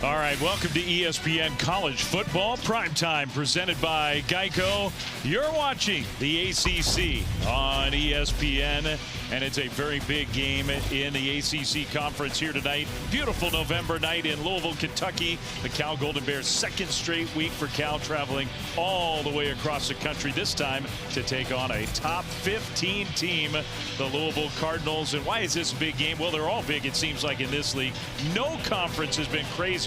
All right, welcome to ESPN College Football Primetime, presented by Geico. You're watching the ACC on ESPN, and it's a very big game in the ACC Conference here tonight. Beautiful November night in Louisville, Kentucky. The Cal Golden Bears' second straight week for Cal, traveling all the way across the country, this time to take on a top 15 team, the Louisville Cardinals. And why is this a big game? Well, they're all big, it seems like, in this league. No conference has been crazier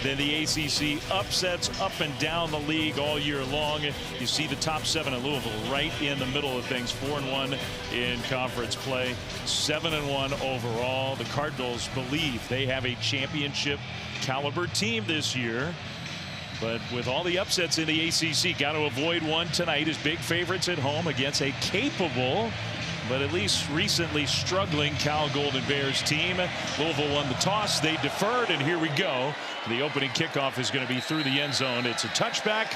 than the ACC. Upsets up and down the league all year long. You see the top 7 in Louisville right in the middle of things. 4-1 in conference play, 7-1 overall. The Cardinals believe they have a championship caliber team this year. But with all the upsets in the ACC, got to avoid one tonight as big favorites at home against a capable, but at least recently struggling Cal Golden Bears team. Louisville won the toss. They deferred, and here we go. The opening kickoff is going to be through the end zone. It's a touchback,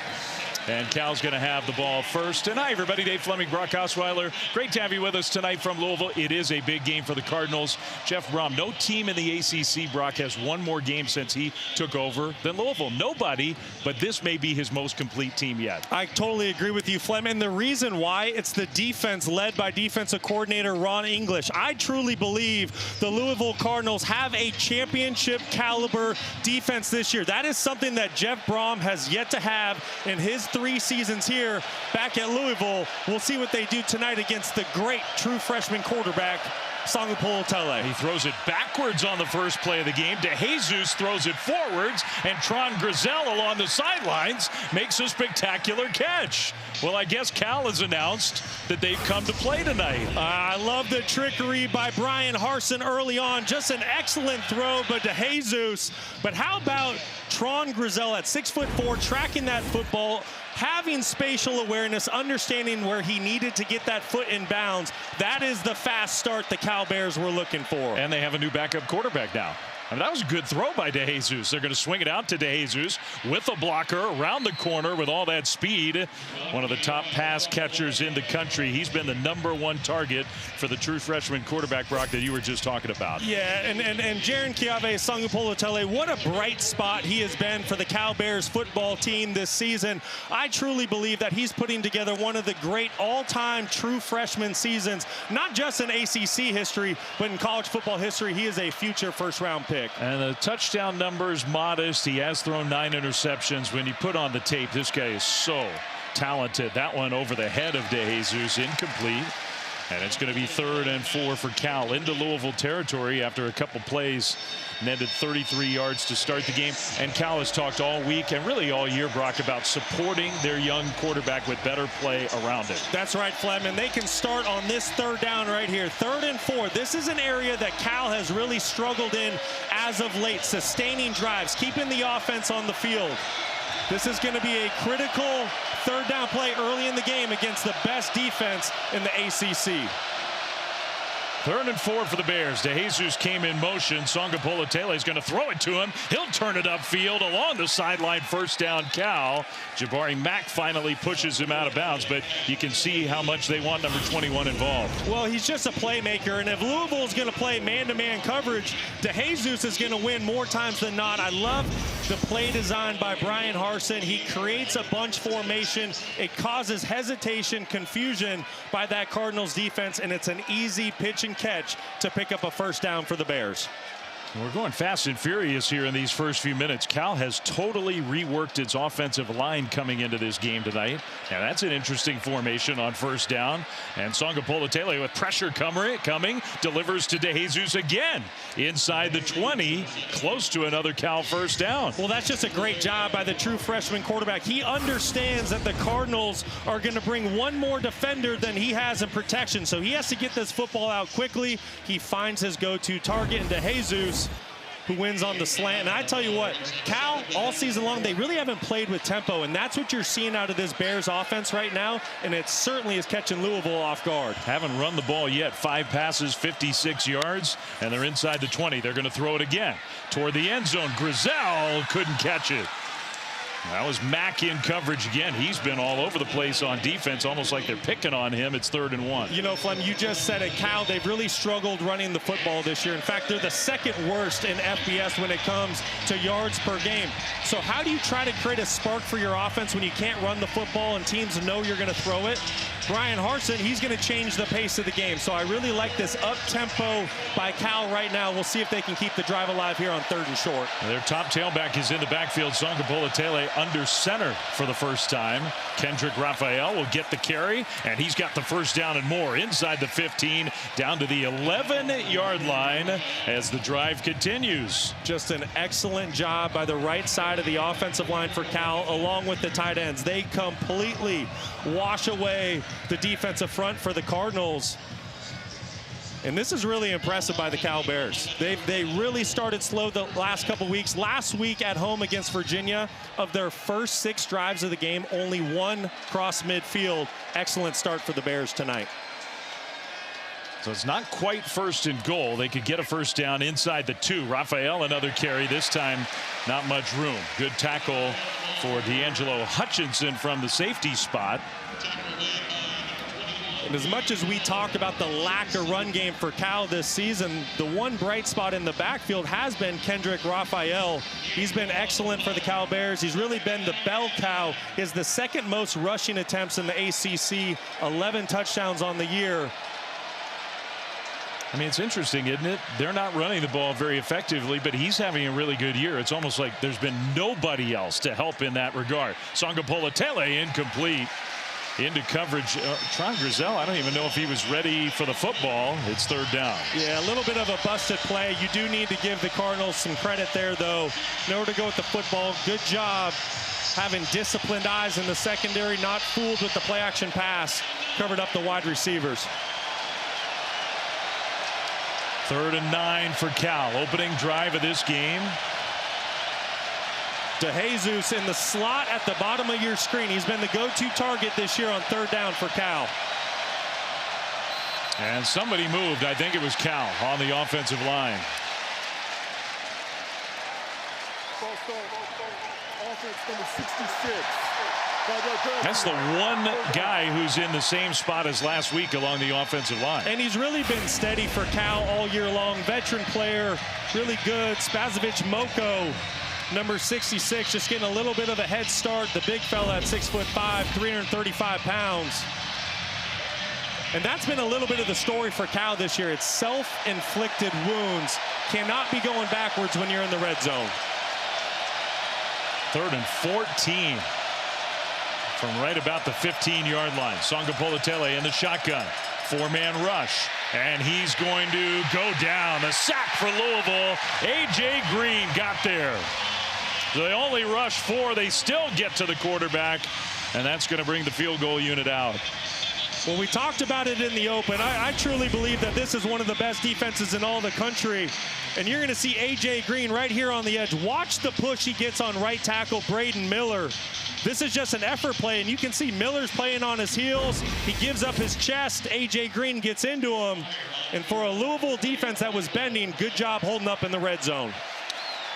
and Cal's going to have the ball first. And hi, everybody. Dave Fleming, Brock Osweiler. Great to have you with us tonight from Louisville. It is a big game for the Cardinals. Jeff Brom, no team in the ACC, Brock, has one more game since he took over than Louisville. Nobody, but this may be his most complete team yet. I totally agree with you, Fleming. The reason why, it's the defense led by defensive coordinator Ron English. I truly believe the Louisville Cardinals have a championship caliber defense this year. That is something that Jeff Brom has yet to have in his 3 seasons here back at Louisville. We'll see what they do tonight against the great true freshman quarterback, Sangapolo. He throws it backwards on the first play of the game. DeJesus throws it forwards, and Tron Grizel along the sidelines makes a spectacular catch. Well, I guess Cal has announced that they've come to play tonight. I love the trickery by Brian Harsin early on. Just an excellent throw, but DeJesus. But how about Tron Grizel at 6'4", tracking that football, having spatial awareness, understanding where he needed to get that foot in bounds. That is the fast start the Cal Bears were looking for. And they have a new backup quarterback now. I mean, that was a good throw by DeJesus. They're going to swing it out to DeJesus with a blocker around the corner with all that speed. One of the top pass catchers in the country. He's been the #1 target for the true freshman quarterback, Brock, that you were just talking about. Yeah, and Jaren Kiave Sangapolo, what a bright spot he has been for the Cal Bears football team this season. I truly believe that he's putting together one of the great all-time true freshman seasons, not just in ACC history, but in college football history. He is a future first-round pick. And the touchdown number is modest. He has thrown 9 interceptions. When you put on the tape, this guy is so talented. That one over the head of DeJesus, incomplete. And it's going to be 3rd and 4 for Cal into Louisville territory after a couple plays. Netted 33 yards to start the game. And Cal has talked all week and really all year, Brock, about supporting their young quarterback with better play around it. That's right, Flem. And they can start on this 3rd down right here. 3rd and 4. This is an area that Cal has really struggled in as of late. Sustaining drives, keeping the offense on the field. This is going to be a critical 3rd down play early in the game against the best defense in the ACC. 3rd and 4 for the Bears. DeJesus came in motion. Sangapolo is going to throw it to him. He'll turn it upfield along the sideline. 1st down, Cal. Jabari Mack finally pushes him out of bounds, but you can see how much they want number 21 involved. Well, he's just a playmaker, and if Louisville is going to play man-to-man coverage, DeJesus is going to win more times than not. I love the play design by Brian Harsin. He creates a bunch formation. It causes hesitation, confusion by that Cardinals defense, and it's an easy pitch and catch to pick up a 1st down for the Bears. We're going fast and furious here in these first few minutes. Cal has totally reworked its offensive line coming into this game tonight. Now that's an interesting formation on 1st down. And Sangapolo with pressure coming, delivers to DeJesus again inside the 20, close to another Cal 1st down. Well, that's just a great job by the true freshman quarterback. He understands that the Cardinals are going to bring one more defender than he has in protection. So he has to get this football out quickly. He finds his go-to target in DeJesus, who wins on the slant. And I tell you what, Cal, all season long, they really haven't played with tempo, and that's what you're seeing out of this Bears offense right now, and it certainly is catching Louisville off guard. Haven't run the ball yet. 5 passes, 56 yards, and they're inside the 20. They're going to throw it again toward the end zone. Grizel couldn't catch it. That was Mack in coverage again. He's been all over the place on defense, almost like they're picking on him. It's 3rd and 1. You know, Flem, you just said it, Cal. They've really struggled running the football this year. In fact, they're the 2nd worst in FBS when it comes to yards per game. So how do you try to create a spark for your offense when you can't run the football and teams know you're going to throw it? Brian Harsin, he's going to change the pace of the game. So I really like this up-tempo by Cal right now. We'll see if they can keep the drive alive here on 3rd and short. Their top tailback is in the backfield. Songapola-Tele under center for the first time. Kendrick Raphael will get the carry, and he's got the first down and more inside the 15 down to the 11-yard line as the drive continues. Just an excellent job by the right side of the offensive line for Cal, along with the tight ends. They completely wash away the defensive front for the Cardinals. And this is really impressive by the Cal Bears. They really started slow the last couple weeks. Last week at home against Virginia, of their first 6 drives of the game, only 1 cross midfield. Excellent start for the Bears tonight. So it's not quite 1st and goal. They could get a first down inside the 2. Raphael another carry. This time not much room. Good tackle for D'Angelo Hutchinson from the safety spot. And as much as we talk about the lack of run game for Cal this season, the one bright spot in the backfield has been Kendrick Raphael. He's been excellent for the Cal Bears. He's really been the bell cow. He has the 2nd most rushing attempts in the ACC, 11 touchdowns on the year. I mean, it's interesting, isn't it? They're not running the ball very effectively, but he's having a really good year. It's almost like there's been nobody else to help in that regard. Songapola-Tele incomplete. Into coverage. Tron Grizel, I don't even know if he was ready for the football. It's 3rd down. Yeah, a little bit of a busted play. You do need to give the Cardinals some credit there, though. In order to go with the football, good job having disciplined eyes in the secondary, not fooled with the play-action pass. Covered up the wide receivers. 3rd and 9 for Cal. Opening drive of this game. DeJesus in the slot at the bottom of your screen. He's been the go-to target this year on 3rd down for Cal. And somebody moved. I think it was Cal on the offensive line. That's the one guy who's in the same spot as last week along the offensive line. And he's really been steady for Cal all year long. Veteran player, really good. Spazovic Moko, number 66, just getting a little bit of a head start. The big fella at 6'5", 335 pounds. And that's been a little bit of the story for Cal this year. It's self-inflicted wounds. Cannot be going backwards when you're in the red zone. 3rd and 14 from right about the 15-yard line. Songapola-Tele in the shotgun. 4-man rush. And he's going to go down. A sack for Louisville. A.J. Green got there. They only rush 4. They still get to the quarterback. And that's going to bring the field goal unit out. Well, we talked about it in the open. I truly believe that this is one of the best defenses in all the country. And you're going to see A.J. Green right here on the edge. Watch the push he gets on right tackle Braden Miller. This is just an effort play, and you can see Miller's playing on his heels. He gives up his chest. A.J. Green gets into him. And for a Louisville defense that was bending, good job holding up in the red zone.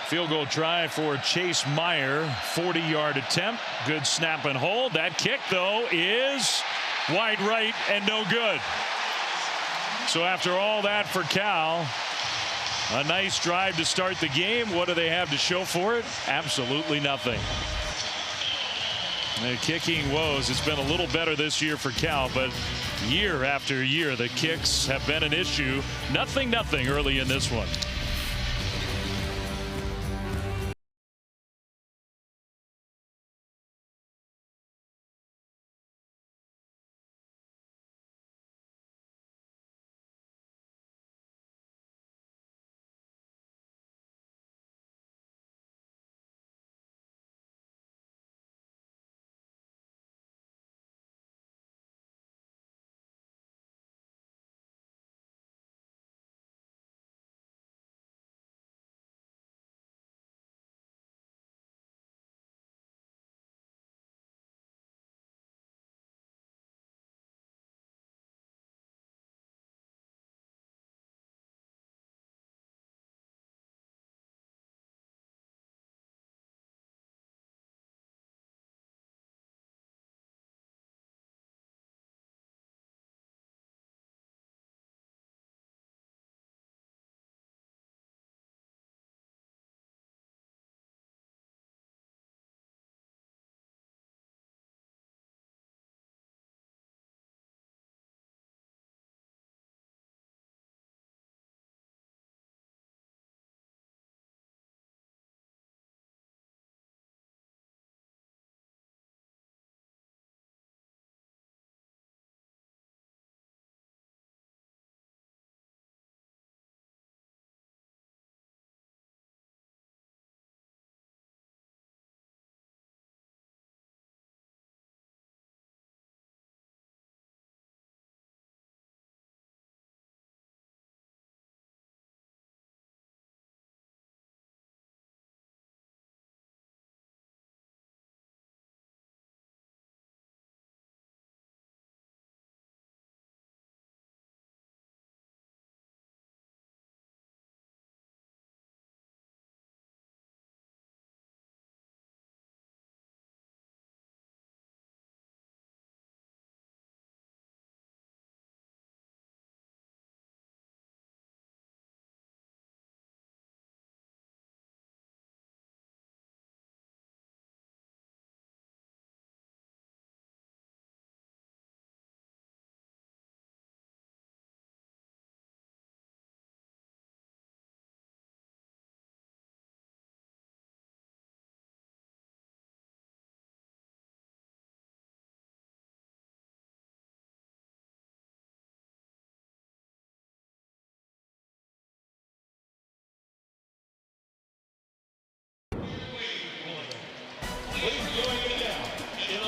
Field goal try for Chase Meyer. 40-yard attempt. Good snap and hold. That kick, though, is wide right and no good. So after all that for Cal, a nice drive to start the game. What do they have to show for it? Absolutely nothing. The kicking woes. It's been a little better this year for Cal, but year after year the kicks have been an issue. Nothing early in this one.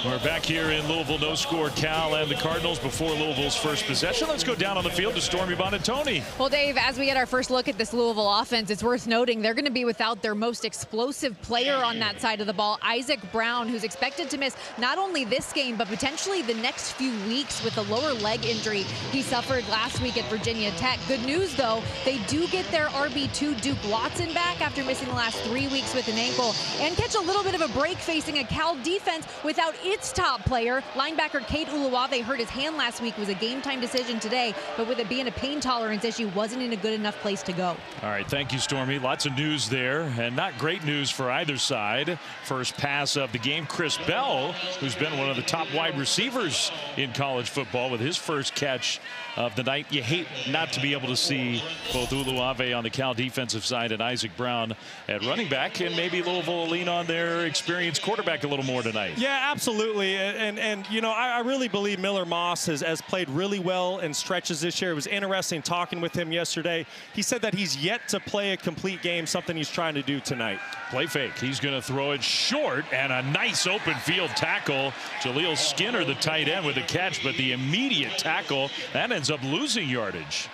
We're back here in Louisville. No score, Cal and the Cardinals before Louisville's first possession. Let's go down on the field to Stormy Bonatoni. Well, Dave, as we get our first look at this Louisville offense, it's worth noting they're going to be without their most explosive player on that side of the ball, Isaac Brown, who's expected to miss not only this game, but potentially the next few weeks with the lower leg injury he suffered last week at Virginia Tech. Good news, though, they do get their RB2 Duke Watson back after missing the last 3 weeks with an ankle and catch a little bit of a break facing a Cal defense without its top player. Linebacker Kate Uluwave hurt his hand last week. It was a game-time decision today, but with it being a pain tolerance issue, wasn't in a good enough place to go. All right, thank you, Stormy. Lots of news there, and not great news for either side. First pass of the game, Chris Bell, who's been one of the top wide receivers in college football with his first catch of the night. You hate not to be able to see both Uluwave on the Cal defensive side and Isaac Brown at running back, and maybe Louisville will lean on their experienced quarterback a little more tonight. Yeah, absolutely. And you know, I really believe Miller Moss has played really well in stretches this year. It was interesting talking with him yesterday. He said that he's yet to play a complete game, something he's trying to do tonight. Play fake. He's going to throw it short, and a nice open field tackle. Jaleel Skinner, the tight end, with the catch, but the immediate tackle, that ends up losing yardage.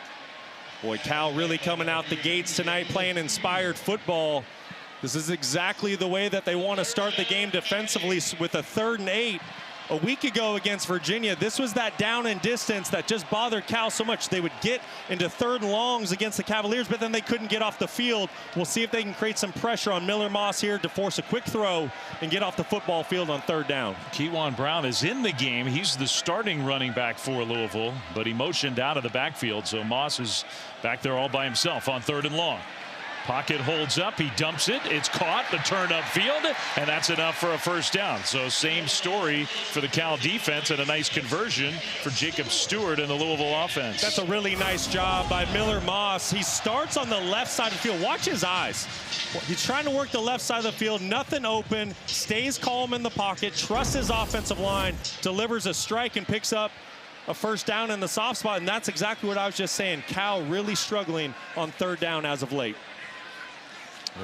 Boy, Cal really coming out the gates tonight, playing inspired football. This is exactly the way that they want to start the game defensively with a 3rd and 8. A week ago against Virginia, this was that down and distance that just bothered Cal so much. They would get into 3rd and longs against the Cavaliers, but then they couldn't get off the field. We'll see if they can create some pressure on Miller Moss here to force a quick throw and get off the football field on 3rd down. Kewan Brown is in the game. He's the starting running back for Louisville, but he motioned out of the backfield, so Moss is back there all by himself on 3rd and long. Pocket holds up, he dumps it, it's caught, the turn upfield, and that's enough for a first down. So same story for the Cal defense, and a nice conversion for Jacob Stewart and the Louisville offense. That's a really nice job by Miller Moss. He starts on the left side of the field. Watch his eyes. He's trying to work the left side of the field, nothing open, stays calm in the pocket, trusts his offensive line, delivers a strike and picks up a first down in the soft spot, and that's exactly what I was just saying. Cal really struggling on 3rd down as of late.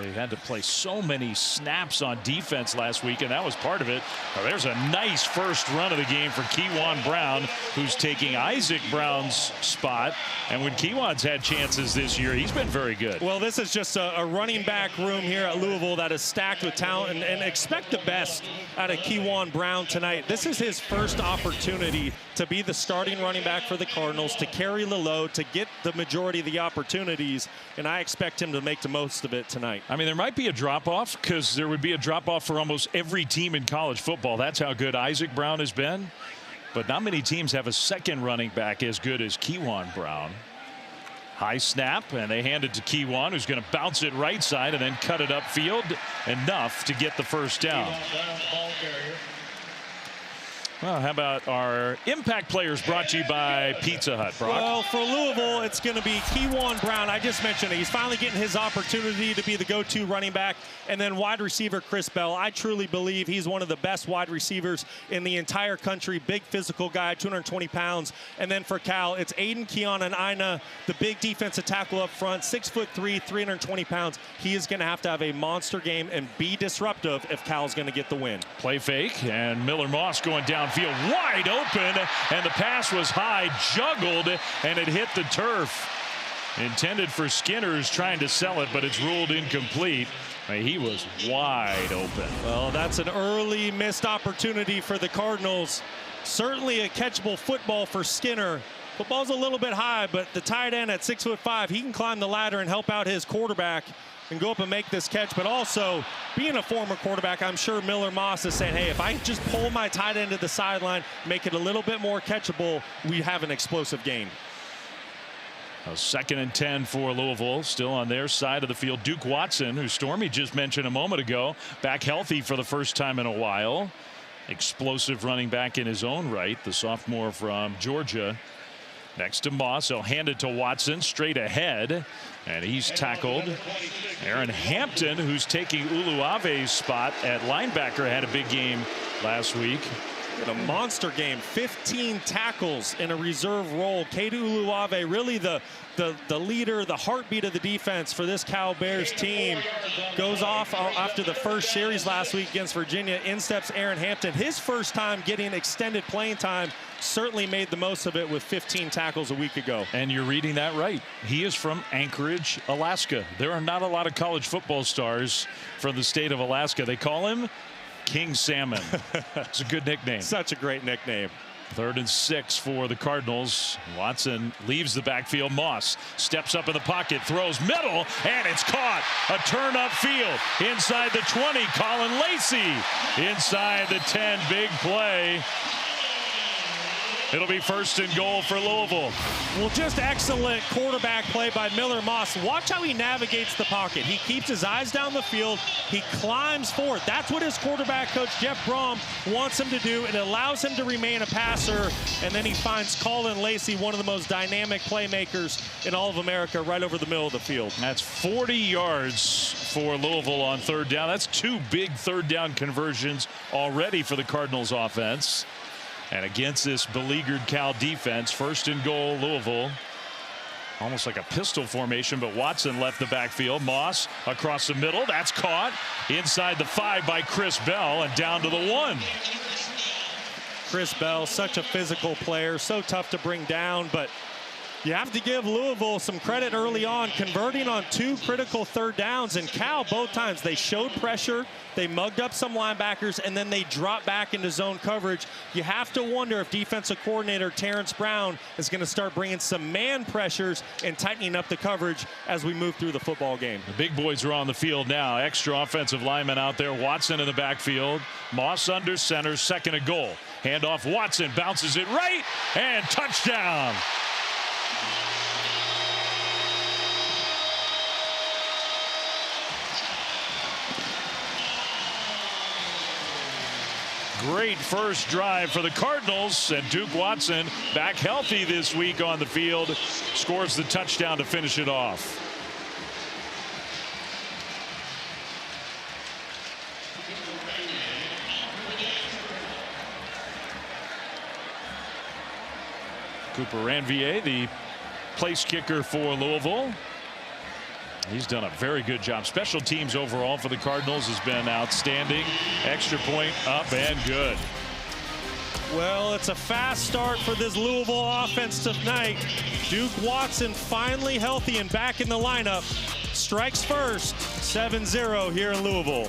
They had to play so many snaps on defense last week, and that was part of it. Now, there's a nice first run of the game for Kewan Brown, who's taking Isaac Brown's spot. And when Kewan's had chances this year, he's been very good. Well, this is just a running back room here at Louisville that is stacked with talent, and expect the best out of Kewan Brown tonight. This is his first opportunity to be the starting running back for the Cardinals, to carry the load, to get the majority of the opportunities, and I expect him to make the most of it tonight. I mean, there might be a drop-off, because there would be a drop-off for almost every team in college football. That's how good Isaac Brown has been. But not many teams have a second running back as good as Kewan Brown. High snap, and they hand it to Kewan, who's going to bounce it right side and then cut it upfield enough to get the first down. Well, how about our impact players, brought to you by Pizza Hut, Brock? Well, for Louisville, it's going to be Kewan Brown. I just mentioned it. He's finally getting his opportunity to be the go-to running back. And then wide receiver Chris Bell. I truly believe he's one of the best wide receivers in the entire country. Big physical guy, 220 pounds. And then for Cal, it's Aiden Keon and Ina, the big defensive tackle up front, 6'3", 320 pounds. He is going to have a monster game and be disruptive if Cal's going to get the win. Play fake, and Miller Moss going downfield wide open, and the pass was high, juggled, and it hit the turf. Intended for Skinner, who's trying to sell it, but it's ruled incomplete. He was wide open. Well, that's an early missed opportunity for the Cardinals. Certainly a catchable football for Skinner. Football's a little bit high, but the tight end at 6'5", he can climb the ladder and help out his quarterback and go up and make this catch. But also, being a former quarterback, I'm sure Miller Moss is saying, hey, if I just pull my tight end to the sideline, make it a little bit more catchable, we have an explosive game. A 2nd and 10 for Louisville, still on their side of the field. Duke Watson, who Stormy just mentioned a moment ago, back healthy for the first time in a while. Explosive running back in his own right, the sophomore from Georgia. Next to Moss, he'll hand it to Watson straight ahead, and he's tackled. Aaron Hampton, who's taking Uluwave's spot at linebacker, had a big game last week. in a monster game. 15 tackles in a reserve role. Kedu Uluave, really the leader, the heartbeat of the defense for this Cal Bears team, goes off after the first series last week against Virginia. In steps Aaron Hampton. His first time getting extended playing time, certainly made the most of it with 15 tackles a week ago. And you're reading that right. He is from Anchorage, Alaska. There are not a lot of college football stars from the state of Alaska. They call him King Salmon. It's a good nickname. Such a great nickname. 3rd and 6 for the Cardinals. Watson leaves the backfield. Moss steps up in the pocket, throws middle, and it's caught. A turn upfield inside the 20. Colin Lacey inside the 10. Big play. It'll be 1st and goal for Louisville. Well, just excellent quarterback play by Miller Moss. Watch how he navigates the pocket. He keeps his eyes down the field. He climbs forward. That's what his quarterback coach, Jeff Brom, wants him to do. It allows him to remain a passer. And then he finds Colin Lacey, one of the most dynamic playmakers in all of America, right over the middle of the field. That's 40 yards for Louisville on 3rd down. That's 2 big 3rd down conversions already for the Cardinals offense. And against this beleaguered Cal defense, 1st and goal, Louisville. Almost like a pistol formation, but Watson left the backfield. Moss across the middle. That's caught inside the 5 by Chris Bell and down to the 1. Chris Bell, such a physical player, so tough to bring down, but you have to give Louisville some credit early on, converting on 2 critical 3rd downs. And Cal, both times, they showed pressure, they mugged up some linebackers, and then they dropped back into zone coverage. You have to wonder if defensive coordinator Terrence Brown is going to start bringing some man pressures and tightening up the coverage as we move through the football game. The big boys are on the field now. Extra offensive lineman out there. Watson in the backfield. Moss under center, 2nd and goal. Handoff, Watson bounces it right, and touchdown. Great first drive for the Cardinals, and Duke Watson back healthy this week on the field, scores the touchdown to finish it off. Cooper Ranvier, the place kicker for Louisville. He's done a very good job. Special teams overall for the Cardinals has been outstanding. Extra point up and good. Well, it's a fast start for this Louisville offense tonight. Duke Watson finally healthy and back in the lineup. Strikes first, 7-0 here in Louisville.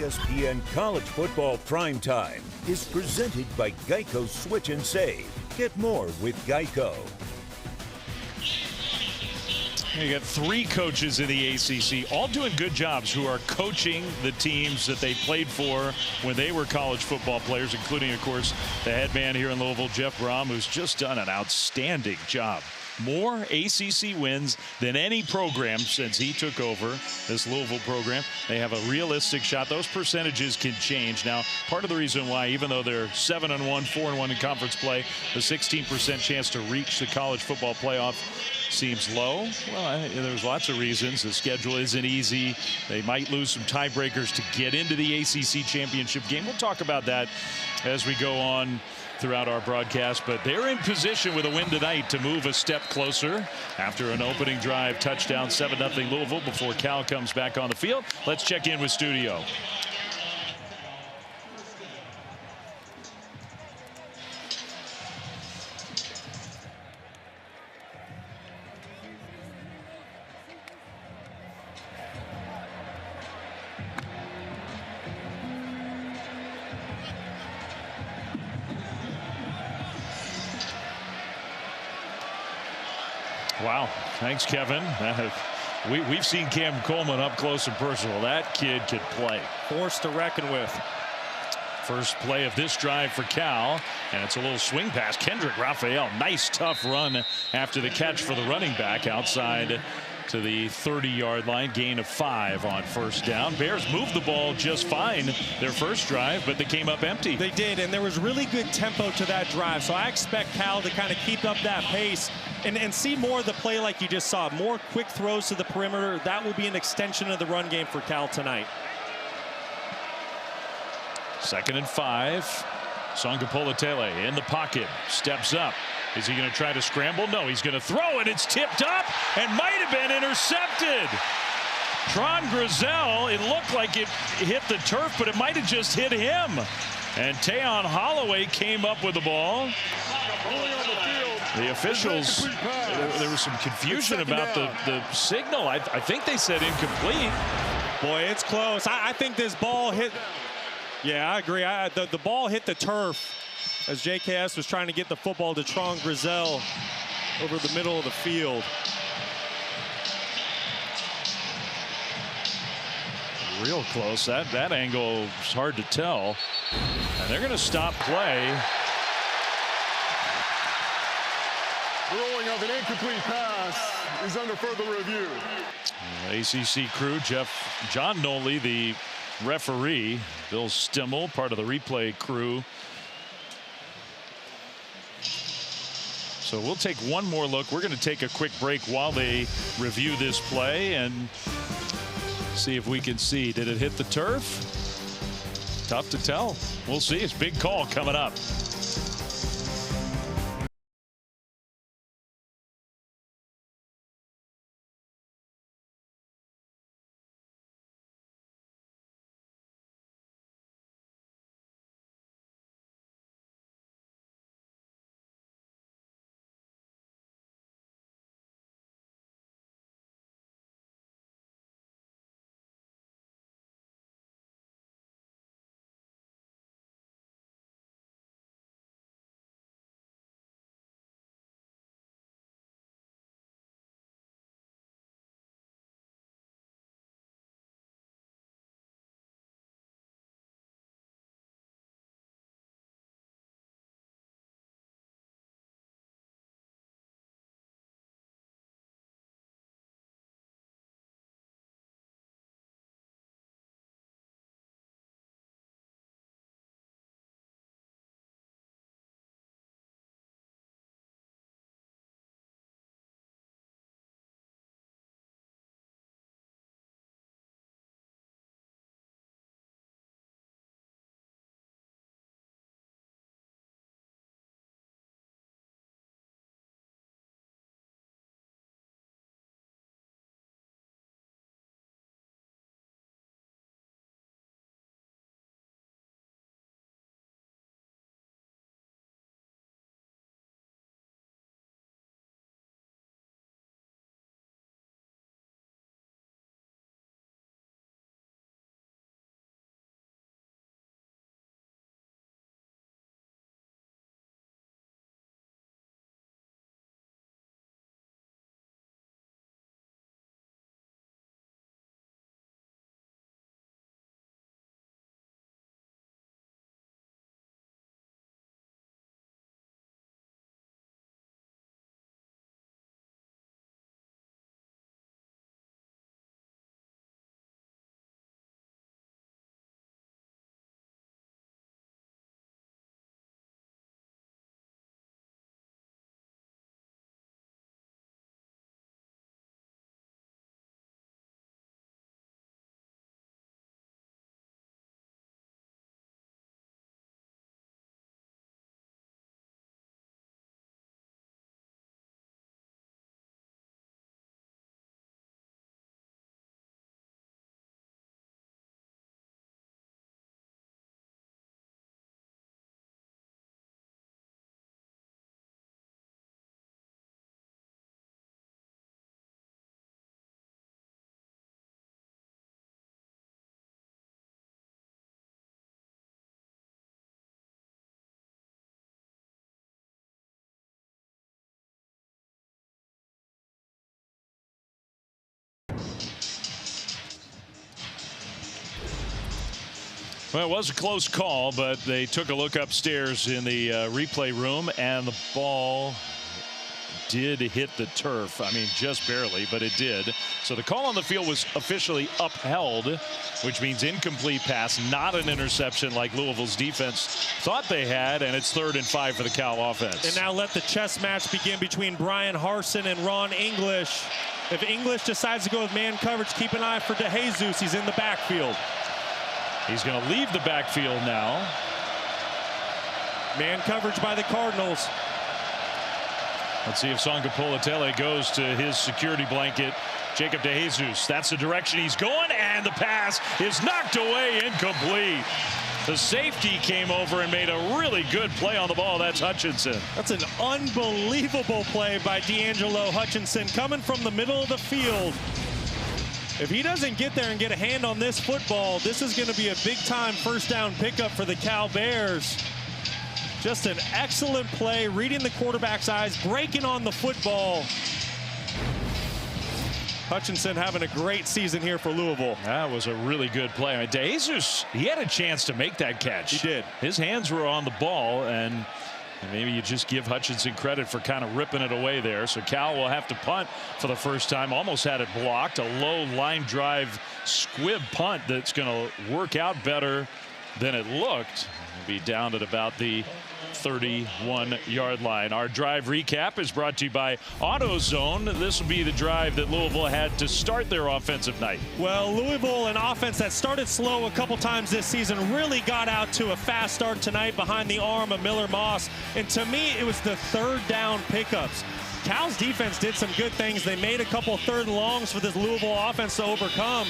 ESPN College Football Primetime is presented by Geico Switch and Save. Get more with Geico. You got 3 coaches in the ACC, all doing good jobs, who are coaching the teams that they played for when they were college football players, including, of course, the head man here in Louisville, Jeff Brom, who's just done an outstanding job. More ACC wins than any program since he took over this Louisville program. They have a realistic shot. Those percentages can change. Now, part of the reason why, even though they're 7-1, 4-1 in conference play, the 16% chance to reach the college football playoff seems low. Well, there's lots of reasons. The schedule isn't easy. They might lose some tiebreakers to get into the ACC championship game. We'll talk about that as we go on throughout our broadcast, but they're in position with a win tonight to move a step closer after an opening drive touchdown, 7-0 Louisville, before Cal comes back on the field. Let's check in with studio. Wow. Thanks, Kevin. We've seen Cam Coleman up close and personal. That kid can play. Force to reckon with. First play of this drive for Cal, and it's a little swing pass. Kendrick Raphael, nice tough run after the catch for the running back outside to the 30-yard line. Gain of 5 on first down. Bears moved the ball just fine their first drive, but they came up empty. They did, and there was really good tempo to that drive. So I expect Cal to kind of keep up that pace and see more of the play like you just saw. More quick throws to the perimeter. That will be an extension of the run game for Cal tonight. 2nd and 5. Songapola-Tele in the pocket. Steps up. Is he going to try to scramble? No, he's going to throw it. It's tipped up and might have been intercepted. Tron Grizel, it looked like it hit the turf, but it might have just hit him. And Tayon Holloway came up with the ball. The officials, there was some confusion about the signal. I think they said incomplete. Boy, it's close. I think this ball hit. Yeah, I agree. The ball hit the turf as JKS was trying to get the football to Tron Grizel over the middle of the field. Real close. That angle is hard to tell. And they're going to stop play. The ruling of an incomplete pass is under further review. ACC crew, John Noley, the referee, Bill Stimmel, part of the replay crew. So we'll take one more look. We're going to take a quick break while they review this play and see if we can see. Did it hit the turf? Tough to tell. We'll see. It's a big call coming up. Well, it was a close call, but they took a look upstairs in the replay room, and the ball did hit the turf. I mean, just barely, but it did. So the call on the field was officially upheld, which means incomplete pass, not an interception like Louisville's defense thought they had, and it's 3rd and 5 for the Cal offense. And now let the chess match begin between Brian Harsin and Ron English. If English decides to go with man coverage, keep an eye for DeJesus. He's in the backfield. He's going to leave the backfield now. Man coverage by the Cardinals. Let's see if Sangapolatele goes to his security blanket. Jacob DeJesus, that's the direction he's going, and the pass is knocked away, incomplete. The safety came over and made a really good play on the ball. That's Hutchinson. That's an unbelievable play by D'Angelo Hutchinson coming from the middle of the field. If he doesn't get there and get a hand on this football, this is going to be a big-time first down pickup for the Cal Bears. Just an excellent play, reading the quarterback's eyes, breaking on the football. Hutchinson having a great season here for Louisville. That was a really good play. I mean, DeJesus, he had a chance to make that catch. He did. His hands were on the ball, and maybe you just give Hutchinson credit for kind of ripping it away there. So Cal will have to punt for the first time. Almost had it blocked. A low line drive squib punt that's going to work out better than it looked. It'll be down at about the 31-yard line. Our drive recap is brought to you by AutoZone. This will be the drive that Louisville had to start their offensive night. Well, Louisville, an offense that started slow a couple times this season, really got out to a fast start tonight behind the arm of Miller Moss. And to me, it was the 3rd down pickups. Cal's defense did some good things. They made a couple 3rd and longs for this Louisville offense to overcome.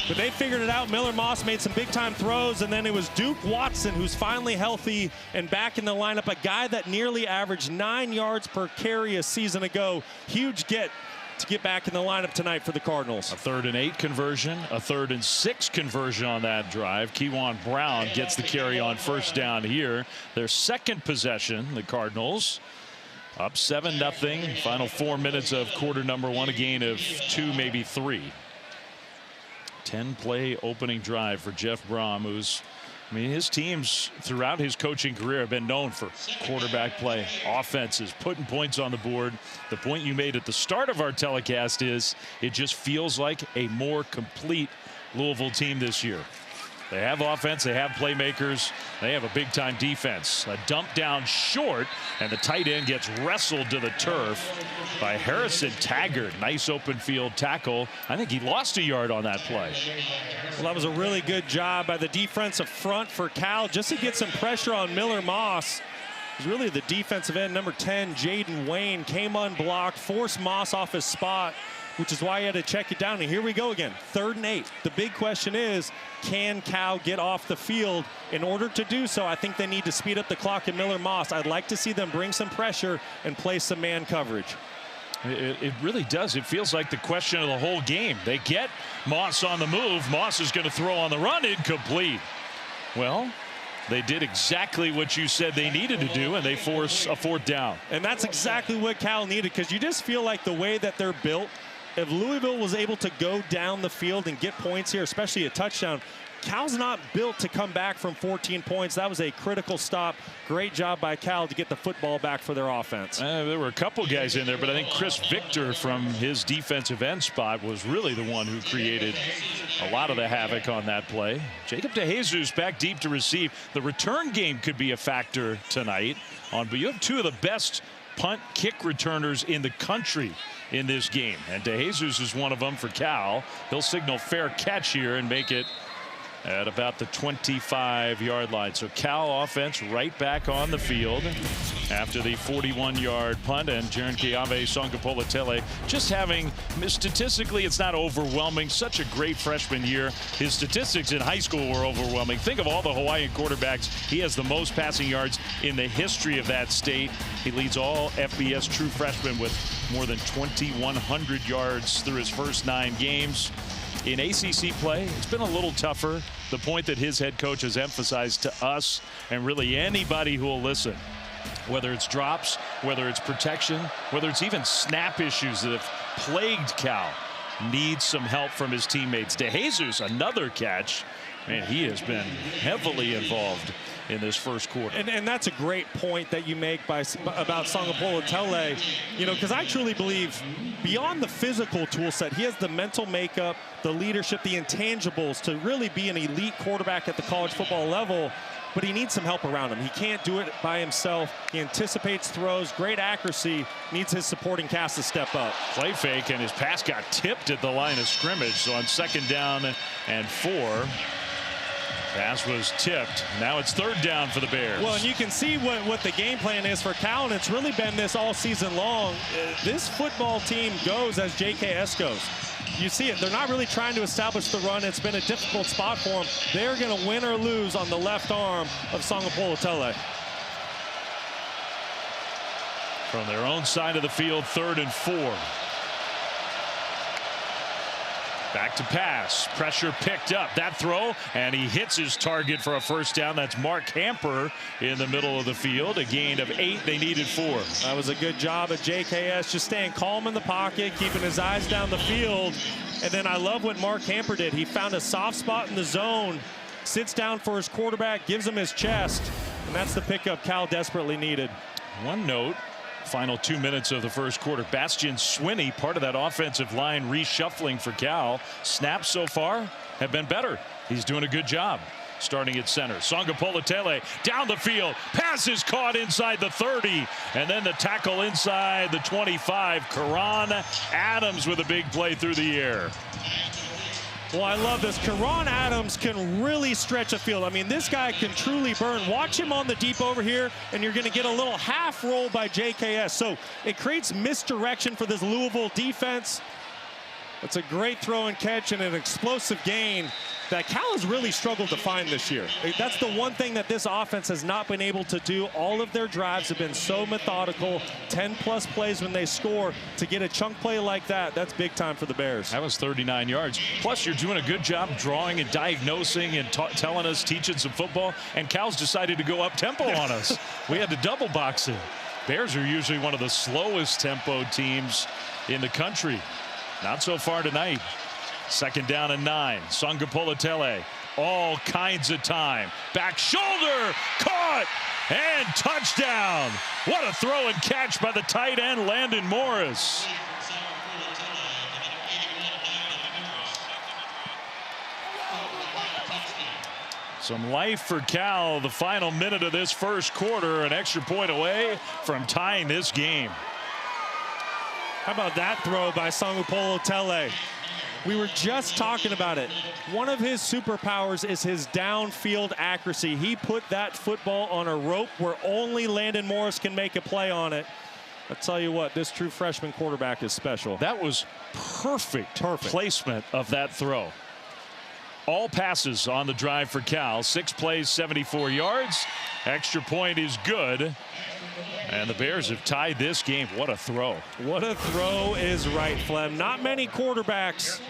But they figured it out. Miller Moss made some big-time throws, and then it was Duke Watson who's finally healthy and back in the lineup, a guy that nearly averaged 9 yards per carry a season ago. Huge get to get back in the lineup tonight for the Cardinals. A 3rd and 8 conversion, a 3rd and 6 conversion on that drive. Kewan Brown gets the carry on first down here. Their second possession, the Cardinals up 7-0. Final 4 minutes of quarter number 1, a gain of 2, maybe 3. 10-play opening drive for Jeff Brom, who's, I mean, his teams throughout his coaching career have been known for quarterback play, offenses, putting points on the board. The point you made at the start of our telecast is it just feels like a more complete Louisville team this year. They have offense, they have playmakers, they have a big-time defense. A dump down short, and the tight end gets wrestled to the turf by Harrison Taggart. Nice open field tackle. I think he lost a yard on that play. Well, that was a really good job by the defensive front for Cal just to get some pressure on Miller Moss. It was really the defensive end, number 10, Jaden Wayne, came unblocked, forced Moss off his spot, which is why he had to check it down. And here we go again, 3rd and 8. The big question is, can Cal get off the field? In order to do so, I think they need to speed up the clock in Miller Moss. I'd like to see them bring some pressure and play some man coverage. It really does. It feels like the question of the whole game. They get Moss on the move. Moss is going to throw on the run, incomplete. Well, they did exactly what you said they needed to do, and they force a 4th down. And that's exactly what Cal needed, because you just feel like the way that they're built, if Louisville was able to go down the field and get points here, especially a touchdown, Cal's not built to come back from 14 points. That was a critical stop. Great job by Cal to get the football back for their offense. There were a couple guys in there, but I think Chris Victor from his defensive end spot was really the one who created a lot of the havoc on that play. Jacob DeJesus back deep to receive. The return game could be a factor tonight, but you have 2 of the best punt kick returners in the country in this game, and DeJesus is one of them for Cal. He'll signal fair catch here and make it at about the 25-yard line. So Cal offense right back on the field after the 41-yard punt, and Jaren Kiave Sangapolatele just having, statistically it's not overwhelming, such a great freshman year. His statistics in high school were overwhelming. Think of all the Hawaiian quarterbacks. He has the most passing yards in the history of that state. He leads all FBS true freshmen with more than 2,100 yards through his first 9 games. In ACC play, it's been a little tougher. The point that his head coach has emphasized to us and really anybody who will listen, whether it's drops, whether it's protection, whether it's even snap issues that have plagued Cal, needs some help from his teammates. DeJesus, another catch. Man, he has been heavily involved in this first quarter. And that's a great point that you make about Sangapolo-Tele, you know, because I truly believe beyond the physical tool set, he has the mental makeup, the leadership, the intangibles to really be an elite quarterback at the college football level, but he needs some help around him. He can't do it by himself. He anticipates throws, great accuracy, needs his supporting cast to step up. Play fake, and his pass got tipped at the line of scrimmage. So on 2nd down and 4, pass was tipped. Now it's 3rd down for the Bears. Well, and you can see what the game plan is for Cal, and it's really been this all season long. This football team goes as JKS goes. You see it. They're not really trying to establish the run. It's been a difficult spot for them. They're going to win or lose on the left arm of Sangapolo-Tele. From their own side of the field, 3rd and 4. Back to pass. Pressure picked up. That throw, and he hits his target for a 1st down. That's Mark Hamper in the middle of the field. A gain of 8. They needed 4. That was a good job at JKS, just staying calm in the pocket, keeping his eyes down the field. And then I love what Mark Hamper did. He found a soft spot in the zone, sits down for his quarterback, gives him his chest, and that's the pickup Cal desperately needed. One note. Final 2 minutes of the first quarter. Bastian Swinney, part of that offensive line reshuffling for Cal. Snaps so far have been better. He's doing a good job starting at center. Sangapolo-Tele down the field. Pass is caught inside the 30. And then the tackle inside the 25. Karan Adams with a big play through the air. Well, I love this. Karan Adams can really stretch a field. I mean, this guy can truly burn. Watch him on the deep over here, and you're going to get a little half roll by JKS. So it creates misdirection for this Louisville defense. It's a great throw and catch and an explosive gain that Cal has really struggled to find this year. That's the one thing that this offense has not been able to do. All of their drives have been so methodical, 10+ plays when they score. To get a chunk play like that, that's big time for the Bears. That was 39 yards. Plus, you're doing a good job drawing and diagnosing and telling us, teaching some football, and Cal's decided to go up tempo on us. We had to double box it. Bears are usually one of the slowest tempo teams in the country. Not so far tonight. 2nd down and 9. Sangapolo-Tele, all kinds of time. Back shoulder, caught, and touchdown. What a throw and catch by the tight end, Landon Morris. Some life for Cal. The final minute of this first quarter, an extra point away from tying this game. How about that throw by Sangapolo-Tele? We were just talking about it. One of his superpowers is his downfield accuracy. He put that football on a rope where only Landon Morris can make a play on it. I'll tell you what, this true freshman quarterback is special. That was perfect placement of that throw. All passes on the drive for Cal. 6 plays, 74 yards. Extra point is good. And the Bears have tied this game. What a throw. What a throw is right, Flem. Not many quarterbacks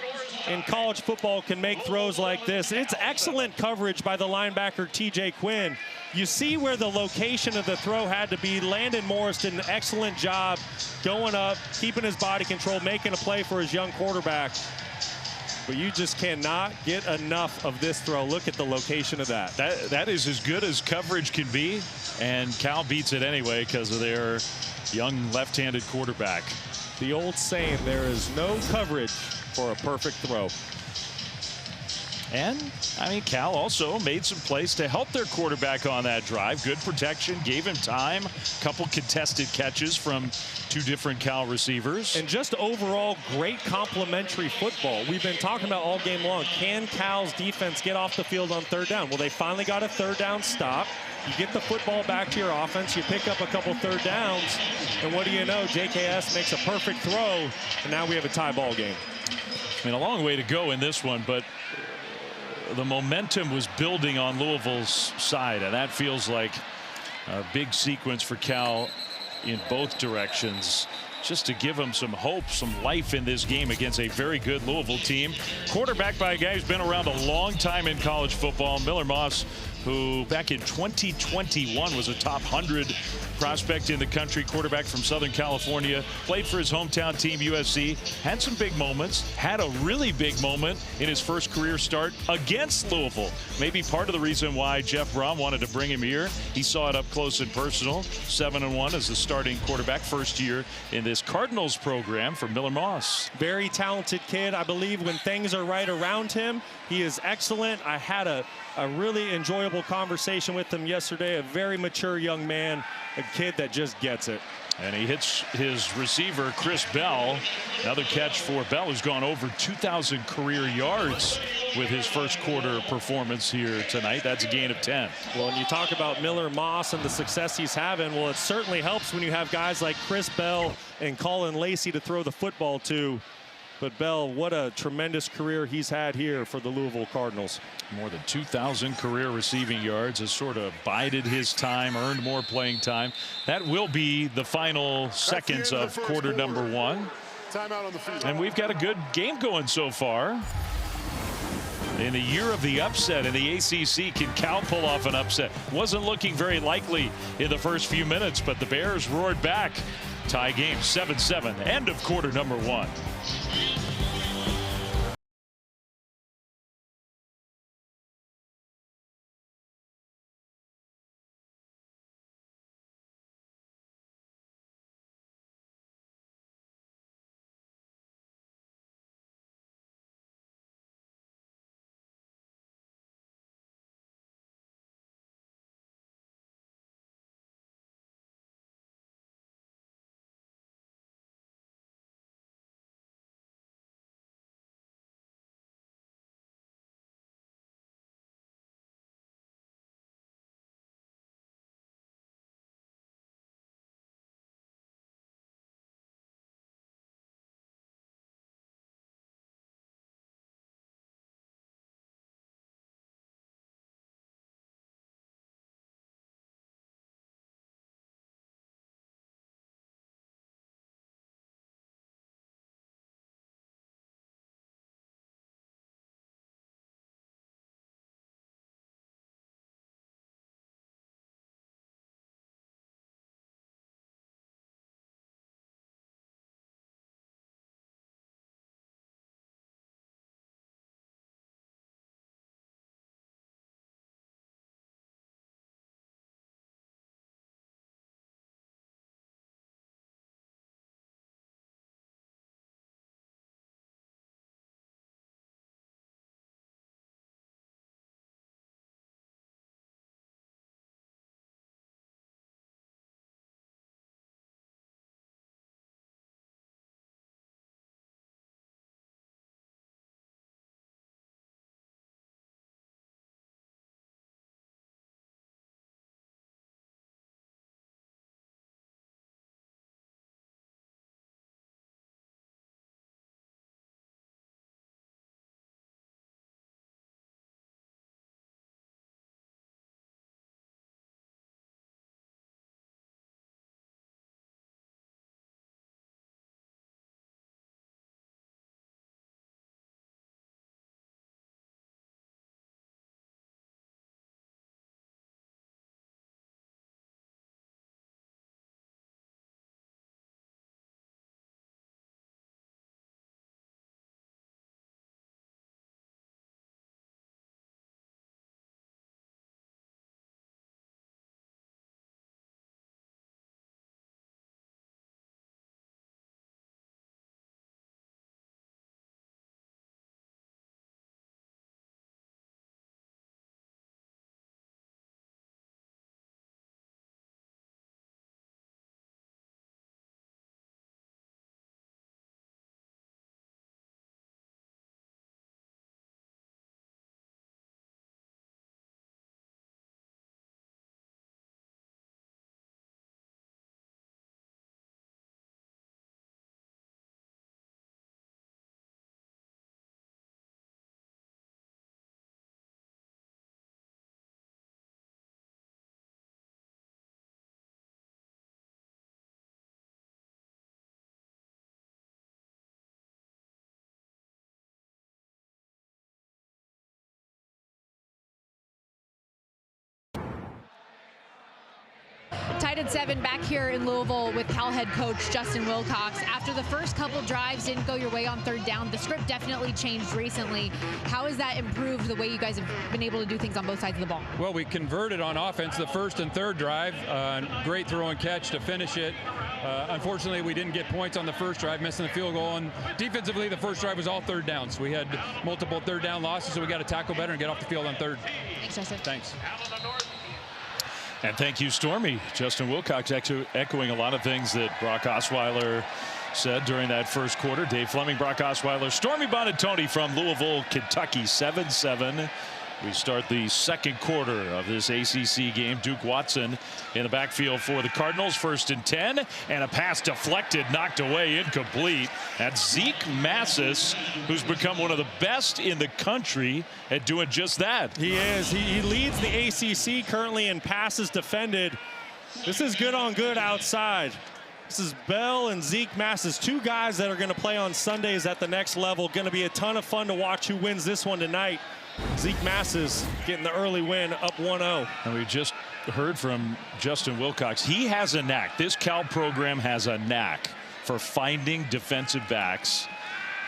in college football can make throws like this. It's excellent coverage by the linebacker TJ Quinn. You see where the location of the throw had to be. Landon Morris did an excellent job going up, keeping his body control, making a play for his young quarterback. But you just cannot get enough of this throw. Look at the location of that. That is as good as coverage can be, and Cal beats it anyway because of their young left-handed quarterback. The old saying, there is no coverage for a perfect throw. And, I mean, Cal also made some plays to help their quarterback on that drive. Good protection, gave him time. Couple contested catches from 2 different Cal receivers. And just overall great complementary football. We've been talking about all game long. Can Cal's defense get off the field on 3rd down? Well, they finally got a 3rd down stop. You get the football back to your offense. You pick up a couple 3rd downs. And what do you know? JKS makes a perfect throw. And now we have a tie ball game. I mean, a long way to go in this one, but the momentum was building on Louisville's side, and that feels like a big sequence for Cal in both directions. just to give him some hope, some life in this game against a very good Louisville team. Quarterback by a guy who's been around a long time in college football, Miller Moss, who back in 2021 was a top 100 prospect in the country, quarterback from Southern California, played for his hometown team USC, had some big moments, had a really big moment in his first career start against Louisville. Maybe part of the reason why Jeff Brom wanted to bring him here. He saw it up close and personal. 7-1 as the starting quarterback, first year in this Cardinals program for Miller Moss. Very talented kid. I believe when things are right around him, he is excellent. I had a really enjoyable conversation with him yesterday. A very mature young man, a kid that just gets it. And he hits his receiver, Chris Bell. Another catch for Bell, who's gone over 2,000 career yards with his first quarter performance here tonight. That's a gain of 10. Well, when you talk about Miller Moss and the success he's having, well, it certainly helps when you have guys like Chris Bell and Colin Lacey to throw the football to. But Bell, what a tremendous career he's had here for the Louisville Cardinals. More than 2,000 career receiving yards, has sort of bided his time, earned more playing time. That will be the final seconds of quarter number 1. Timeout on the field. And we've got a good game going so far. In the year of the upset in the ACC, can Cal pull off an upset? Wasn't looking very likely in the first few minutes, but the Bears roared back. Tie game 7-7, end of quarter number 1. at 7 back here in Louisville with Cal head coach Justin Wilcox. After the first couple drives didn't go your way on third down, the script definitely changed recently. How has that improved the way you guys have been able to do things on both sides of the ball? Well, we converted on offense the first and third drive. Great throw and catch to finish it. Unfortunately, we didn't get points on the first drive, missing the field goal. And defensively, the first drive was all third downs. We had multiple third down losses, so we got to tackle better and get off the field on third. Thanks, Justin. Thanks. And thank you, Stormy. Justin Wilcox echoing a lot of things that Brock Osweiler said during that first quarter. Dave Fleming, Brock Osweiler, Stormy Buonantony from Louisville, Kentucky, 7-7. We start the second quarter of this ACC game. Duke Watson in the backfield for the Cardinals. 1st and 10, and a pass deflected, knocked away, incomplete. That's Zeke Massis, who's become one of the best in the country at doing just that. He is. He leads the ACC currently in passes defended. This is good on good outside. This is Bell and Zeke Massis, 2 guys that are going to play on Sundays at the next level. Going to be a ton of fun to watch who wins this one tonight. Zeke Massis getting the early win, up 1-0. And we just heard from Justin Wilcox. He has a knack. This Cal program has a knack for finding defensive backs.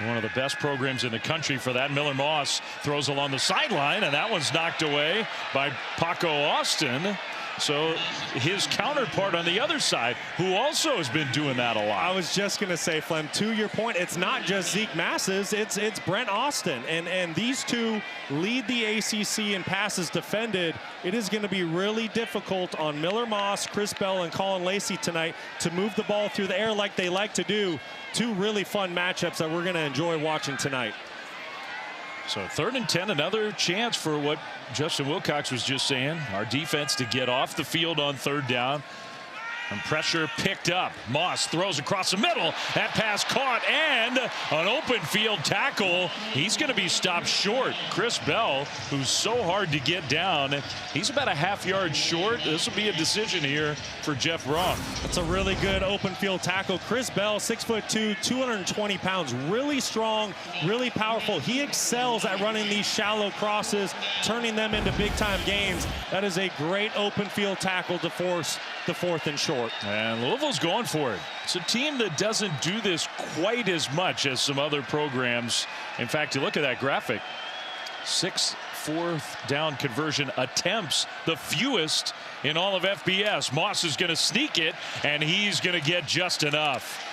One of the best programs in the country for that. Miller Moss throws along the sideline, and that one's knocked away by Paco Austin. So his counterpart on the other side, who also has been doing that a lot. I was just going to say, Flem, to your point, it's not just Zeke Massis, it's Brent Austin. And these two lead the ACC in passes defended. It is going to be really difficult on Miller Moss, Chris Bell, and Colin Lacey tonight to move the ball through the air like they like to do. 2 really fun matchups that we're going to enjoy watching tonight. So 3rd and 10, another chance for what Justin Wilcox was just saying. Our defense to get off the field on 3rd down. And pressure picked up. Moss throws across the middle. That pass caught, and an open field tackle. He's going to be stopped short. Chris Bell, who's so hard to get down, he's about a ½ yard short. This will be a decision here for Jeff Brom. That's a really good open field tackle. Chris Bell, 6'2", 220 pounds, really strong, really powerful. He excels at running these shallow crosses, turning them into big time gains. That is a great open field tackle to force the 4th and short. And Louisville's going for it. It's a team that doesn't do this quite as much as some other programs. In fact, you look at that graphic. 6 4th down conversion attempts, the fewest in all of FBS. Moss is going to sneak it, and he's going to get just enough.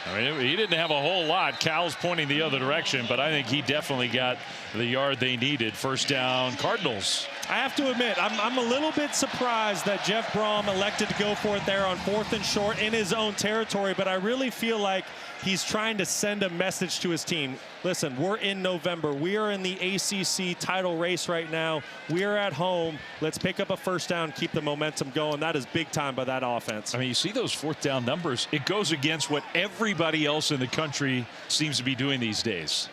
I mean, he didn't have a whole lot. Cal's pointing the other direction, but I think he definitely got the yard they needed. 1st down, Cardinals. I have to admit, I'm a little bit surprised that Jeff Brom elected to go for it there on 4th and short in his own territory, but I really feel like he's trying to send a message to his team. Listen, we're in November. We are in the ACC title race right now. We are at home. Let's pick up a 1st down, keep the momentum going. That is big time by that offense. I mean, you see those 4th down numbers. It goes against what everybody else in the country seems to be doing these days.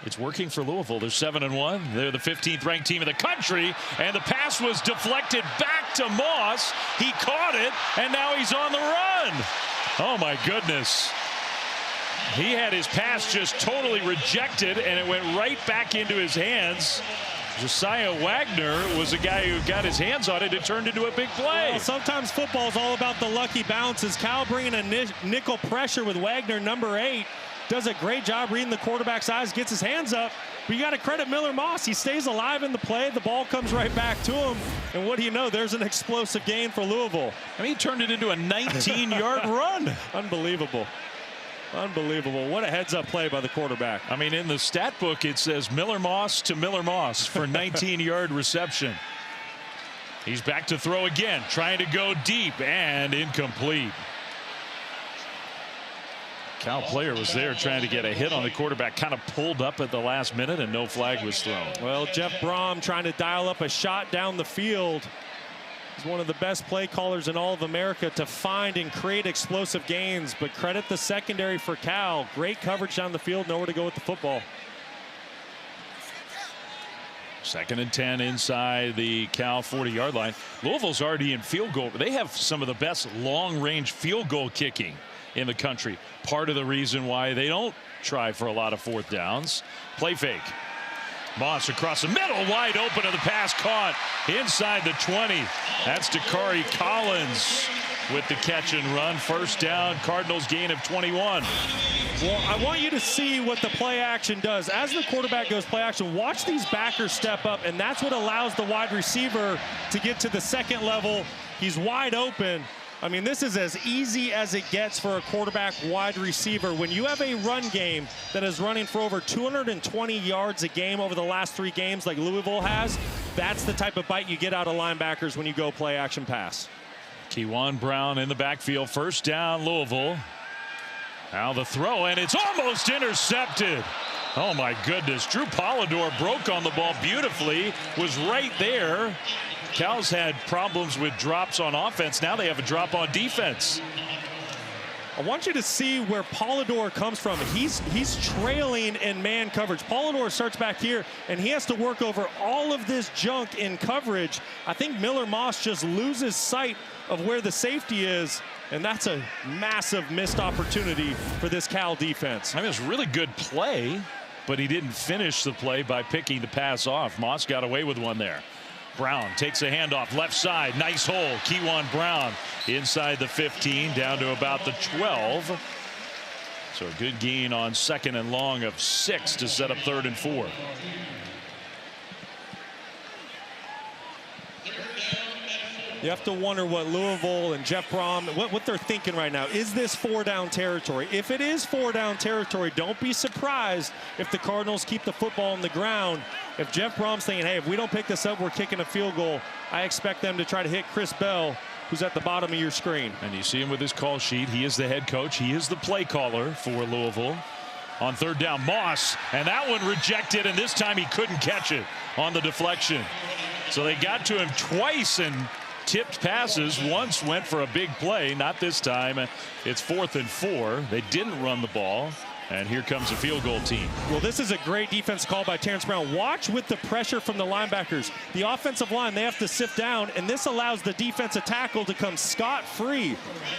It's working for Louisville. They're 7-1. They're the 15th ranked team in the country, and the pass was deflected back to Moss. He caught it, and now he's on the run. Oh my goodness. He had his pass just totally rejected, and it went right back into his hands. Josiah Wagner was a guy who got his hands on it. It turned into a big play. Well, sometimes football is all about the lucky bounces. Cal bringing a nickel pressure with Wagner, number 8. Does a great job reading the quarterback's eyes, gets his hands up. But you got to credit Miller Moss. He stays alive in the play. The ball comes right back to him. And what do you know? There's an explosive gain for Louisville. I mean, he turned it into a 19-yard run. Unbelievable. Unbelievable. What a heads-up play by the quarterback. I mean, in the stat book, it says Miller Moss to Miller Moss for 19-yard reception. He's back to throw again, trying to go deep, and incomplete. Cal player was there trying to get a hit on the quarterback, kind of pulled up at the last minute, and no flag was thrown. Well, Jeff Brom trying to dial up a shot down the field. He's one of the best play callers in all of America to find and create explosive gains, but credit the secondary for Cal. Great coverage down the field, nowhere to go with the football. 2nd and 10 inside the Cal 40-yard line. Louisville's already in field goal. They have some of the best long-range field goal kicking in the country. Part of the reason why they don't try for a lot of 4th downs. Play fake. Moss across the middle, wide open, and the pass caught inside the 20. That's Dakari Collins with the catch and run. First down, Cardinals gain of 21. Well, I want you to see what the play action does. As the quarterback goes play action, watch these backers step up, and that's what allows the wide receiver to get to the second level. He's wide open. I mean, this is as easy as it gets for a quarterback wide receiver. When you have a run game that is running for over 220 yards a game over the last 3 games like Louisville has, that's the type of bite you get out of linebackers when you go play action pass. Kewan Brown in the backfield. First down, Louisville. Now the throw, and it's almost intercepted. Oh, my goodness. Drew Polidor broke on the ball beautifully, was right there. Cal's had problems with drops on offense. Now they have a drop on defense. I want you to see where Polidor comes from. He's trailing in man coverage. Polidor starts back here, and he has to work over all of this junk in coverage. I think Miller Moss just loses sight of where the safety is, and that's a massive missed opportunity for this Cal defense. I mean, it's a really good play, but he didn't finish the play by picking the pass off. Moss got away with one there. Brown takes a handoff left side. Nice hole. Kewan Brown inside the 15 down to about the 12. So a good gain on second and long of 6 to set up 3rd and 4. You have to wonder what Louisville and Jeff Brom, what they're thinking right now. Is this 4-down territory? If it is 4-down territory, don't be surprised if the Cardinals keep the football on the ground. If Jeff Brom's thinking, hey, if we don't pick this up, we're kicking a field goal, I expect them to try to hit Chris Bell, who's at the bottom of your screen. And you see him with his call sheet. He is the head coach. He is the play caller for Louisville. On 3rd down, Moss, and that one rejected, and this time he couldn't catch it on the deflection. So they got to him twice and tipped passes. Once went for a big play, not this time. It's 4th and 4. They didn't run the ball, and here comes a field goal team. Well, this is a great defense call by Terrence Brown. Watch with the pressure from the linebackers. The offensive line, they have to sift down, and this allows the defensive tackle to come scot-free.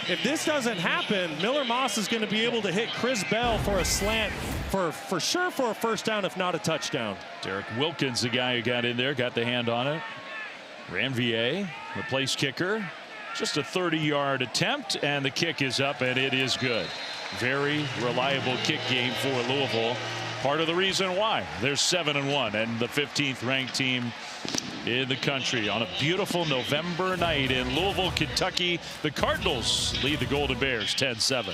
If this doesn't happen, Miller Moss is going to be able to hit Chris Bell for a slant, for sure for a first down, if not a touchdown. Derek Wilkins, the guy who got in there, got the hand on it. Ranvier, the place kicker. Just a 30-yard attempt, and the kick is up, and it is good. Very reliable kick game for Louisville. Part of the reason why they're 7-1 and the 15th ranked team in the country. On a beautiful November night in Louisville, Kentucky, the Cardinals lead the Golden Bears 10-7.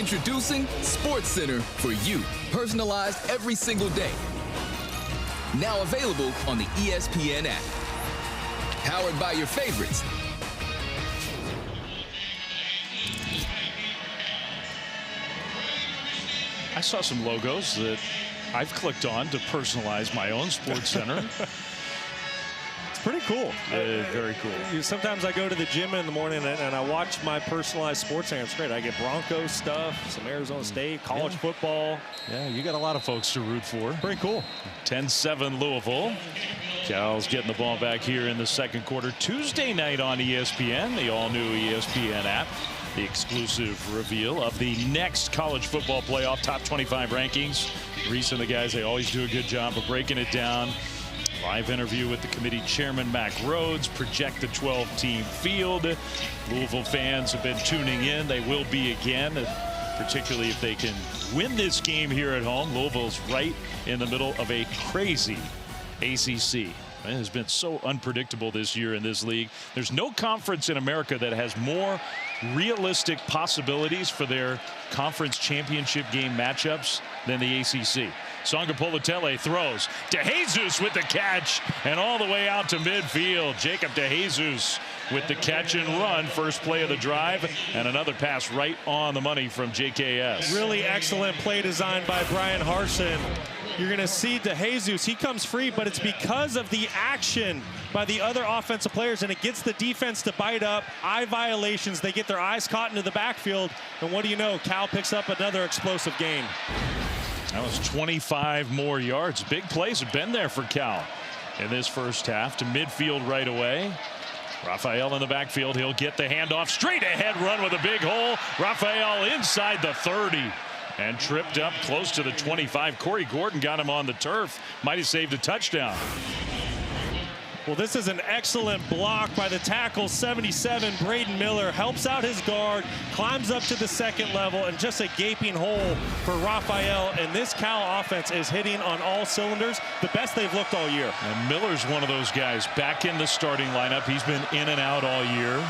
Introducing SportsCenter for you, personalized every single day. Now available on the ESPN app. Powered by your favorites. I saw some logos that I've clicked on to personalize my own SportsCenter. Pretty cool. Very cool. Sometimes I go to the gym in the morning and I watch my personalized sports center. It's great. I get Broncos stuff, some Arizona State, college football. Yeah, you got a lot of folks to root for. Pretty cool. 10-7 Louisville. Cal's getting the ball back here in the second quarter. Tuesday night on ESPN, the all-new ESPN app. The exclusive reveal of the next college football playoff top 25 rankings. Reese and the guys, they always do a good job of breaking it down. Live interview with the committee chairman, Mac Rhodes. Project the 12-team field. Louisville fans have been tuning in. They will be again, particularly if they can win this game here at home. Louisville's right in the middle of a crazy ACC. It has been so unpredictable this year in this league. There's no conference in America that has more realistic possibilities for their conference championship game matchups than the ACC. Songa Politele throws. DeJesus with the catch and all the way out to midfield. Jacob DeJesus with the catch and run. First play of the drive, and another pass right on the money from JKS. Really excellent play design by Brian Harsin. You're going to see DeJesus. He comes free, but it's because of the action by the other offensive players, and it gets the defense to bite up. Eye violations. They get their eyes caught into the backfield, and what do you know? Cal picks up another explosive gain. That was 25 more yards. Big plays have been there for Cal in this first half. To midfield right away. Raphael in the backfield. He'll get the handoff. Straight ahead run with a big hole. Raphael inside the 30 and tripped up close to the 25. Corey Gordon got him on the turf. Might have saved a touchdown. Well, this is an excellent block by the tackle. 77, Braden Miller, helps out his guard, climbs up to the second level, and just a gaping hole for Raphael. And this Cal offense is hitting on all cylinders, the best they've looked all year. And Miller's one of those guys back in the starting lineup. He's been in and out all year.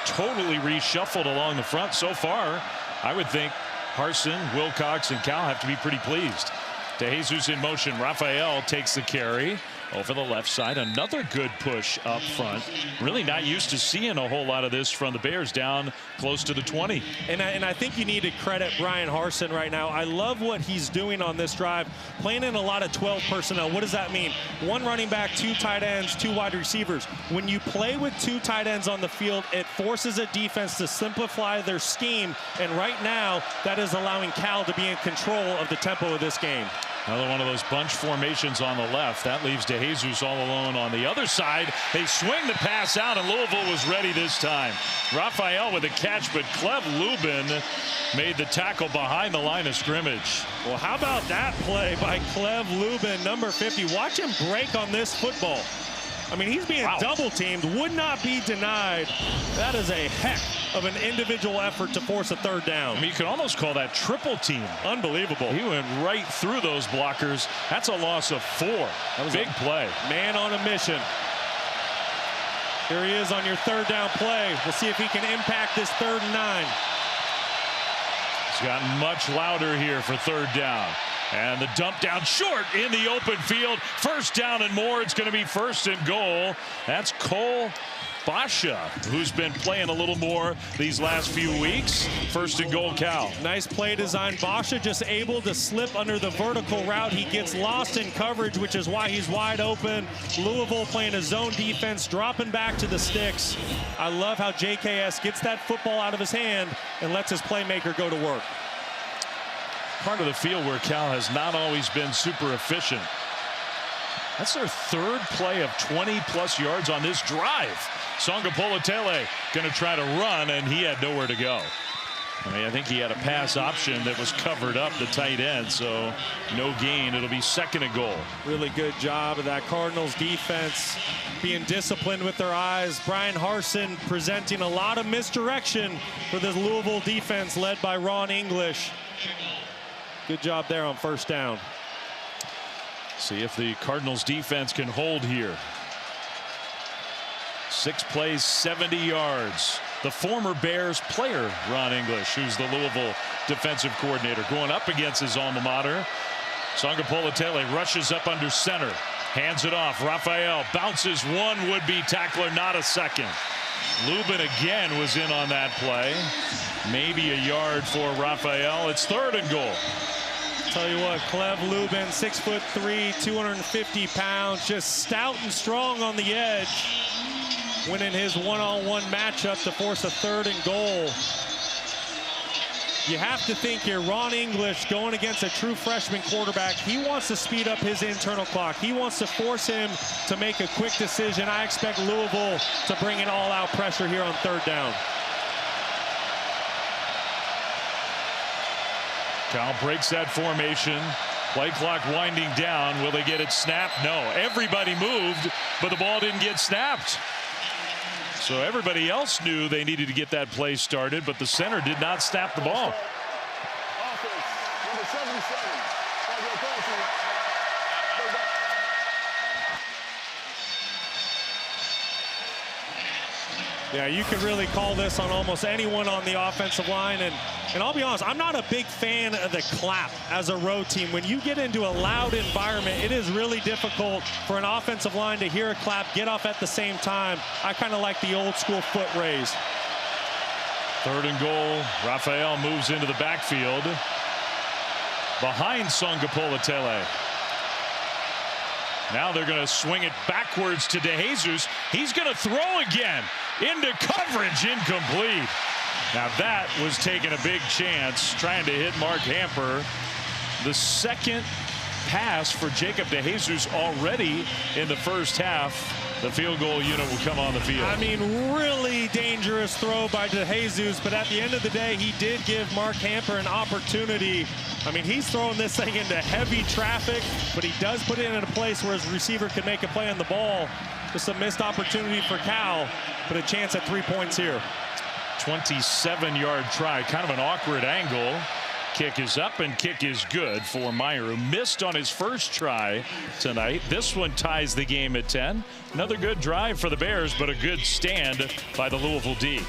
Totally reshuffled along the front so far. I would think Harsin, Wilcox, and Cal have to be pretty pleased. DeJesus in motion. Raphael takes the carry. Over the left side, another good push up front. Really not used to seeing a whole lot of this from the Bears down close to the 20. And I think you need to credit Brian Harsin right now. I love what he's doing on this drive, playing in a lot of 12 personnel. What does that mean? One running back, two tight ends, two wide receivers. When you play with two tight ends on the field, it forces a defense to simplify their scheme. And right now, that is allowing Cal to be in control of the tempo of this game. Another one of those bunch formations on the left. That leaves DeJesus all alone on the other side. They swing the pass out, and Louisville was ready this time. Raphael with a catch, but Clev Lubin made the tackle behind the line of scrimmage. Well, how about that play by Clev Lubin, number 50? Watch him break on this football. I mean, he's being double teamed, would not be denied. That is a heck of an individual effort to force a third down. I mean, you could almost call that triple team. Unbelievable. He went right through those blockers. That's a loss of 4. That was a big play. Man on a mission. Here he is on your third down play. We'll see if he can impact this 3rd and 9. It's gotten much louder here for 3rd down. And the dump down short in the open field. 1st down and more. It's going to be 1st and goal. That's Cole Basha, who's been playing a little more these last few weeks. 1st and goal, Cal. Nice play design. Basha just able to slip under the vertical route. He gets lost in coverage, which is why he's wide open. Louisville playing a zone defense, dropping back to the sticks. I love how JKS gets that football out of his hand and lets his playmaker go to work. Part of the field where Cal has not always been super efficient. That's their 3rd play of 20-plus yards on this drive. Songa Politele going to try to run, and he had nowhere to go. I mean, I think he had a pass option that was covered up the tight end, so no gain. It'll be 2nd and goal. Really good job of that Cardinals defense being disciplined with their eyes. Brian Harsin presenting a lot of misdirection for this Louisville defense led by Ron English. Good job there on 1st down. See if the Cardinals defense can hold here. 6 plays, 70 yards. the former Bears player, Ron English, who's the Louisville defensive coordinator, going up against his alma mater. Songapolatele rushes up under center, hands it off. Raphael bounces one would-be tackler, not a second. Lubin again was in on that play. Maybe a yard for Raphael. It's 3rd and goal. Tell you what, Clev Lubin, 6'3", 250 pounds, just stout and strong on the edge, winning his one-on-one matchup to force a 3rd and goal. You have to think here, Ron English going against a true freshman quarterback. He wants to speed up his internal clock. He wants to force him to make a quick decision. I expect Louisville to bring an all-out pressure here on 3rd down. Cal breaks that formation. Play clock winding down. Will they get it snapped? No. Everybody moved, but the ball didn't get snapped. So everybody else knew they needed to get that play started, but the center did not snap the ball. Offense, number 77. Yeah, you could really call this on almost anyone on the offensive line. And I'll be honest, I'm not a big fan of the clap as a road team. When you get into a loud environment, it is really difficult for an offensive line to hear a clap, get off at the same time. I kind of like the old school foot raise. 3rd and goal. Raphael moves into the backfield behind Songapolatele. Now they're going to swing it backwards to DeJesus. He's going to throw again into coverage, incomplete. Now that was taking a big chance, trying to hit Mark Hamper. The second pass for Jacob DeJesus already in the first half. The field goal unit will come on the field. I mean, really dangerous throw by DeJesus, but at the end of the day, he did give Mark Hamper an opportunity. I mean, he's throwing this thing into heavy traffic, but he does put it in a place where his receiver could make a play on the ball. Just a missed opportunity for Cal, but a chance at 3 points here. 27-yard try, kind of an awkward angle. Kick is up and kick is good for Meyer, who missed on his first try tonight. This one ties the game at 10. Another good drive for the Bears, but a good stand by the Louisville D.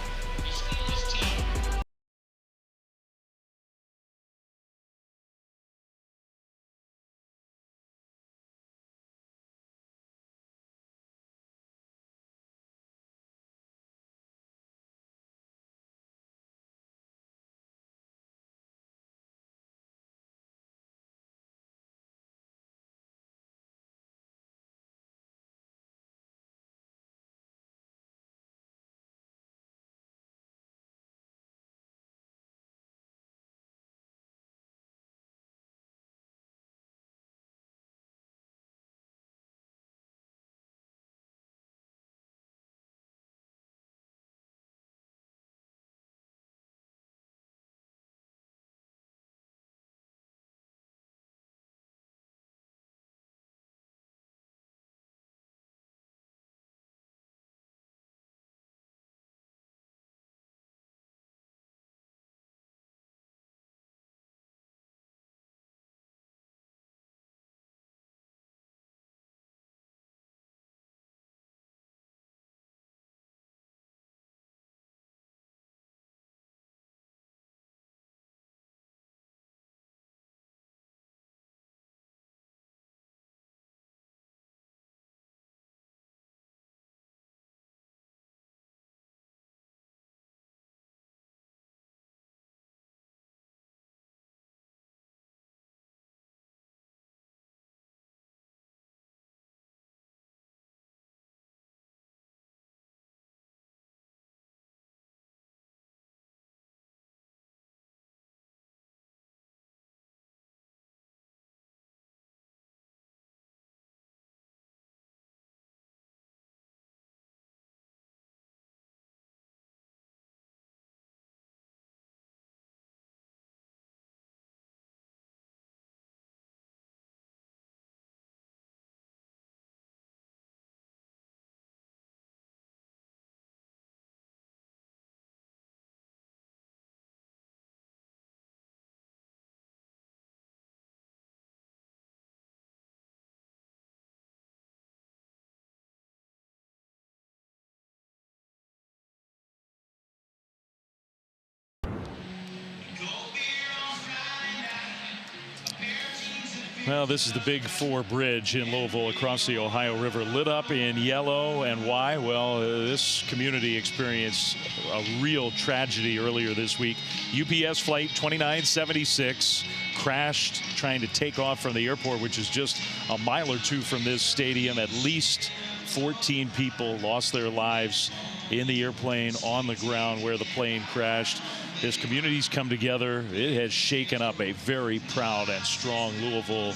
Well, this is the Big Four Bridge in Louisville across the Ohio River, lit up in yellow. And why? Well, this community experienced a real tragedy earlier this week. UPS flight 2976 crashed trying to take off from the airport, which is just a mile or two from this stadium. At least 14 people lost their lives in the airplane, on the ground where the plane crashed. This community's come together. It has shaken up a very proud and strong Louisville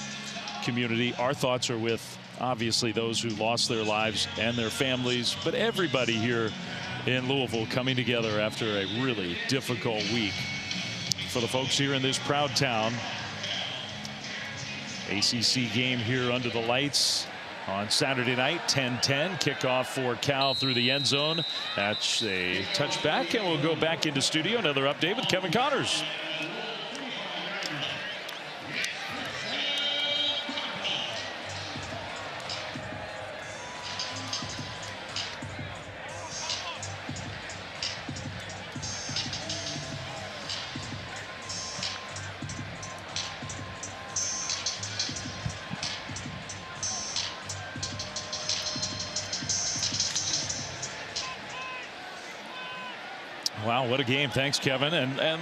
community. Our thoughts are with, obviously, those who lost their lives and their families, but everybody here in Louisville coming together after a really difficult week. For the folks here in this proud town, ACC game here under the lights on Saturday night, 10-10. Kickoff for Cal through the end zone. That's a touchback, and we'll go back into studio. Another update with Kevin Connors. Wow, what a game. Thanks, Kevin. And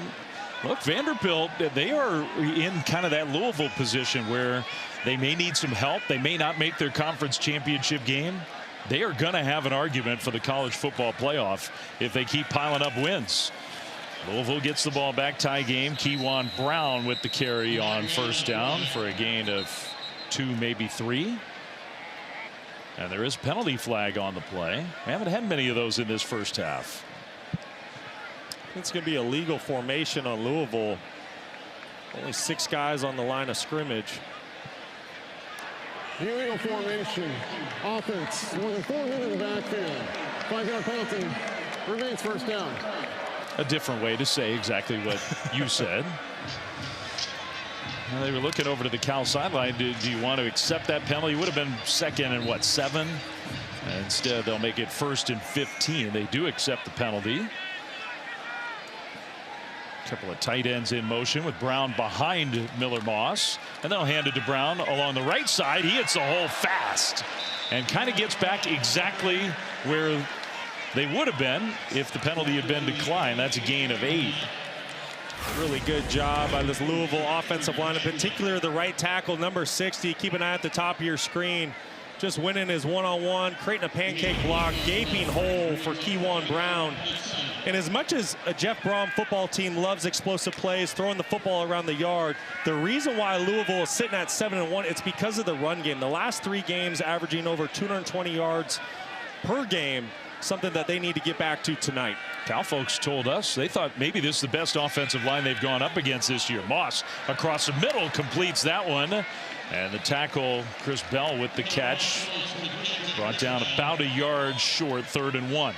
look, Vanderbilt, they are in kind of that Louisville position where they may need some help. They may not make their conference championship game. They are going to have an argument for the college football playoff if they keep piling up wins. Louisville gets the ball back, tie game. Keywan Brown with the carry on first down for a gain of 2, maybe 3. And there is a penalty flag on the play. We haven't had many of those in this first half. It's going to be a legal formation on Louisville. Only 6 guys on the line of scrimmage. The illegal formation. Offense. More than 4 men in the backfield. 5-yard penalty. Remains first down. A different way to say exactly what you said. Well, they were looking over to the Cal sideline. Do you want to accept that penalty? It would have been second and what, 7? And instead, they'll make it 1st and 15. They do accept the penalty. Couple of tight ends in motion with Brown behind Miller Moss, and they'll hand it to Brown along the right side. He hits the hole fast and kind of gets back exactly where they would have been if the penalty had been declined. That's a gain of 8. Really good job by this Louisville offensive line, in particular the right tackle, number 60. Keep an eye at the top of your screen. Just winning his one-on-one, creating a pancake block, gaping hole for Keywan Brown. And as much as a Jeff Brom football team loves explosive plays, throwing the football around the yard, the reason why Louisville is sitting at 7-1, it's because of the run game. The last 3 games averaging over 220 yards per game, something that they need to get back to tonight. Cal folks told us they thought maybe this is the best offensive line they've gone up against this year. Moss across the middle completes that one. And the tackle, Chris Bell with the catch. Brought down about a yard short, 3rd and 1.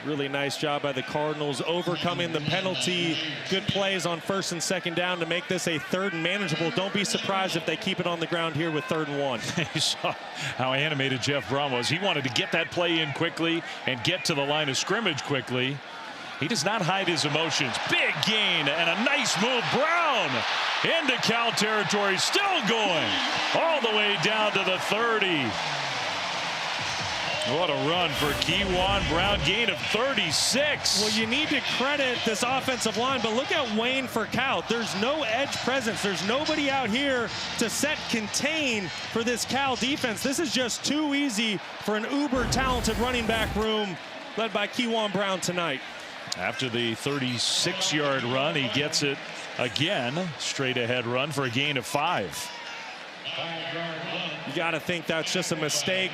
Really nice job by the Cardinals overcoming the penalty. Good plays on 1st and 2nd down to make this a 3rd and manageable. Don't be surprised if they keep it on the ground here with 3rd and 1. You saw how animated Jeff Brom was. He wanted to get that play in quickly and get to the line of scrimmage quickly. He does not hide his emotions. Big gain and a nice move. Brown into Cal territory, still going all the way down to the 30. What a run for Keywan Brown, gain of 36. Well, you need to credit this offensive line, but look at Wayne for Cal. There's no edge presence. There's nobody out here to set contain for this Cal defense. This is just too easy for an uber talented running back room led by Keywan Brown tonight. After the 36-yard run, he gets it again. Straight ahead run for a gain of 5. You got to think that's just a mistake.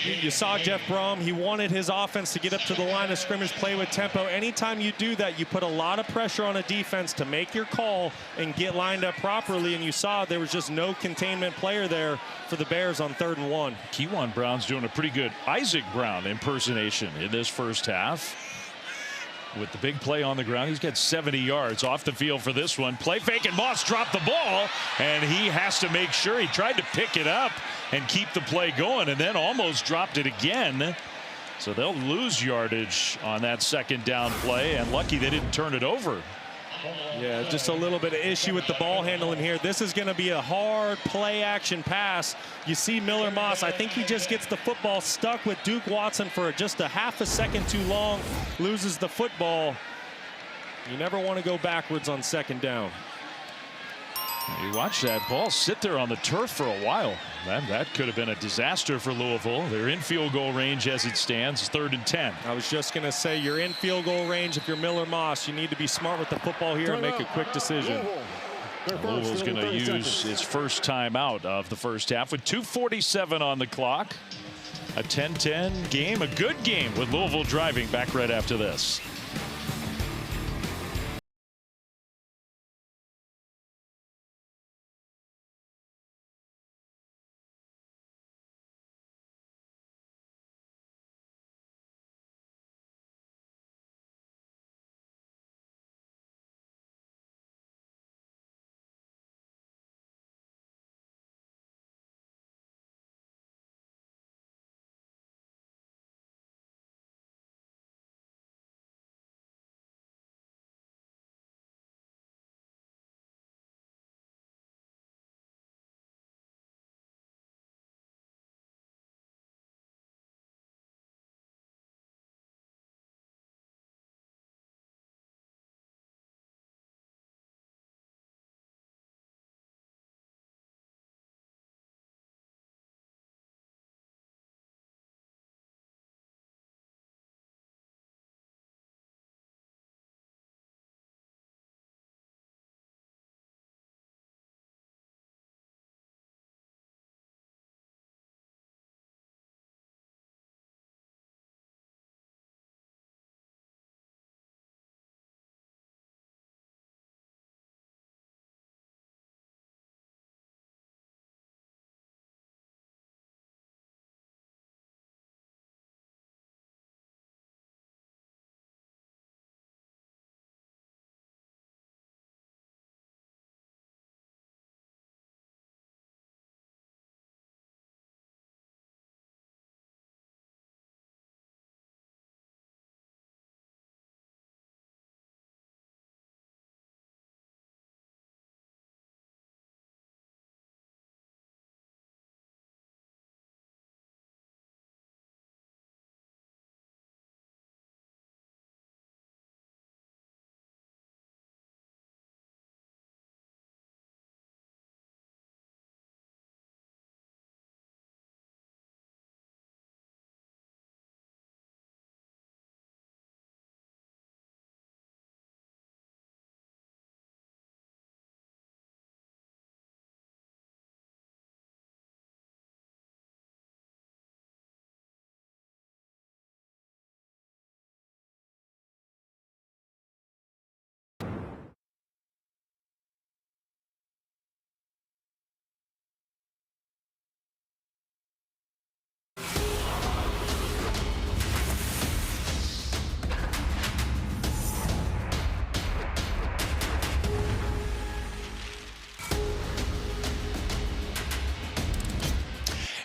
You saw Jeff Brom. He wanted his offense to get up to the line of scrimmage, play with tempo. Anytime you do that, you put a lot of pressure on a defense to make your call and get lined up properly. And you saw there was just no containment player there for the Bears on 3rd and 1. Keywan Brown's doing a pretty good Isaac Brown impersonation in this first half. With the big play on the ground, he's got 70 yards off the field for this one. Play fake, and Moss dropped the ball, and he has to make sure. He tried to pick it up and keep the play going, and then almost dropped it again. So they'll lose yardage on that 2nd down play, and lucky they didn't turn it over. Yeah, just a little bit of issue with the ball handling here. This is going to be a hard play action pass. You see Miller Moss, I think he just gets the football stuck with Duke Watson for just a half a second too long, loses the football. You never want to go backwards on second down. You watch that ball sit there on the turf for a while. That could have been a disaster for Louisville. They're in field goal range as it stands, 3rd and 10. I was just going to say, you're in field goal range. If you're Miller Moss, you need to be smart with the football here and make a quick decision. Louisville's going to use its first timeout of the first half with 2:47 on the clock. A 10-10 game, a good game with Louisville driving. Back right after this.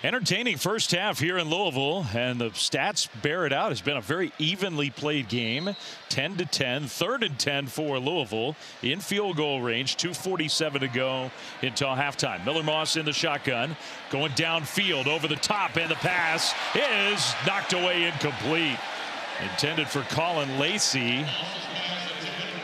Entertaining first half here in Louisville, and the stats bear it out. It's been a very evenly played game. 10-10, 3rd and 10 for Louisville in field goal range. 2:47 to go until halftime. Miller Moss in the shotgun, going downfield over the top, and the pass is knocked away incomplete. Intended for Colin Lacey.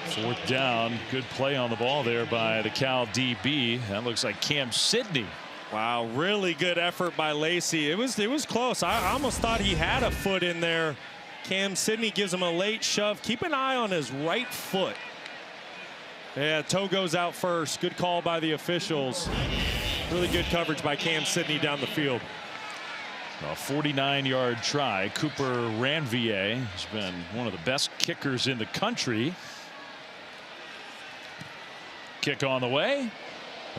4th down. Good play on the ball there by the Cal DB. That looks like Cam Sidney. Wow, really good effort by Lacey. It was close. I almost thought he had a foot in there. Cam Sidney gives him a late shove. Keep an eye on his right foot. Yeah, toe goes out first. Good call by the officials. Really good coverage by Cam Sidney down the field. A 49-yard try. Cooper Ranvier has been one of the best kickers in the country. Kick on the way.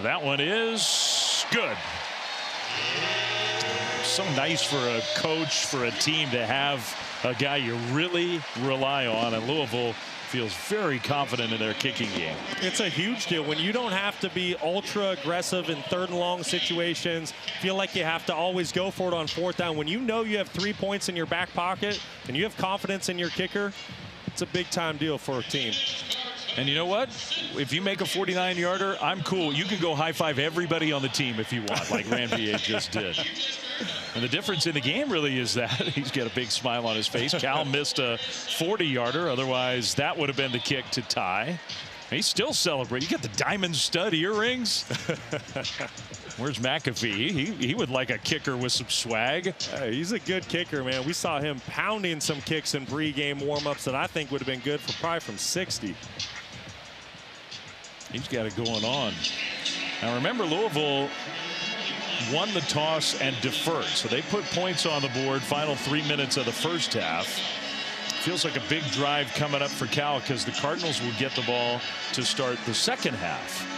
That one is good. So nice for a coach, for a team to have a guy you really rely on, and Louisville feels very confident in their kicking game. It's a huge deal when you don't have to be ultra aggressive in 3rd and long situations. Feel like you have to always go for it on 4th down. When you know you have 3 points in your back pocket and you have confidence in your kicker, it's a big time deal for a team. And you know what? If you make a 49-yarder, I'm cool. You can go high-five everybody on the team if you want, like Ranvier just did. And the difference in the game really is that he's got a big smile on his face. Cal missed a 40-yarder. Otherwise, that would have been the kick to tie. He's still celebrating. You got the diamond stud earrings. Where's McAfee? He would like a kicker with some swag. He's a good kicker, man. We saw him pounding some kicks in pregame warm-ups that I think would have been good for probably from 60. He's got it going on. Now remember, Louisville won the toss and deferred, so they put points on the board. Final 3 minutes of the first half. Feels like a big drive coming up for Cal because the Cardinals will get the ball to start the second half.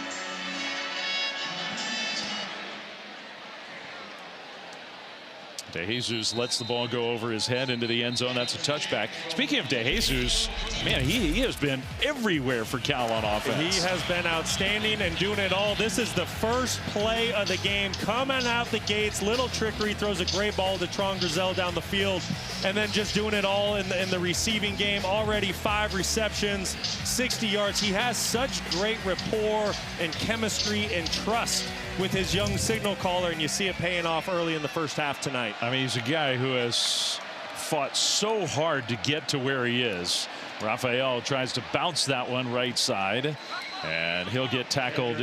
DeJesus lets the ball go over his head into the end zone. That's a touchback. Speaking of DeJesus, man, he has been everywhere for Cal on offense. He has been outstanding and doing it all. This is the first play of the game. Coming out the gates, little trickery, throws a great ball to Tron Grizel down the field, and then just doing it all in the receiving game. Already 5 receptions, 60 yards. He has such great rapport and chemistry and trust with his young signal caller, and you see it paying off early in the first half tonight. I mean, he's a guy who has fought so hard to get to where he is. Raphael tries to bounce that one right side, and he'll get tackled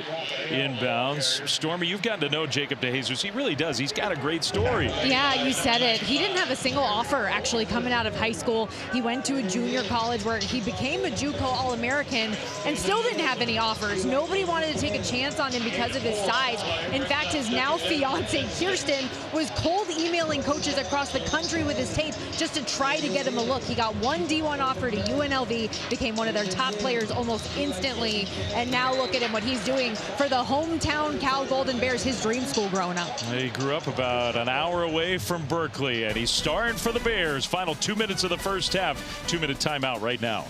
inbounds. Stormy, you've gotten to know Jacob DeJesus. He really does. He's got a great story. Yeah, you said it. He didn't have a single offer actually coming out of high school. He went to a junior college where he became a JUCO All-American and still didn't have any offers. Nobody wanted to take a chance on him because of his size. In fact, his now fiance Kirsten was cold emailing coaches across the country with his tape just to try to get him a look. He got one D1 offer to UNLV, became one of their top players almost instantly. And now look at him, what he's doing for the hometown Cal Golden Bears, his dream school growing up. He grew up about an hour away from Berkeley, and he's starring for the Bears. Final 2 minutes of the first half. 2-minute timeout right now.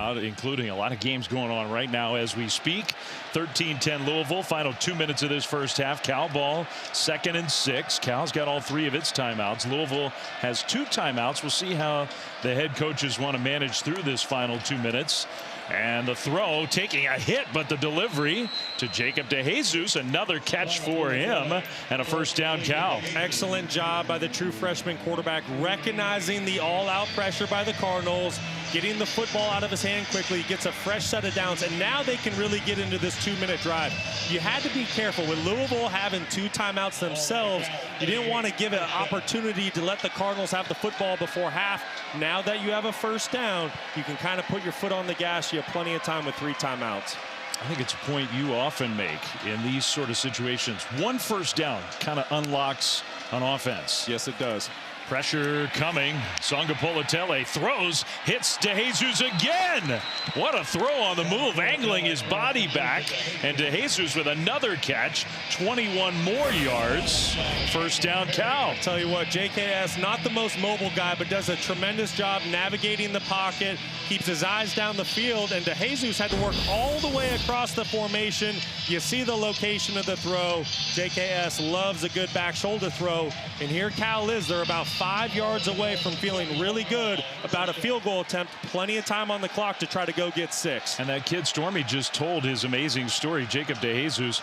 timeout, including a lot of games going on right now as we speak. 13-10 Louisville. Final 2 minutes of this first half. Cal ball, 2nd and 6. Cal's got all 3 of its timeouts. Louisville has 2 timeouts. We'll see how the head coaches want to manage through this final 2 minutes. And the throw taking a hit, but the delivery to Jacob DeJesus, another catch for him, and a first down Cal. Excellent job by the true freshman quarterback, recognizing the all-out pressure by the Cardinals, getting the football out of his hand quickly, gets a fresh set of downs, and now they can really get into this 2-minute drive. You had to be careful. With Louisville having 2 timeouts themselves, you didn't want to give an opportunity to let the Cardinals have the football before half. Now that you have a first down, you can kind of put your foot on the gas. You have plenty of time with 3 timeouts. I think it's a point you often make in these sort of situations. 1 first down kind of unlocks an offense. Yes, it does. Pressure coming. Songapolatele throws, hits DeJesus again. What a throw on the move, angling his body back. And DeJesus with another catch, 21 more yards. First down Cal. Tell you what, JKS, not the most mobile guy, but does a tremendous job navigating the pocket, keeps his eyes down the field, and DeJesus had to work all the way across the formation. You see the location of the throw. JKS loves a good back shoulder throw, and here Cal is. They're about 5 yards away from feeling really good about a field goal attempt. Plenty of time on the clock to try to go get 6. And that kid Stormy just told his amazing story. Jacob DeJesus,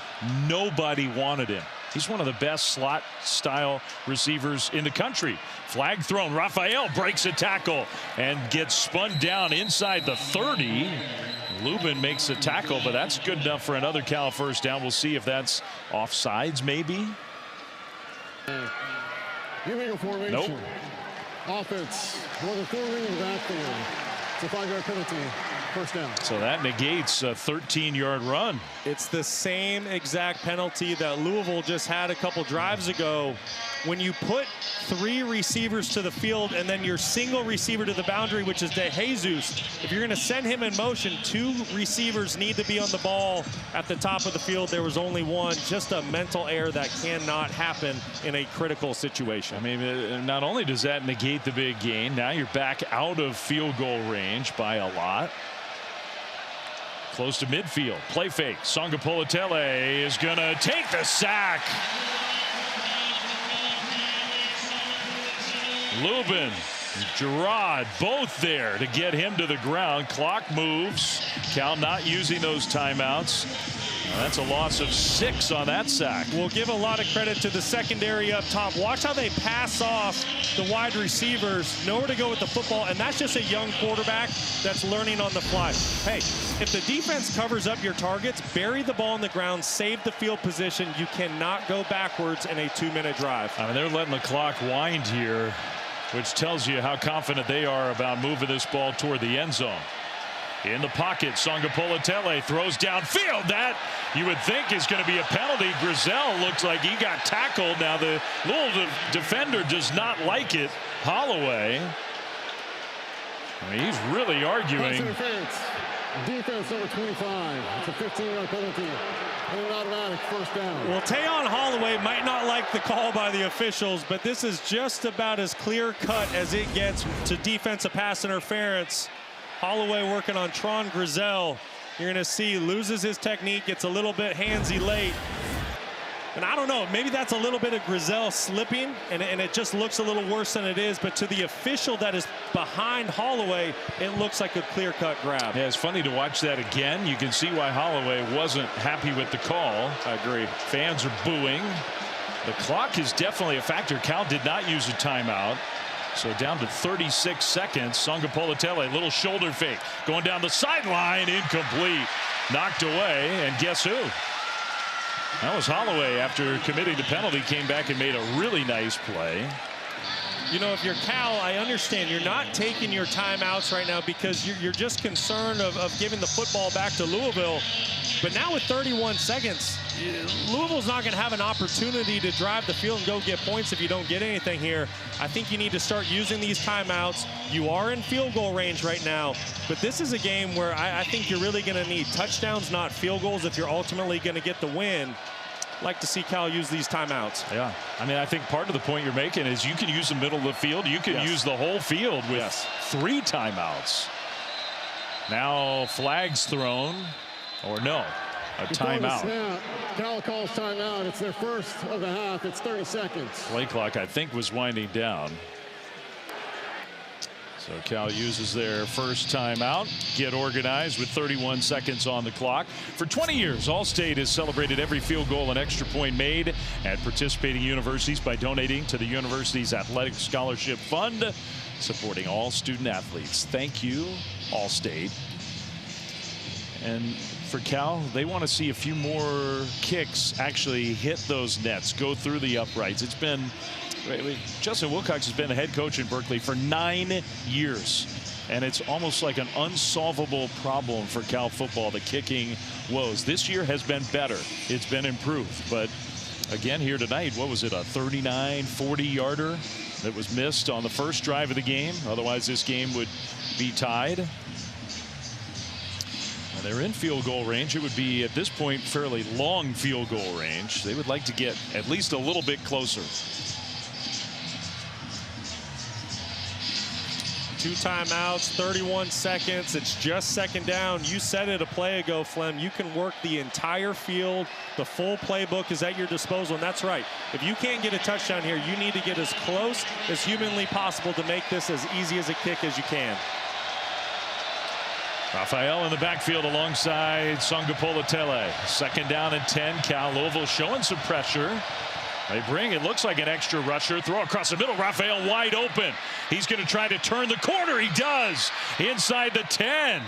nobody wanted him. He's one of the best slot style receivers in the country. Flag thrown. Raphael breaks a tackle and gets spun down inside the 30. Lubin makes a tackle, but that's good enough for another Cal first down. We'll see if that's offsides maybe. Illegal formation. Nope. Offense. More than 4 men in the backfield. It's a 5-yard penalty. First down. So that negates a 13-yard run. It's the same exact penalty that Louisville just had a couple drives ago. When you put 3 receivers to the field and then your single receiver to the boundary, which is DeJesus, if you're going to send him in motion, 2 receivers need to be on the ball at the top of the field. There was only 1. Just a mental error that cannot happen in a critical situation. I mean, not only does that negate the big gain, now you're back out of field goal range by a lot. Close to midfield. Play fake. Songapolatele is going to take the sack. Lubin, Gerard, both there to get him to the ground. Clock moves. Cal not using those timeouts. That's a loss of 6 on that sack. We'll give a lot of credit to the secondary up top. Watch how they pass off the wide receivers, nowhere to go with the football, and that's just a young quarterback that's learning on the fly. Hey, if the defense covers up your targets, bury the ball on the ground, save the field position. You cannot go backwards in a 2-minute drive. I mean, they're letting the clock wind here, which tells you how confident they are about moving this ball toward the end zone. In the pocket, Songapolatele throws downfield. That, you would think, is going to be a penalty. Grizel looks like he got tackled. Now the Louisville defender does not like it. Holloway, I mean, he's really arguing. Defense number 25. It's a 15-yard penalty and an automatic first down. Well, Tayon Holloway might not like the call by the officials, but this is just about as clear-cut as it gets to defensive pass interference. Holloway working on Tron Grizel. You're going to see loses his technique, gets a little bit handsy late. And I don't know, maybe that's a little bit of Grizel slipping, and it just looks a little worse than it is. But to the official that is behind Holloway, it looks like a clear-cut grab. Yeah, it's funny to watch that again. You can see why Holloway wasn't happy with the call. I agree. Fans are booing. The clock is definitely a factor. Cal did not use a timeout. So down to 36 seconds. Songapolatele, little shoulder fake. Going down the sideline, incomplete. Knocked away, and guess who? That was Holloway, after committing the penalty, came back and made a really nice play. You know, if you're Cal, I understand you're not taking your timeouts right now because you're just concerned of giving the football back to Louisville. But now with 31 seconds, Louisville's not going to have an opportunity to drive the field and go get points if you don't get anything here. I think you need to start using these timeouts. You are in field goal range right now, but this is a game where I think you're really going to need touchdowns, not field goals, if you're ultimately going to get the win. Like to see Cal use these timeouts. Yeah, I mean, I think part of the point you're making is you can use the middle of the field. You can use the whole field with 3 timeouts. Now flags thrown, or no, a timeout. Cal calls timeout. It's their first of the half. It's 30 seconds. Play clock, I think, was winding down. So Cal uses their first timeout. Get organized with 31 seconds on the clock. For 20 years, Allstate has celebrated every field goal and extra point made at participating universities by donating to the university's athletic scholarship fund, supporting all student athletes. Thank you, Allstate. And for Cal, they want to see a few more kicks actually hit those nets, go through the uprights. It's been, Justin Wilcox has been the head coach in Berkeley for 9 years, and it's almost like an unsolvable problem for Cal football, the kicking woes. This year has been better. It's been improved, but again here tonight, what was it, a 39-40 yarder that was missed on the first drive of the game? Otherwise this game would be tied. And they're in field goal range. It would be at this point fairly long field goal range. They would like to get at least a little bit closer. 2 timeouts, 31 seconds. It's just second down. You said it a play ago, Flem. You can work the entire field. The full playbook is at your disposal, and that's right. If you can't get a touchdown here, you need to get as close as humanly possible to make this as easy as a kick as you can. Raphael in the backfield alongside Songapola-Tele. Second down and 10. Cal. Louisville showing some pressure. They bring, it looks like an extra rusher. Throw across the middle. Raphael wide open. He's going to try to turn the corner. He does. Inside the 10.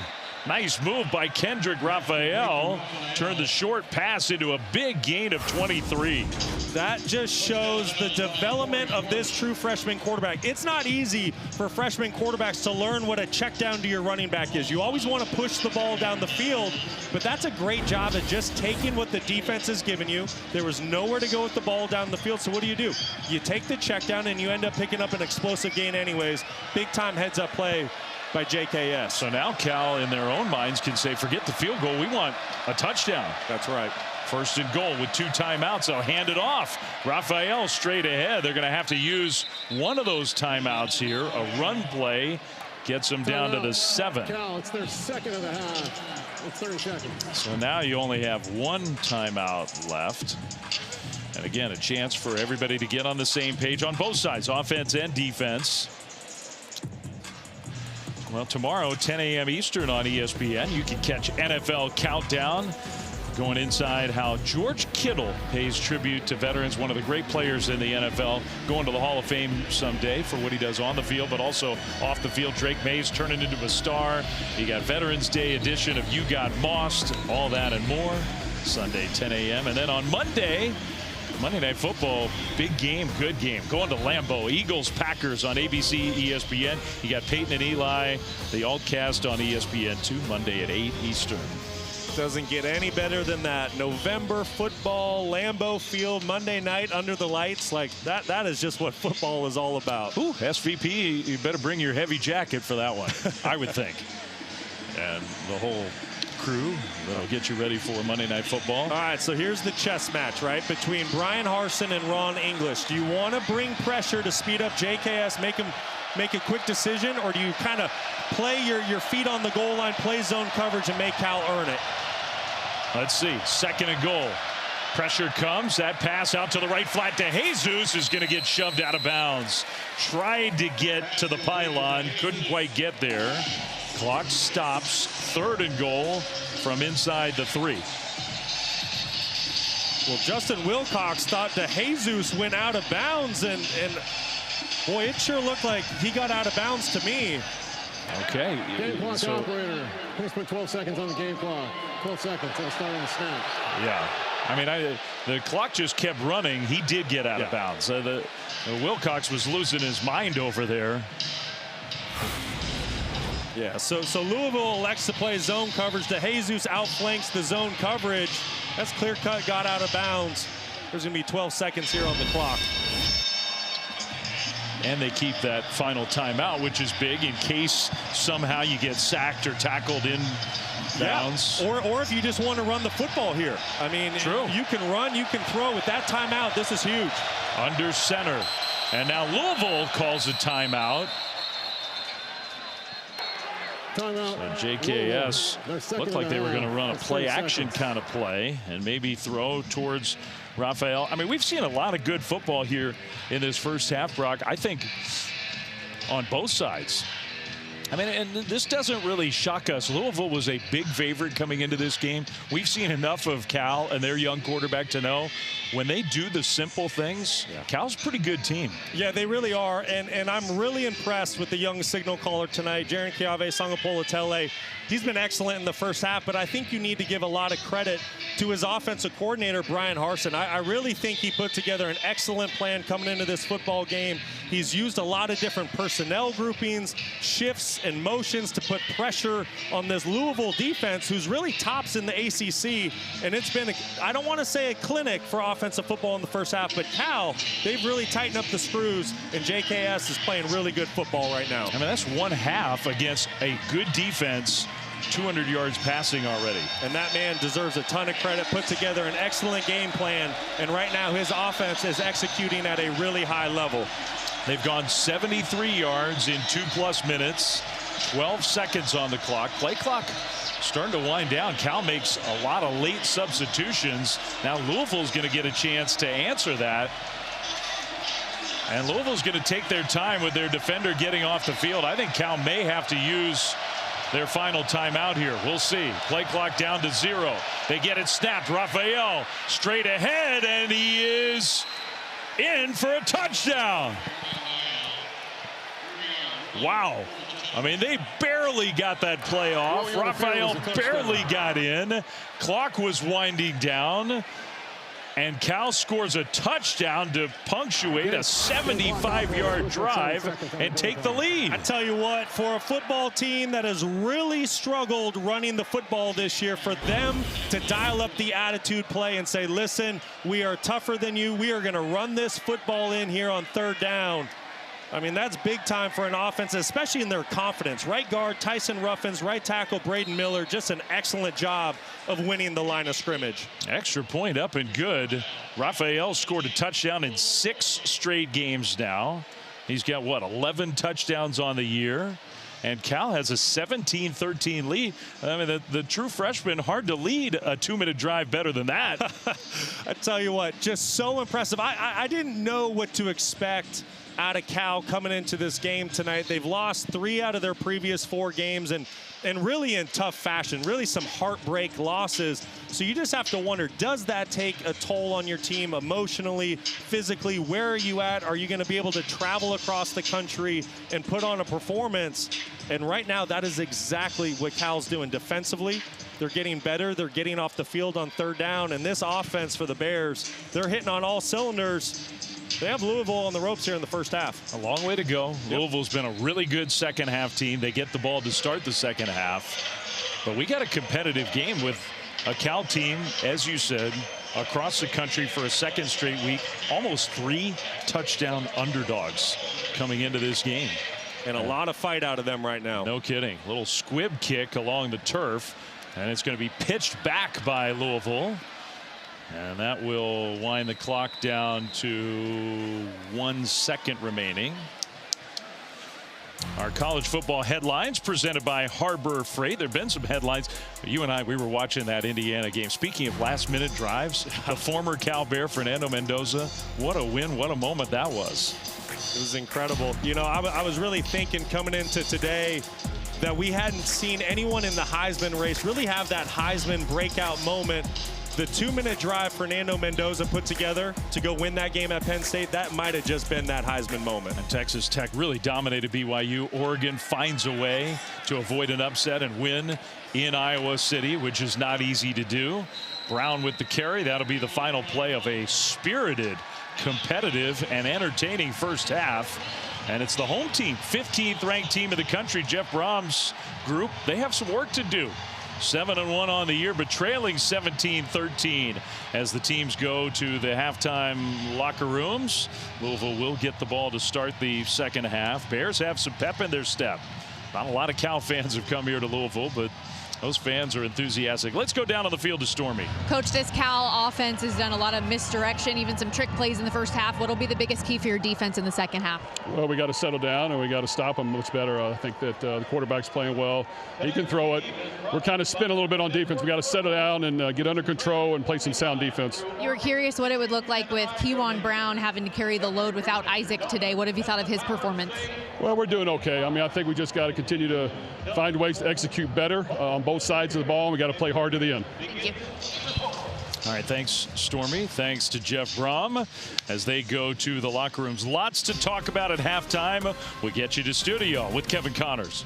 Nice move by Kendrick Raphael. Turned the short pass into a big gain of 23. That just shows the development of this true freshman quarterback. It's not easy for freshman quarterbacks to learn what a check down to your running back is. You always want to push the ball down the field, but that's a great job at just taking what the defense has given you. There was nowhere to go with the ball down the field, so what do? You take the check down and you end up picking up an explosive gain anyways. Big time heads up play by JKS. So now Cal, in their own minds, can say, forget the field goal. We want a touchdown. That's right. First and goal with 2 timeouts. They'll hand it off. Raphael straight ahead. They're going to have to use one of those timeouts here. A run play gets them down to the 7. Cal, it's their second of the half. It's 30 seconds. So now you only have 1 timeout left. And again, a chance for everybody to get on the same page on both sides, offense and defense. Well, tomorrow, 10 a.m. Eastern on ESPN, you can catch NFL Countdown. Going inside how George Kittle pays tribute to veterans, one of the great players in the NFL, going to the Hall of Fame someday for what he does on the field, but also off the field. Drake Mays turning into a star. You got Veterans Day edition of You Got Mossed, all that and more. Sunday, 10 a.m. And then on Monday Night Football, big game, good game. Going to Lambeau. Eagles, Packers on ABC, ESPN. You got Peyton and Eli, the Altcast on ESPN2, Monday at 8 Eastern. Doesn't get any better than that. November football, Lambeau Field, Monday night under the lights. Like that is just what football is all about. Ooh, SVP, you better bring your heavy jacket for that one, I would think. And the whole crew that'll get you ready for Monday Night Football. All right, so here's the chess match, right, between Brian Harsin and Ron English. Do you want to bring pressure to speed up JKS, make a quick decision, or do you kind of play your feet on the goal line, play zone coverage, and make Cal earn it? Let's see. Second and goal. Pressure comes. That pass out to the right flat to Jesus is going to get shoved out of bounds. Tried to get to the pylon. Couldn't quite get there. Clock stops. Third and goal from inside the 3. Well, Justin Wilcox thought DeJesus went out of bounds, and boy, it sure looked like he got out of bounds to me. Okay. Game clock operator. Please put 12 seconds on the game clock. 12 seconds. It'll start on the snap. Yeah. I mean, the clock just kept running. He did get out of bounds. The Wilcox was losing his mind over there. Yeah, so Louisville elects to play zone coverage. DeJesus outflanks the zone coverage. That's clear cut, got out of bounds. There's going to be 12 seconds here on the clock. And they keep that final timeout, which is big in case somehow you get sacked or tackled in bounds. Yeah. Or if you just want to run the football here. I mean, true. You can run, you can throw. With that timeout, this is huge. Under center. And now Louisville calls a timeout. Timeout. So JKS Their second looked like they were going to run a That's play 30 action seconds. kind of play and maybe throw towards Raphael. I mean, we've seen a lot of good football here in this first half, Brock. I think on both sides. I mean, and this doesn't really shock us. Louisville was a big favorite coming into this game. We've seen enough of Cal and their young quarterback to know when they do the simple things, Cal's a pretty good team. Yeah, they really are, and I'm really impressed with the young signal caller tonight, Jaren Kiave Sangapola-Tele. He's been excellent in the first half, but I think you need to give a lot of credit to his offensive coordinator, Brian Harsin. I really think he put together an excellent plan coming into this football game. He's used a lot of different personnel groupings, shifts, and motions to put pressure on this Louisville defense, who's really tops in the ACC. And it's been, I don't want to say a clinic for offensive football in the first half, but Cal, they've really tightened up the screws, and JKS is playing really good football right now. I mean, that's one half against a good defense. 200 yards passing already. And that man deserves a ton of credit, put together an excellent game plan, and right now his offense is executing at a really high level. They've gone 73 yards in 2+ minutes, 12 seconds on the clock. Play clock starting to wind down. Cal makes a lot of late substitutions. Now Louisville's going to get a chance to answer that. And Louisville's going to take their time with their defender getting off the field. I think Cal may have to use their final timeout here. We'll see. Play clock down to 0. They get it snapped. Raphael straight ahead, and he is in for a touchdown. Wow. I mean, they barely got that play off. Raphael barely got in. Clock was winding down. And Cal scores a touchdown to punctuate a 75-yard drive and take the lead. I tell you what, for a football team that has really struggled running the football this year, for them to dial up the attitude play and say, listen, we are tougher than you. We are going to run this football in here on third down. I mean, that's big time for an offense, especially in their confidence. Right guard, Tyson Ruffins, right tackle, Braden Miller, just an excellent job of winning the line of scrimmage. Extra point up and good. Raphael scored a touchdown in 6 straight games now. He's got, what, 11 touchdowns on the year. And Cal has a 17-13 lead. I mean, the true freshman, hard to lead a 2-minute drive better than that. I tell you what, just so impressive. I didn't know what to expect out of Cal coming into this game tonight. They've lost 3 out of their previous 4 games, and really in tough fashion, really some heartbreak losses. So you just have to wonder, does that take a toll on your team emotionally, physically? Where are you at? Are you going to be able to travel across the country and put on a performance? And right now, that is exactly what Cal's doing defensively. They're getting better. They're getting off the field on third down. And this offense for the Bears, they're hitting on all cylinders. They have Louisville on the ropes here in the first half. A long way to go. Yep. Louisville's been a really good second half team. They get the ball to start the second half. But we got a competitive game with a Cal team, as you said, across the country for a second straight week. Almost 3 touchdown underdogs coming into this game. And a lot of fight out of them right now. No kidding. Little squib kick along the turf. And it's going to be pitched back by Louisville. And that will wind the clock down to 1 second remaining. Our college football headlines presented by Harbor Freight. There have been some headlines. You and I, we were watching that Indiana game. Speaking of last-minute drives, the former Cal Bear, Fernando Mendoza, what a win, what a moment that was. It was incredible. You know, I was really thinking coming into today that we hadn't seen anyone in the Heisman race really have that Heisman breakout moment. The 2-minute drive Fernando Mendoza put together to go win that game at Penn State, that might have just been that Heisman moment. And Texas Tech really dominated BYU. Oregon finds a way to avoid an upset and win in Iowa City, which is not easy to do. Brown with the carry. That'll be the final play of a spirited, competitive, and entertaining first half. And it's the home team, 15th ranked team of the country, Jeff Brom's group. They have some work to do. 7-1 on the year, but trailing 17-13 as the teams go to the halftime locker rooms. Louisville will get the ball to start the second half. Bears have some pep in their step. Not a lot of Cal fans have come here to Louisville, but Those fans are enthusiastic. Let's go down on the field to Stormy. Coach, this Cal offense has done a lot of misdirection, even some trick plays in the first half. What will be the biggest key for your defense in the second half? Well, we got to settle down and we got to stop them much better. I think that the quarterback's playing well. He can throw it. We're kind of spin a little bit on defense. We got to settle down and get under control and play some sound defense. You were curious what it would look like with Kewan Brown having to carry the load without Isaac today. What have you thought of his performance? Well, we're doing okay. I mean, I think we just got to continue to find ways to execute better on both sides of the ball, and we got to play hard to the end. Thank you. All right, thanks, Stormy. Thanks to Jeff Brom as they go to the locker rooms. Lots to talk about at halftime. We'll get you to studio with Kevin Connors.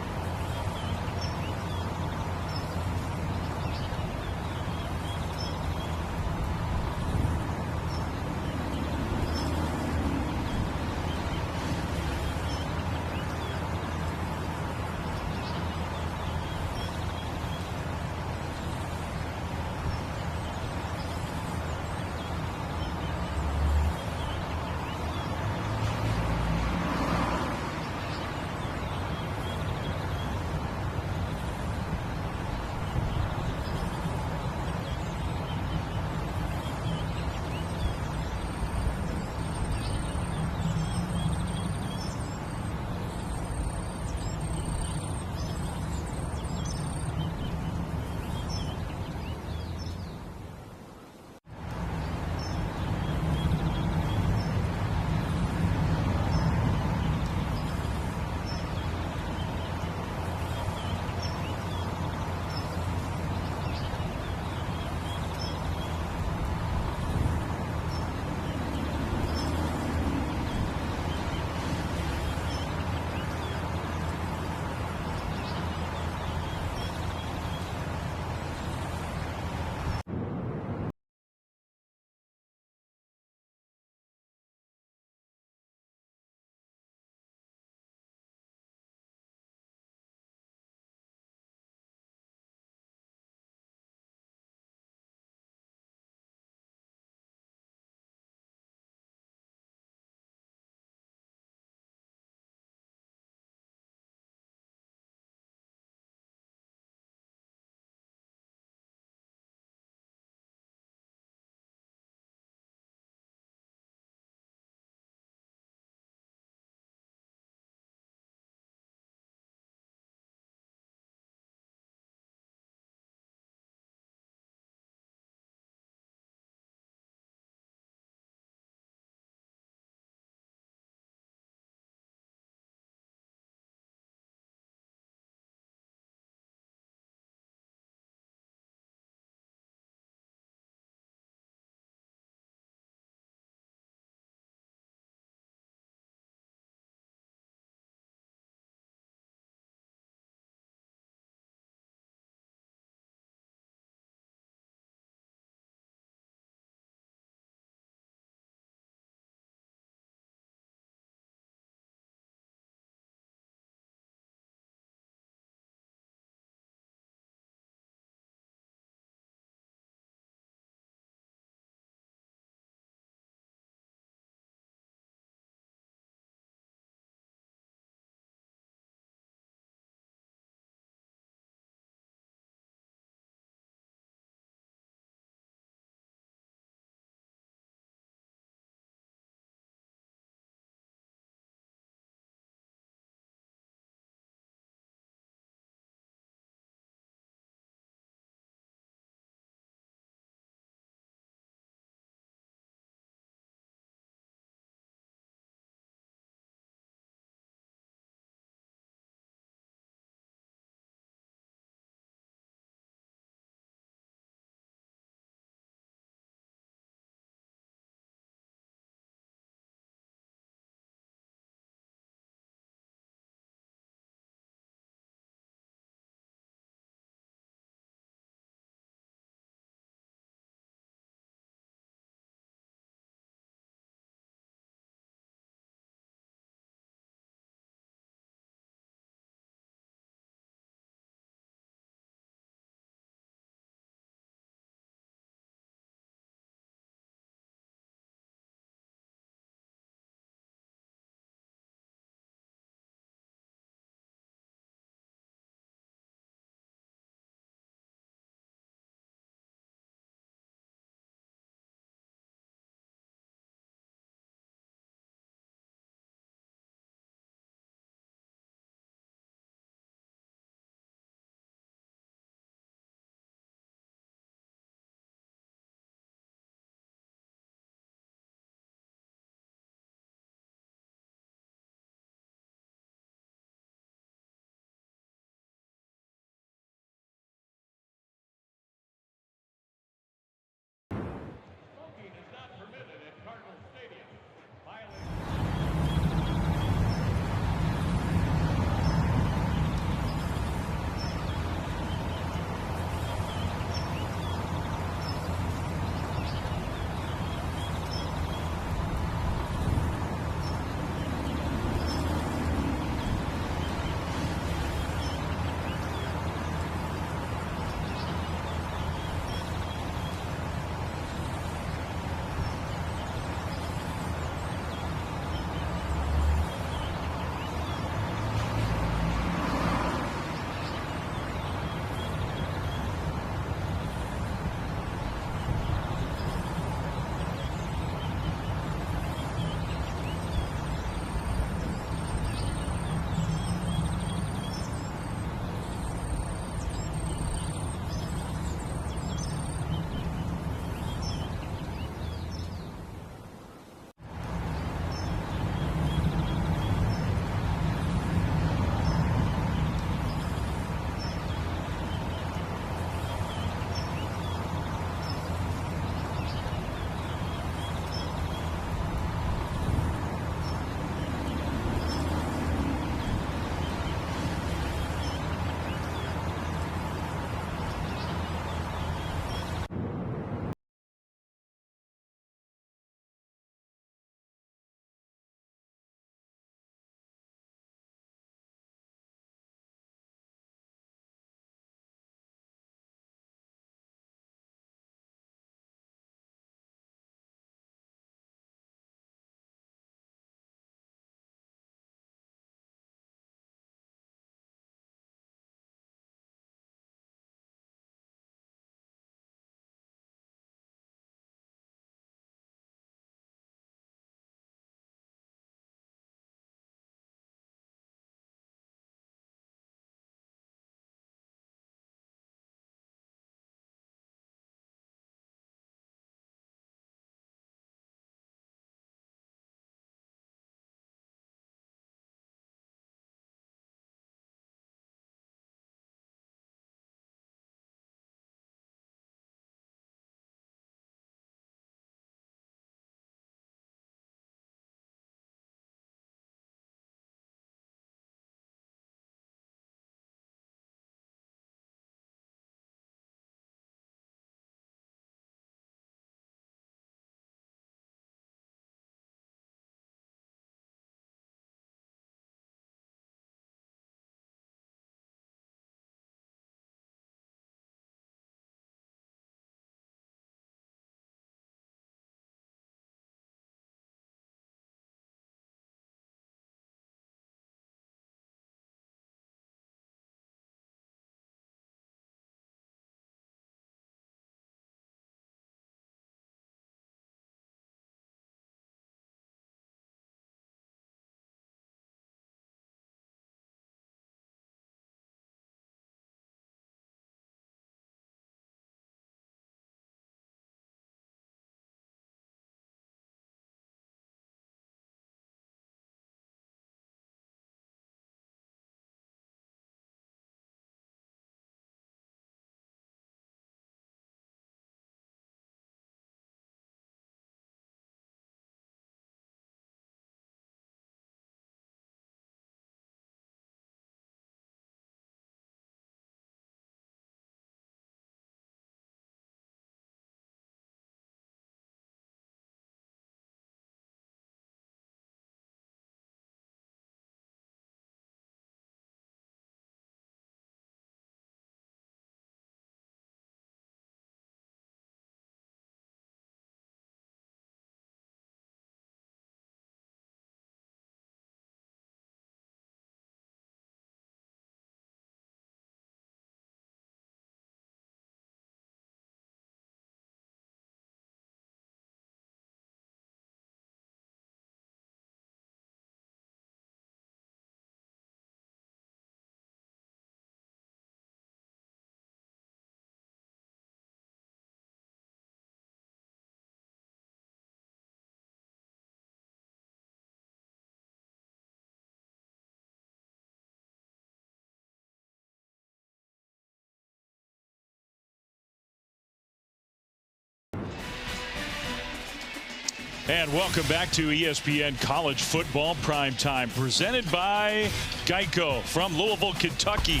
And welcome back to ESPN College Football Primetime, presented by Geico from Louisville, Kentucky.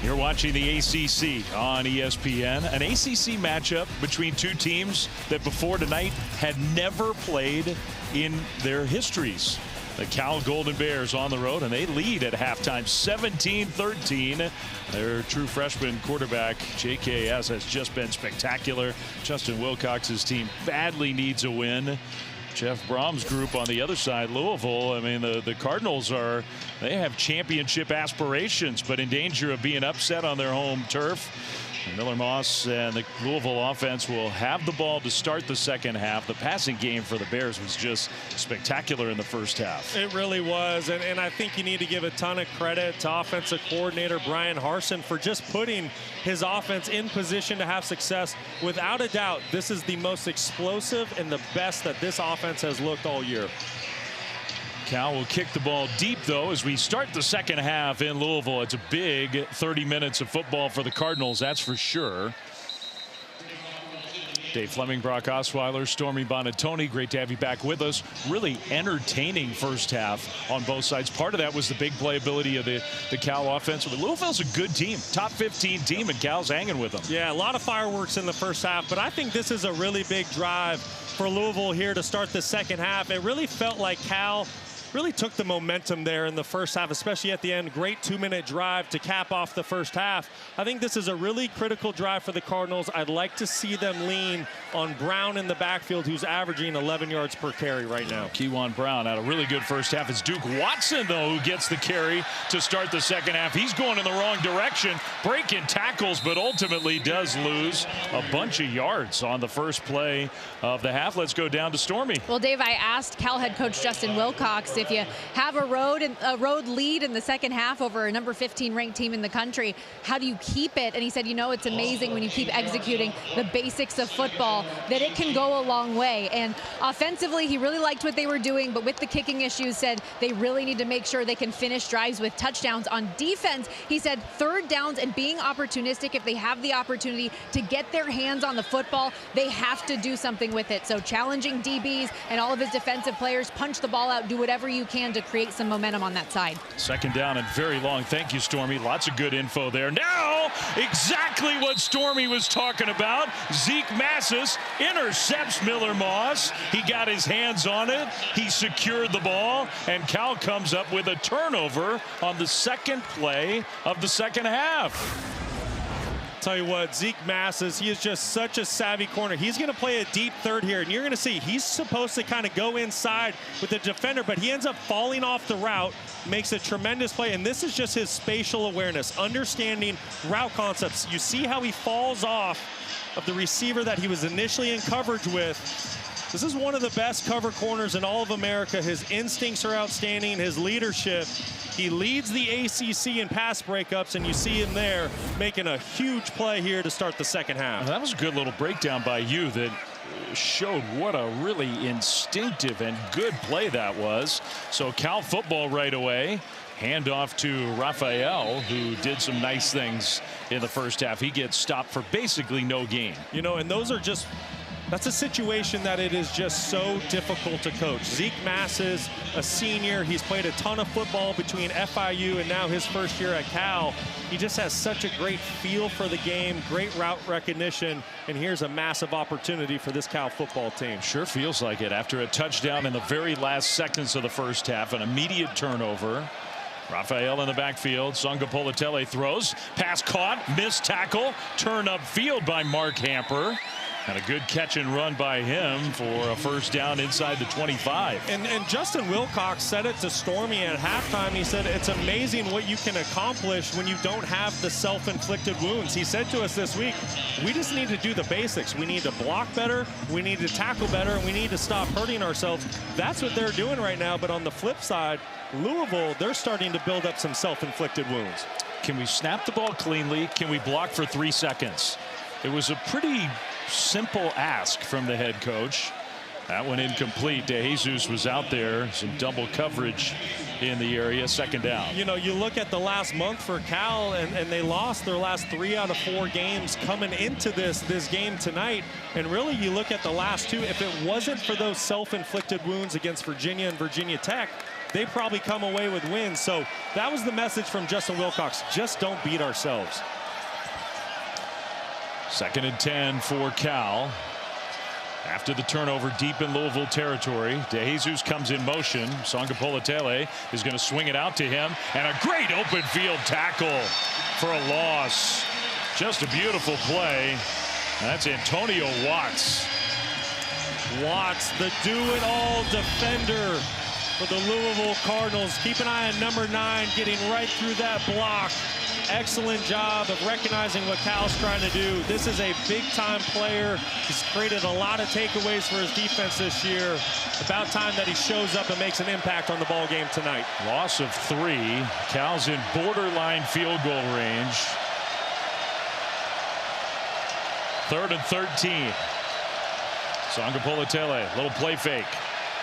You're watching the ACC on ESPN, an ACC matchup between two teams that before tonight had never played in their histories. The Cal Golden Bears on the road, and they lead at halftime 17-13. Their true freshman quarterback, JKS, has just been spectacular. Justin Wilcox's team badly needs a win. Jeff Brom's group on the other side, Louisville, I mean, the Cardinals they have championship aspirations, but in danger of being upset on their home turf. Miller Moss and the Louisville offense will have the ball to start the second half. The passing game for the Bears was just spectacular in the first half. It really was, and I think you need to give a ton of credit to offensive coordinator Brian Harsin for just putting his offense in position to have success. Without a doubt, this is the most explosive and the best that this offense has looked all year. Cal will kick the ball deep, though, as we start the second half in Louisville. It's a big 30 minutes of football for the Cardinals, that's for sure. Dave Fleming, Brock Osweiler, Stormy Bonatoni, great to have you back with us. Really entertaining first half on both sides. Part of that was the big playability of the Cal offense. But Louisville's a good team, top 15 team, and Cal's hanging with them. Yeah, a lot of fireworks in the first half, but I think this is a really big drive for Louisville here to start the second half. It really felt like Cal really took the momentum there in the first half, especially at the end. Great 2-minute drive to cap off the first half. I think this is a really critical drive for the Cardinals. I'd like to see them lean on Brown in the backfield, who's averaging 11 yards per carry right now. Kewan Brown had a really good first half. It's Duke Watson, though, who gets the carry to start the second half. He's going in the wrong direction, breaking tackles, but ultimately does lose a bunch of yards on the first play of the half. Let's go down to Stormy. Well, Dave, I asked Cal head coach Justin Wilcox if you have a road lead in the second half over a number 15 ranked team in the country, how do you keep it? And he said, you know, it's amazing when you keep executing the basics of football that it can go a long way. And offensively, he really liked what they were doing, but with the kicking issues, said they really need to make sure they can finish drives with touchdowns. On defense, he said third downs and being opportunistic, if they have the opportunity to get their hands on the football, they have to do something with it. So challenging DBs and all of his defensive players, punch the ball out, do whatever you can to create some momentum on that side. Second down and very long. Thank you, Stormy. Lots of good info there. Now, exactly what Stormy was talking about. Zeke Massis intercepts Miller Moss. He got his hands on it. He secured the ball, and Cal comes up with a turnover on the second play of the second half. Tell you what, Zeke Massis, he is just such a savvy corner. He's going to play a deep third here, and you're going to see he's supposed to kind of go inside with the defender, but he ends up falling off the route, makes a tremendous play, and this is just his spatial awareness, understanding route concepts. You see how he falls off of the receiver that he was initially in coverage with. This is one of the best cover corners in all of America. His instincts are outstanding, his leadership. He leads the ACC in pass breakups, and you see him there making a huge play here to start the second half. That was a good little breakdown by you that showed what a really instinctive and good play that was. So Cal football right away. Handoff to Raphael, who did some nice things in the first half. He gets stopped for basically no gain. You know, and those are just, that's a situation that it is just so difficult to coach. Zeke Massis, a senior, he's played a ton of football between FIU and now his first year at Cal. He just has such a great feel for the game, great route recognition, and here's a massive opportunity for this Cal football team. Sure feels like it after a touchdown in the very last seconds of the first half, an immediate turnover. Raphael in the backfield. Songa Politele throws. Pass caught. Missed tackle. Turn up field by Mark Hamper. And a good catch and run by him for a first down inside the 25. And Justin Wilcox said it to Stormy at halftime. He said it's amazing what you can accomplish when you don't have the self-inflicted wounds. He said to us this week, we just need to do the basics. We need to block better, we need to tackle better, and we need to stop hurting ourselves. That's what they're doing right now. But on the flip side, Louisville, they're starting to build up some self-inflicted wounds. Can we snap the ball cleanly? Can we block for 3 seconds? It was a pretty simple ask from the head coach. That one incomplete. DeJesus was out there. Some double coverage in the area. 2nd down. You know, you look at the last month for Cal, and they lost their last 3 out of 4 games coming into this game tonight. And really, you look at the last 2. If it wasn't for those self-inflicted wounds against Virginia and Virginia Tech, they probably come away with wins. So that was the message from Justin Wilcox. Just don't beat ourselves. 2nd and 10 for Cal. After the turnover deep in Louisville territory, DeJesus comes in motion. Sangapolatele is going to swing it out to him, and a great open field tackle for a loss. Just a beautiful play. That's Antonio Watts. Watts, the do-it-all defender for the Louisville Cardinals. Keep an eye on number 9 getting right through that block. Excellent job of recognizing what Cal's trying to do. This is a big-time player. He's created a lot of takeaways for his defense this year. About time that he shows up and makes an impact on the ball game tonight. Loss of 3. Cal's in borderline field goal range. 3rd and 13. Sangapolatele, little play fake.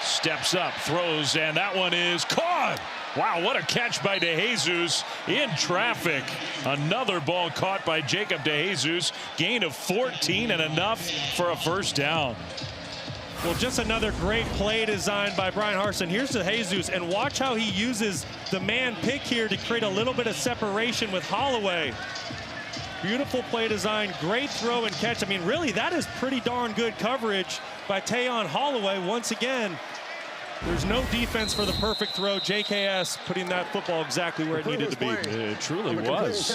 Steps up, throws, and that one is caught. Wow, what a catch by DeJesus in traffic. Another ball caught by Jacob DeJesus. Gain of 14 and enough for a 1st down. Well, just another great play designed by Brian Harsin. Here's DeJesus, and watch how he uses the man pick here to create a little bit of separation with Holloway. Beautiful play design, great throw and catch. I mean, really, that is pretty darn good coverage by Tayon Holloway. Once again, there's no defense for the perfect throw. JKS putting that football exactly where it needed to be. It truly was.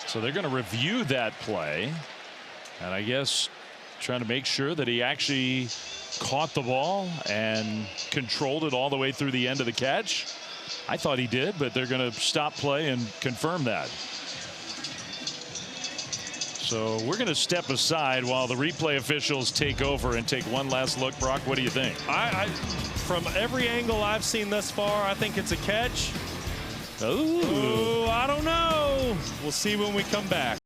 So they're going to review that play. And I guess trying to make sure that he actually caught the ball and controlled it all the way through the end of the catch. I thought he did, but they're going to stop play and confirm that. So we're going to step aside while the replay officials take over and take one last look. Brock, what do you think? From every angle I've seen thus far, I think it's a catch. Ooh. I don't know. We'll see when we come back.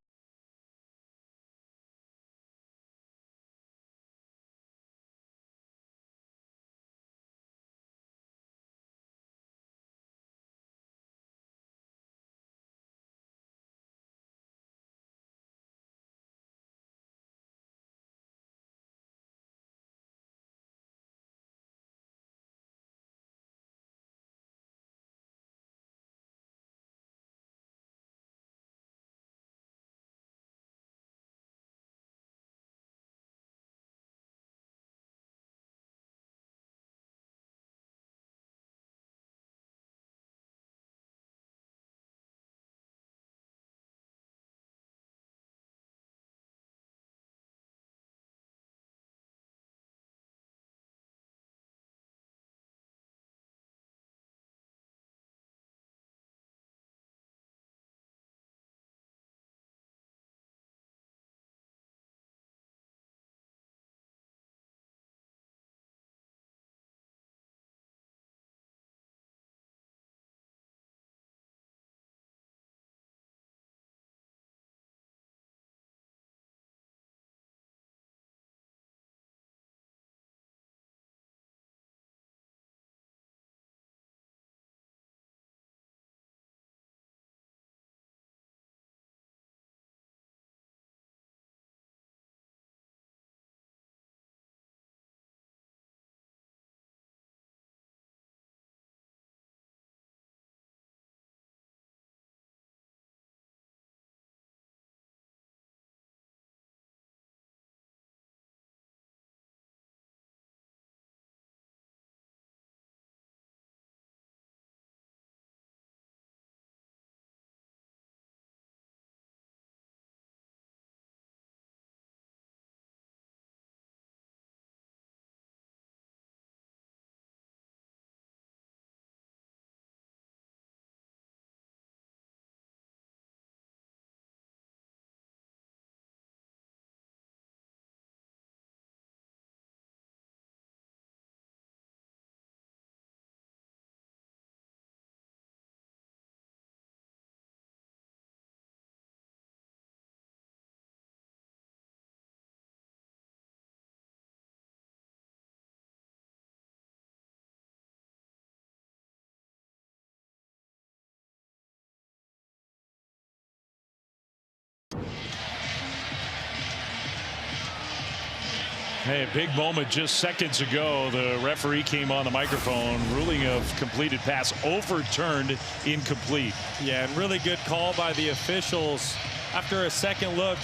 Hey, a big moment just seconds ago. The referee came on the microphone, ruling of completed pass overturned, incomplete. Yeah, and really good call by the officials. After a second look,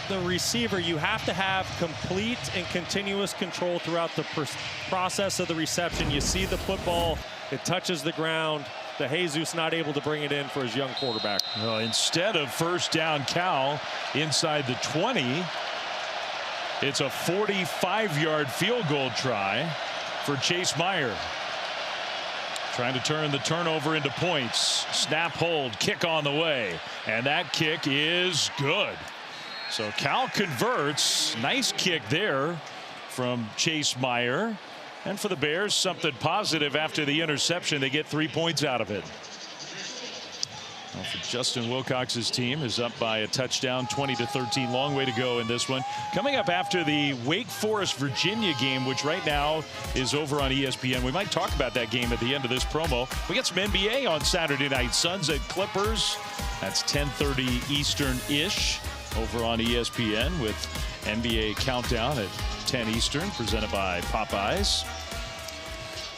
the receiver, you have to have complete and continuous control throughout the process of the reception. You see the football, it touches the ground. The Jesus not able to bring it in for his young quarterback. Well, instead of first down, Cal inside the 20. It's a 45-yard field goal try for Chase Meyer. Trying to turn the turnover into points. Snap, hold, kick on the way. And that kick is good. So Cal converts. Nice kick there from Chase Meyer. And for the Bears, something positive after the interception. They get 3 points out of it. Well, for Justin Wilcox's team is up by a touchdown, 20-13. Long way to go in this one. Coming up after the Wake Forest Virginia game, which right now is over on ESPN. We might talk about that game at the end of this promo. We got some NBA on Saturday night. Suns at Clippers. That's 10:30 Eastern-ish over on ESPN with NBA Countdown at 10 Eastern, presented by Popeyes.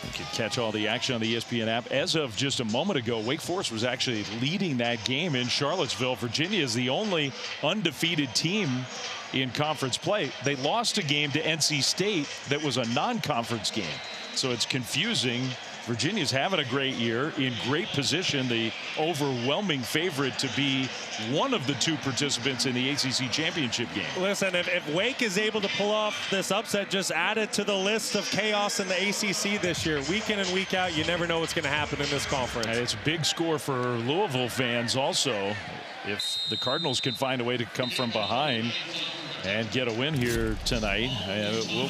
You can catch all the action on the ESPN app. As of just a moment ago, Wake Forest was actually leading that game in Charlottesville. Virginia is the only undefeated team in conference play. They lost a game to NC State that was a non-conference game. So it's confusing. Virginia's having a great year, in great position, the overwhelming favorite to be one of the two participants in the ACC championship game. Listen, if Wake is able to pull off this upset, just add it to the list of chaos in the ACC this year. Week in and week out, you never know what's going to happen in this conference. And it's a big score for Louisville fans also. If the Cardinals can find a way to come from behind and get a win here tonight.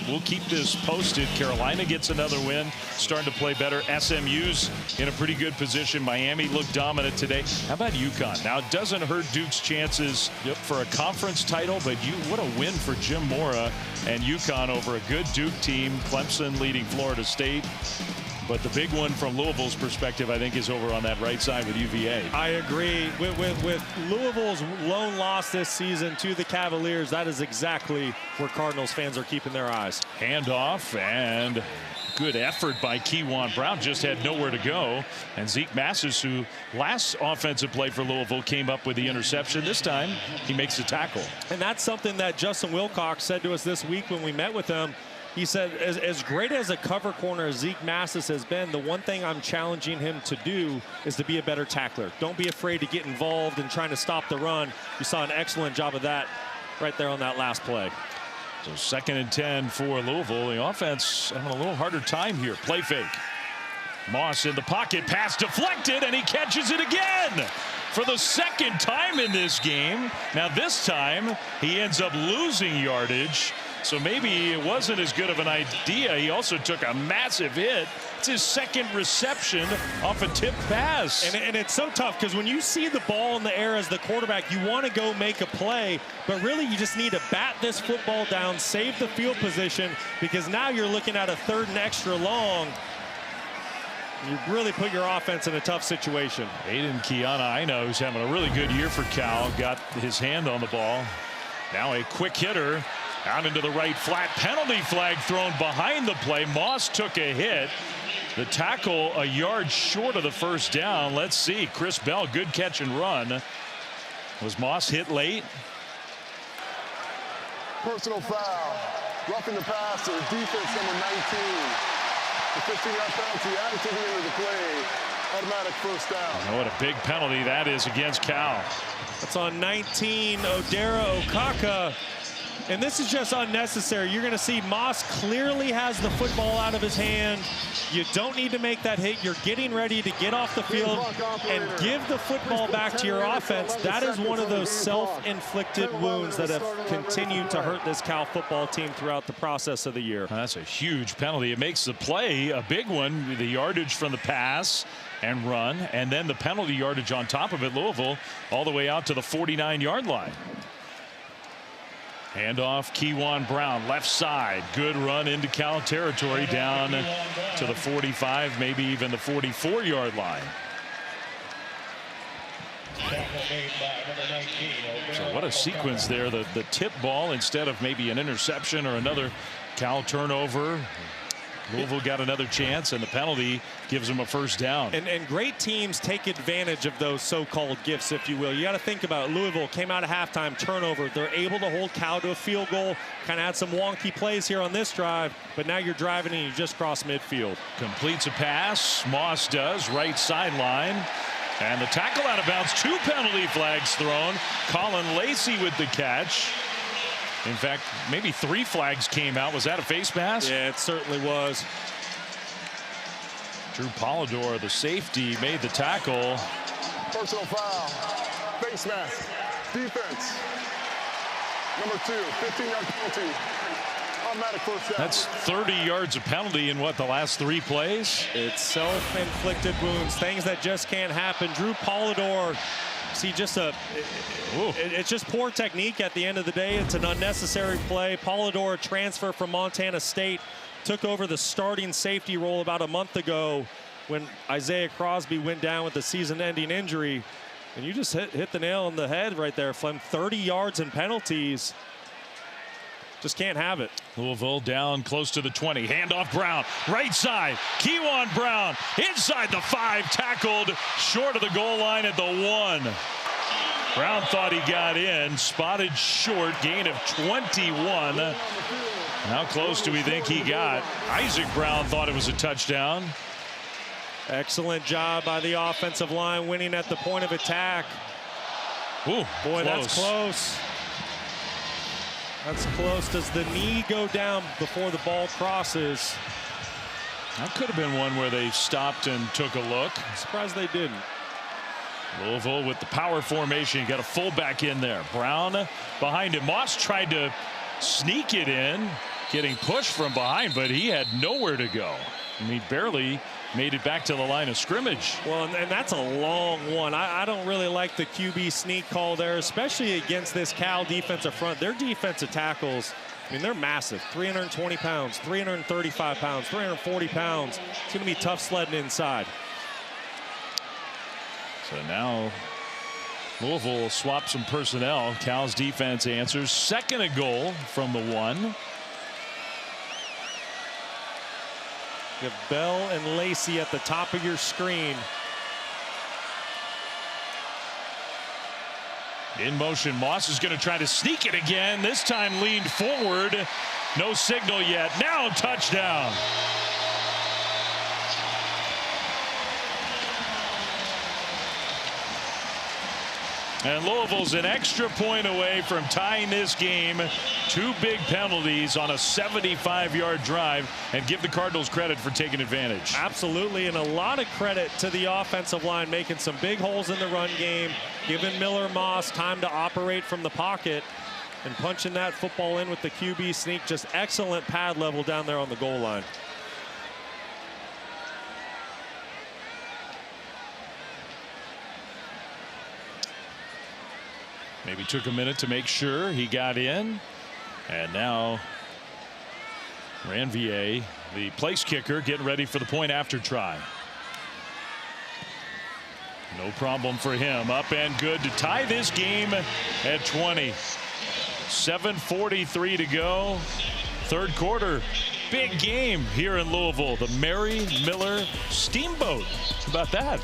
We'll keep this posted. Carolina gets another win, starting to play better. SMU's in a pretty good position. Miami looked dominant today. How about UConn? Now, it doesn't hurt Duke's chances for a conference title, but what a win for Jim Mora and UConn over a good Duke team. Clemson leading Florida State. But the big one from Louisville's perspective, I think, is over on that right side with UVA. I agree. With Louisville's lone loss this season to the Cavaliers, that is exactly where Cardinals fans are keeping their eyes. Handoff and good effort by Keywan Brown. Just had nowhere to go. And Zeke Massis, who last offensive play for Louisville came up with the interception. This time, he makes the tackle. And that's something that Justin Wilcox said to us this week when we met with him. He said, as great as a cover corner as Zeke Massis has been, the one thing I'm challenging him to do is to be a better tackler. Don't be afraid to get involved in trying to stop the run. You saw an excellent job of that right there on that last play. So 2nd and 10 for Louisville. The offense having a little harder time here. Play fake. Moss in the pocket. Pass deflected, and he catches it again for the second time in this game. Now this time he ends up losing yardage. So maybe it wasn't as good of an idea. He also took a massive hit. It's his second reception off a tip pass. And it's so tough because when you see the ball in the air as the quarterback, you want to go make a play. But really, you just need to bat this football down, save the field position, because now you're looking at a 3rd and extra long. You really put your offense in a tough situation. Aiden Kiana, Ina, who's having a really good year for Cal, got his hand on the ball. Now a quick hitter. Out into the right flat. Penalty flag thrown behind the play. Moss took a hit. The tackle a yard short of the first down. Let's see. Chris Bell, good catch and run. Was Moss hit late? Personal foul. Roughing the passer. Defense number 19. The 15-yard penalty added to the end of the play. Automatic first down. Oh, what a big penalty that is against Cal. That's on 19, Odera Okaka. And this is just unnecessary. You're going to see Moss clearly has the football out of his hand. You don't need to make that hit. You're getting ready to get off the field and give the football back to your offense. That is one of those self-inflicted wounds that have continued to hurt this Cal football team throughout the process of the year. That's a huge penalty. It makes the play a big one. The yardage from the pass and run, and then the penalty yardage on top of it. Louisville all the way out to the 49-yard line. Handoff, Keywan Brown, left side. Good run into Cal territory down to the 45, maybe even the 44-yard line. So what a sequence there. The tip ball instead of maybe an interception or another Cal turnover. Louisville got another chance, and the penalty gives them a first down. And great teams take advantage of those so-called gifts, if you will. You got to think about it. Louisville came out of halftime, turnover. They're able to hold Cal to a field goal. Kind of had some wonky plays here on this drive, but now you're driving and you just cross midfield. Completes a pass. Moss does, right sideline. And the tackle out of bounds. 2 penalty flags thrown. Colin Lacey with the catch. In fact, maybe 3 flags came out. Was that a face mask? Yeah, it certainly was. Drew Polidor, the safety, made the tackle. Personal foul. Face mask. Defense. Number 2, 15-yard penalty. Automatic first down. That's 30 yards of penalty in what, the last 3 plays? It's self-inflicted wounds, things that just can't happen. Drew Polidor, see, it's just poor technique at the end of the day. It's an unnecessary play. Polidor, transfer from Montana State, took over the starting safety role about a month ago when Isaiah Crosby went down with a season-ending injury. And you just hit the nail on the head right there, Flem. 30 yards and penalties. Just can't have it. Louisville down close to the 20. Handoff Brown. Right side. Kewan Brown. Inside the 5. Tackled short of the goal line at the 1. Brown thought he got in. Spotted short. Gain of 21. How close do we think he got? Isaac Brown thought it was a touchdown. Excellent job by the offensive line, winning at the point of attack. Ooh, boy, close. That's close. That's close. Does the knee go down before the ball crosses? That could have been one where they stopped and took a look. I'm surprised they didn't. Louisville with the power formation. You got a fullback in there. Brown behind him. Moss tried to sneak it in, getting pushed from behind, but he had nowhere to go. I mean, barely made it back to the line of scrimmage. Well, and that's a long one. I don't really like the QB sneak call there, especially against this Cal defensive front. Their defensive tackles, I mean, they're massive. 320 pounds, 335 pounds, 340 pounds. It's going to be tough sledding inside. So now Louisville swaps some personnel. Cal's defense answers. 2nd and goal from the 1. You have Bell and Lacey at the top of your screen. In motion, Moss is going to try to sneak it again. This time leaned forward. No signal yet. Now touchdown. And Louisville's an extra point away from tying this game. 2 big penalties on a 75-yard drive, and give the Cardinals credit for taking advantage. Absolutely, and a lot of credit to the offensive line, making some big holes in the run game, giving Miller Moss time to operate from the pocket and punching that football in with the QB sneak. Just excellent pad level down there on the goal line. Maybe took a minute to make sure he got in. And now Ranvier, the place kicker, getting ready for the point after try. No problem for him. Up and good to tie this game at 20. 7:43 to go. 3rd quarter. Big game here in Louisville. The Mary Miller Steamboat. How about that?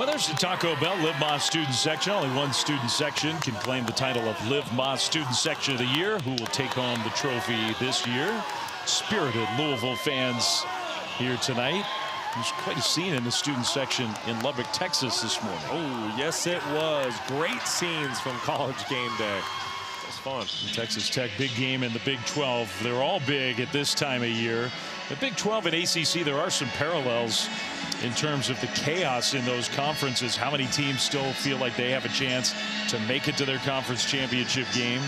Well, there's the Taco Bell Live Más student section. Only one student section can claim the title of Live Más Student Section of the Year. Who will take home the trophy this year? Spirited Louisville fans here tonight. There's quite a scene in the student section in Lubbock, Texas this morning. Oh, yes, it was. Great scenes from college game day. It was fun. Texas Tech, big game in the Big 12. They're all big at this time of year. The Big 12 and ACC, there are some parallels in terms of the chaos in those conferences. How many teams still feel like they have a chance to make it to their conference championship game,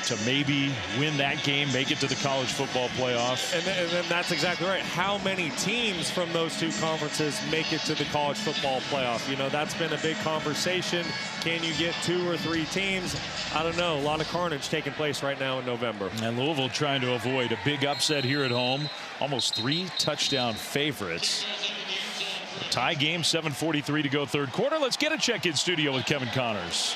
to maybe win that game, make it to the college football playoff? And then that's exactly right. How many teams from those two conferences make it to the college football playoff? You know, that's been a big conversation. Can you get 2 or 3 teams? I don't know. A lot of carnage taking place right now in November. And Louisville trying to avoid a big upset here at home. Almost 3 touchdown favorites. A tie game, 7:43 to go third quarter. Let's get a check-in studio with Kevin Connors.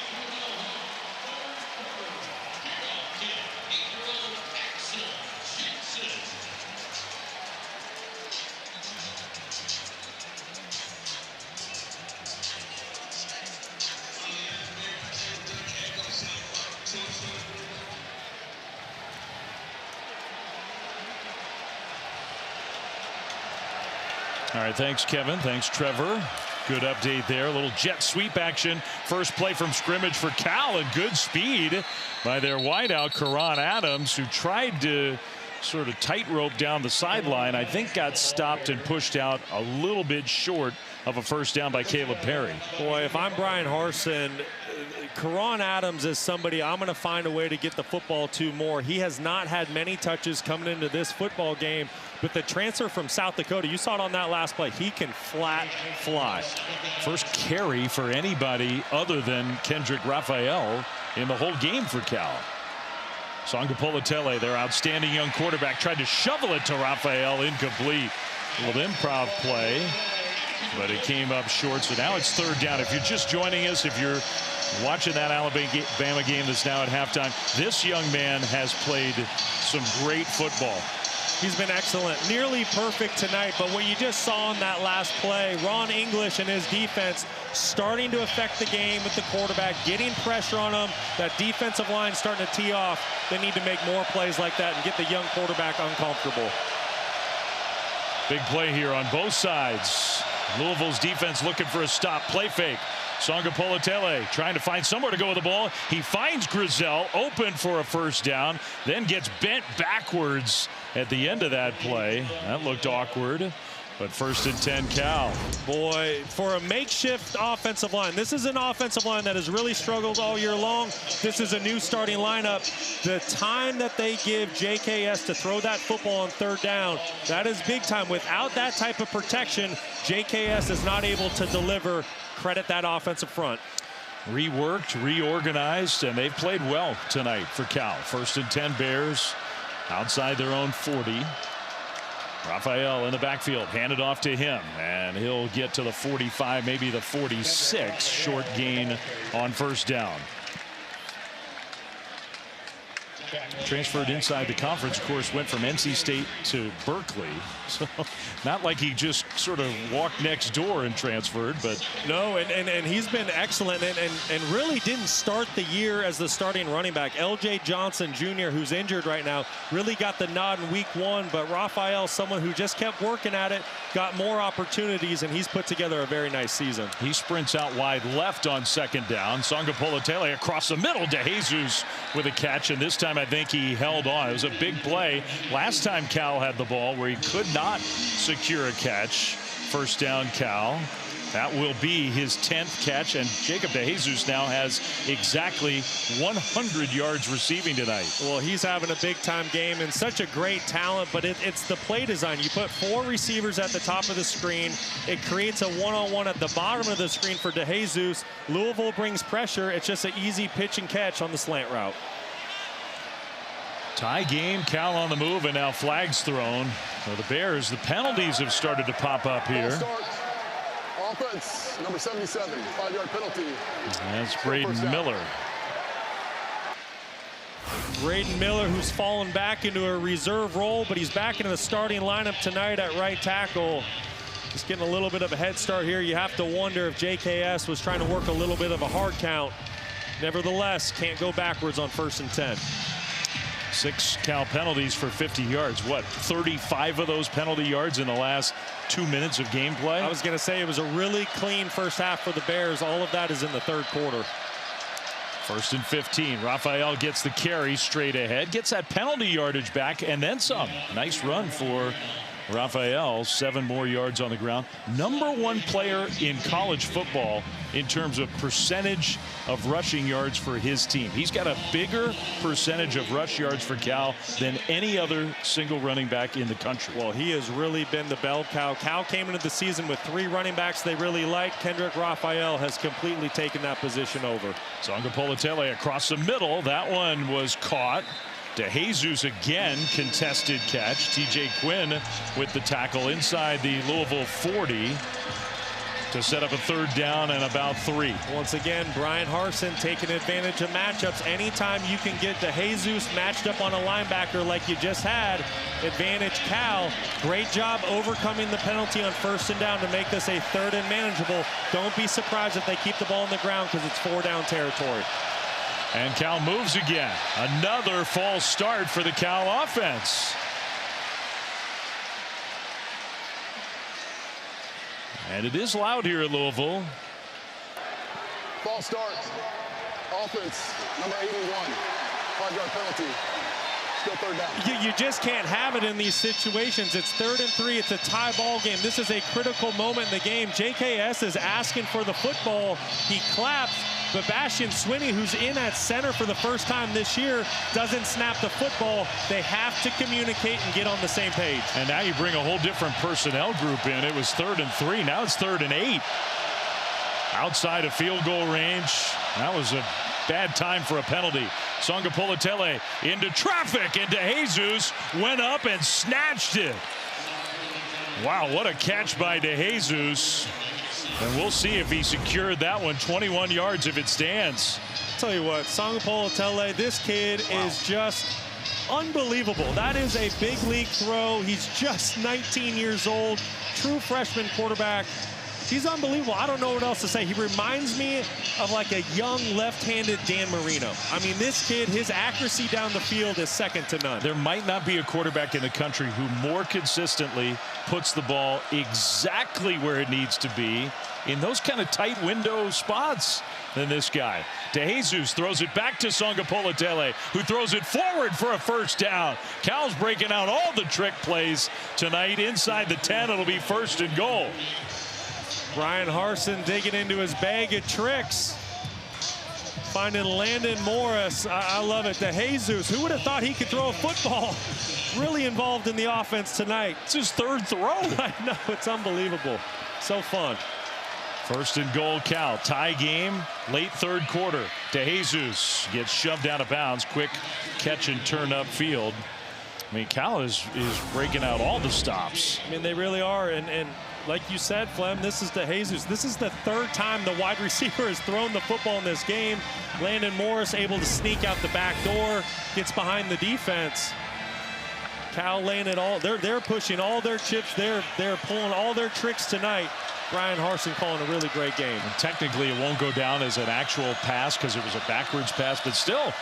All right, thanks, Kevin. Thanks, Trevor. Good update there. A little jet sweep action. First play from scrimmage for Cal, and good speed by their wideout, Karan Adams, who tried to sort of tightrope down the sideline. I think got stopped and pushed out a little bit short of a first down by Caleb Perry. Boy, if I'm Brian Harsin, Karan Adams is somebody I'm going to find a way to get the football to more. He has not had many touches coming into this football game. With the transfer from South Dakota, you saw it on that last play. He can flat fly. First carry for anybody other than Kendrick Raphael in the whole game for Cal. Sangapolatele, their outstanding young quarterback, tried to shovel it to Raphael, incomplete. A little improv play, but it came up short. So now it's third down. If you're just joining us, if you're watching that Alabama game that's now at halftime, this young man has played some great football. He's been excellent, nearly perfect tonight, but what you just saw in that last play, Ron English and his defense starting to affect the game with the quarterback, getting pressure on him. That defensive line starting to tee off. They need to make more plays like that and get the young quarterback uncomfortable. Big play here on both sides. Louisville's defense looking for a stop. Play fake. Sangapolatele trying to find somewhere to go with the ball. He finds Grizel open for a first down, then gets bent backwards at the end of that play. That looked awkward, but 1st and 10 Cal. Boy, for a makeshift offensive line, this is an offensive line that has really struggled all year long. This is a new starting lineup. The time that they give JKS to throw that football on third down, that is big time. Without that type of protection, JKS is not able to deliver. Credit that offensive front. Reworked, reorganized, and they've played well tonight for Cal. 1st and 10 Bears outside their own 40. Raphael in the backfield, handed off to him, and he'll get to the 45, maybe the 46. Short gain on first down. Transferred inside the conference, of course, went from NC State to Berkeley. So not like he just sort of walked next door and transferred, but no, and he's been excellent and really didn't start the year as the starting running back. LJ Johnson Jr., who's injured right now, really got the nod in week 1, but Raphael, someone who just kept working at it, got more opportunities, and he's put together a very nice season. He sprints out wide left on second down. Sangapolatele across the middle. DeJesus with a catch, and this time I think he held on. It was a big play last time Cal had the ball where he could not secure a catch. First down Cal. That will be his 10th catch, and Jacob DeJesus now has exactly 100 yards receiving tonight. Well, he's having a big-time game and such a great talent, but it's the play design. You put 4 receivers at the top of the screen. It creates a one-on-one at the bottom of the screen for DeJesus. Louisville brings pressure. It's just an easy pitch and catch on the slant route. Tie game, Cal on the move, and now flags thrown. For the Bears, the penalties have started to pop up here. Offense, number 77, 5-yard penalty. That's Braden Miller. Braden Miller, who's fallen back into a reserve role, but he's back into the starting lineup tonight at right tackle. Just getting a little bit of a head start here. You have to wonder if JKS was trying to work a little bit of a hard count. Nevertheless, can't go backwards on 1st and 10. 6 Cal penalties for 50 yards. What, 35 of those penalty yards in the last 2 minutes of gameplay? I was going to say it was a really clean first half for the Bears. All of that is in the 3rd quarter. 1st and 15. Raphael gets the carry straight ahead, gets that penalty yardage back, and then some. Nice run for Raphael. 7 more yards on the ground. #1 player in college football in terms of percentage of rushing yards for his team. He's got a bigger percentage of rush yards for Cal than any other single running back in the country. Well, he has really been the bell cow. Cal came into the season with 3 running backs they really liked. Kendrick Raphael has completely taken that position over. Songa Politele across the middle. That one was caught. DeJesus again, contested catch. TJ Quinn with the tackle inside the Louisville 40 to set up a 3rd down and about 3. Once again, Brian Harsin taking advantage of matchups. Anytime you can get DeJesus matched up on a linebacker like you just had, advantage Cal. Great job overcoming the penalty on 1st and down to make this a 3rd and manageable. Don't be surprised if they keep the ball on the ground because it's 4-down territory. And Cal moves again. Another false start for the Cal offense. And it is loud here at Louisville. False start. Offense, number 81. 5-yard penalty. Still 3rd down. You just can't have it in these situations. It's 3rd and 3. It's a tie ball game. This is a critical moment in the game. JKS is asking for the football. He claps. But Bastian Swinney, who's in at center for the first time this year, doesn't snap the football. They have to communicate and get on the same page. And now you bring a whole different personnel group in. It was 3rd and 3. Now it's 3rd and 8. Outside of field goal range. That was a bad time for a penalty. Songa Politele into traffic, and DeJesus went up and snatched it. Wow, what a catch by DeJesus. And we'll see if he secured that one. 21 yards if it stands. Tell you what, Songa Politele, this kid is just unbelievable. That is a big league throw. He's just 19 years old, true freshman quarterback. He's unbelievable. I don't know what else to say. He reminds me of like a young left-handed Dan Marino. I mean, this kid, his accuracy down the field is second to none. There might not be a quarterback in the country who more consistently puts the ball exactly where it needs to be in those kind of tight window spots than this guy. DeJesus throws it back to Songa Politele, who throws it forward for a 1st down. Cal's breaking out all the trick plays tonight. Inside the 10, it'll be 1st and goal. Brian Harsin digging into his bag of tricks. Finding Landon Morris. I love it. DeJesus, who would have thought he could throw a football? Really involved in the offense tonight. It's his 3rd throw. I know, it's unbelievable. So fun. 1st and goal, Cal. Tie game, late 3rd quarter. DeJesus gets shoved out of bounds. Quick catch and turn upfield. I mean, Cal is breaking out all the stops. I mean, they really are. And like you said, Flem, this is DeJesus. This is the 3rd time the wide receiver has thrown the football in this game. Landon Morris able to sneak out the back door, gets behind the defense. Cal laying it all. They're pushing all their chips. They're pulling all their tricks tonight. Brian Harsin calling a really great game. And technically, it won't go down as an actual pass because it was a backwards pass, but still,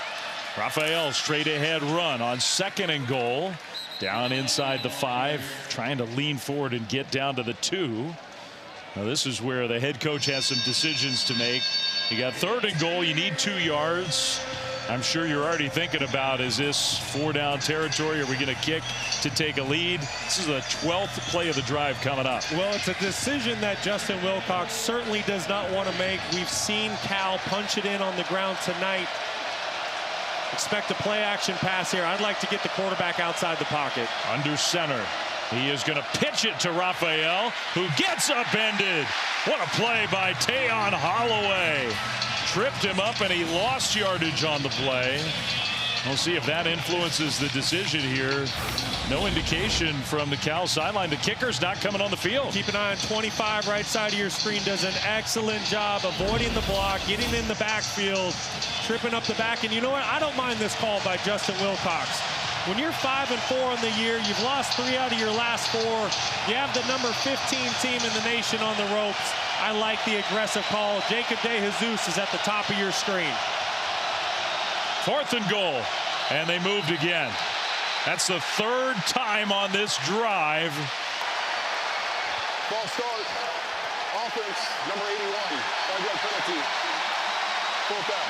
Raphael straight ahead run on 2nd and goal. Down inside the 5, trying to lean forward and get down to the 2. Now this is where the head coach has some decisions to make. You got 3rd and goal. You need 2 yards. I'm sure you're already thinking about, is this 4-down territory? Are we going to kick to take a lead? This is the 12th play of the drive coming up. Well, it's a decision that Justin Wilcox certainly does not want to make. We've seen Cal punch it in on the ground tonight. Expect a play action pass here. I'd like to get the quarterback outside the pocket. Under center. He is going to pitch it to Raphael, who gets upended. What a play by Tayon Holloway. Tripped him up and he lost yardage on the play. We'll see if that influences the decision here. No indication from the Cal sideline. The kicker's not coming on the field. Keep an eye on 25 right side of your screen. Does an excellent job avoiding the block, getting in the backfield, tripping up the back. And you know what? I don't mind this call by Justin Wilcox. When you're 5-4 on the year, you've lost 3 out of your last 4. You have the number 15 team in the nation on the ropes. I like the aggressive call. Jacob DeJesus is at the top of your screen. 4th and goal, and they moved again. That's the 3rd time on this drive. False start. Offense, number 81. 5-yard penalty. 4th down.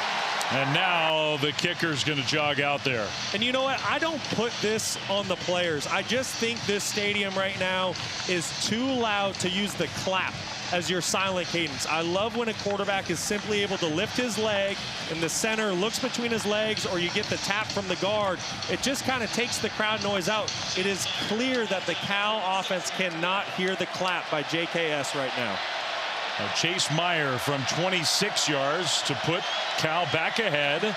And now the kicker's going to jog out there. And you know what? I don't put this on the players. I just think this stadium right now is too loud to use the clap as your silent cadence. I love when a quarterback is simply able to lift his leg and the center looks between his legs, or you get the tap from the guard. It just kind of takes the crowd noise out. It is clear that the Cal offense cannot hear the clap by JKS right now. Now Chase Meyer from 26 yards to put Cal back ahead.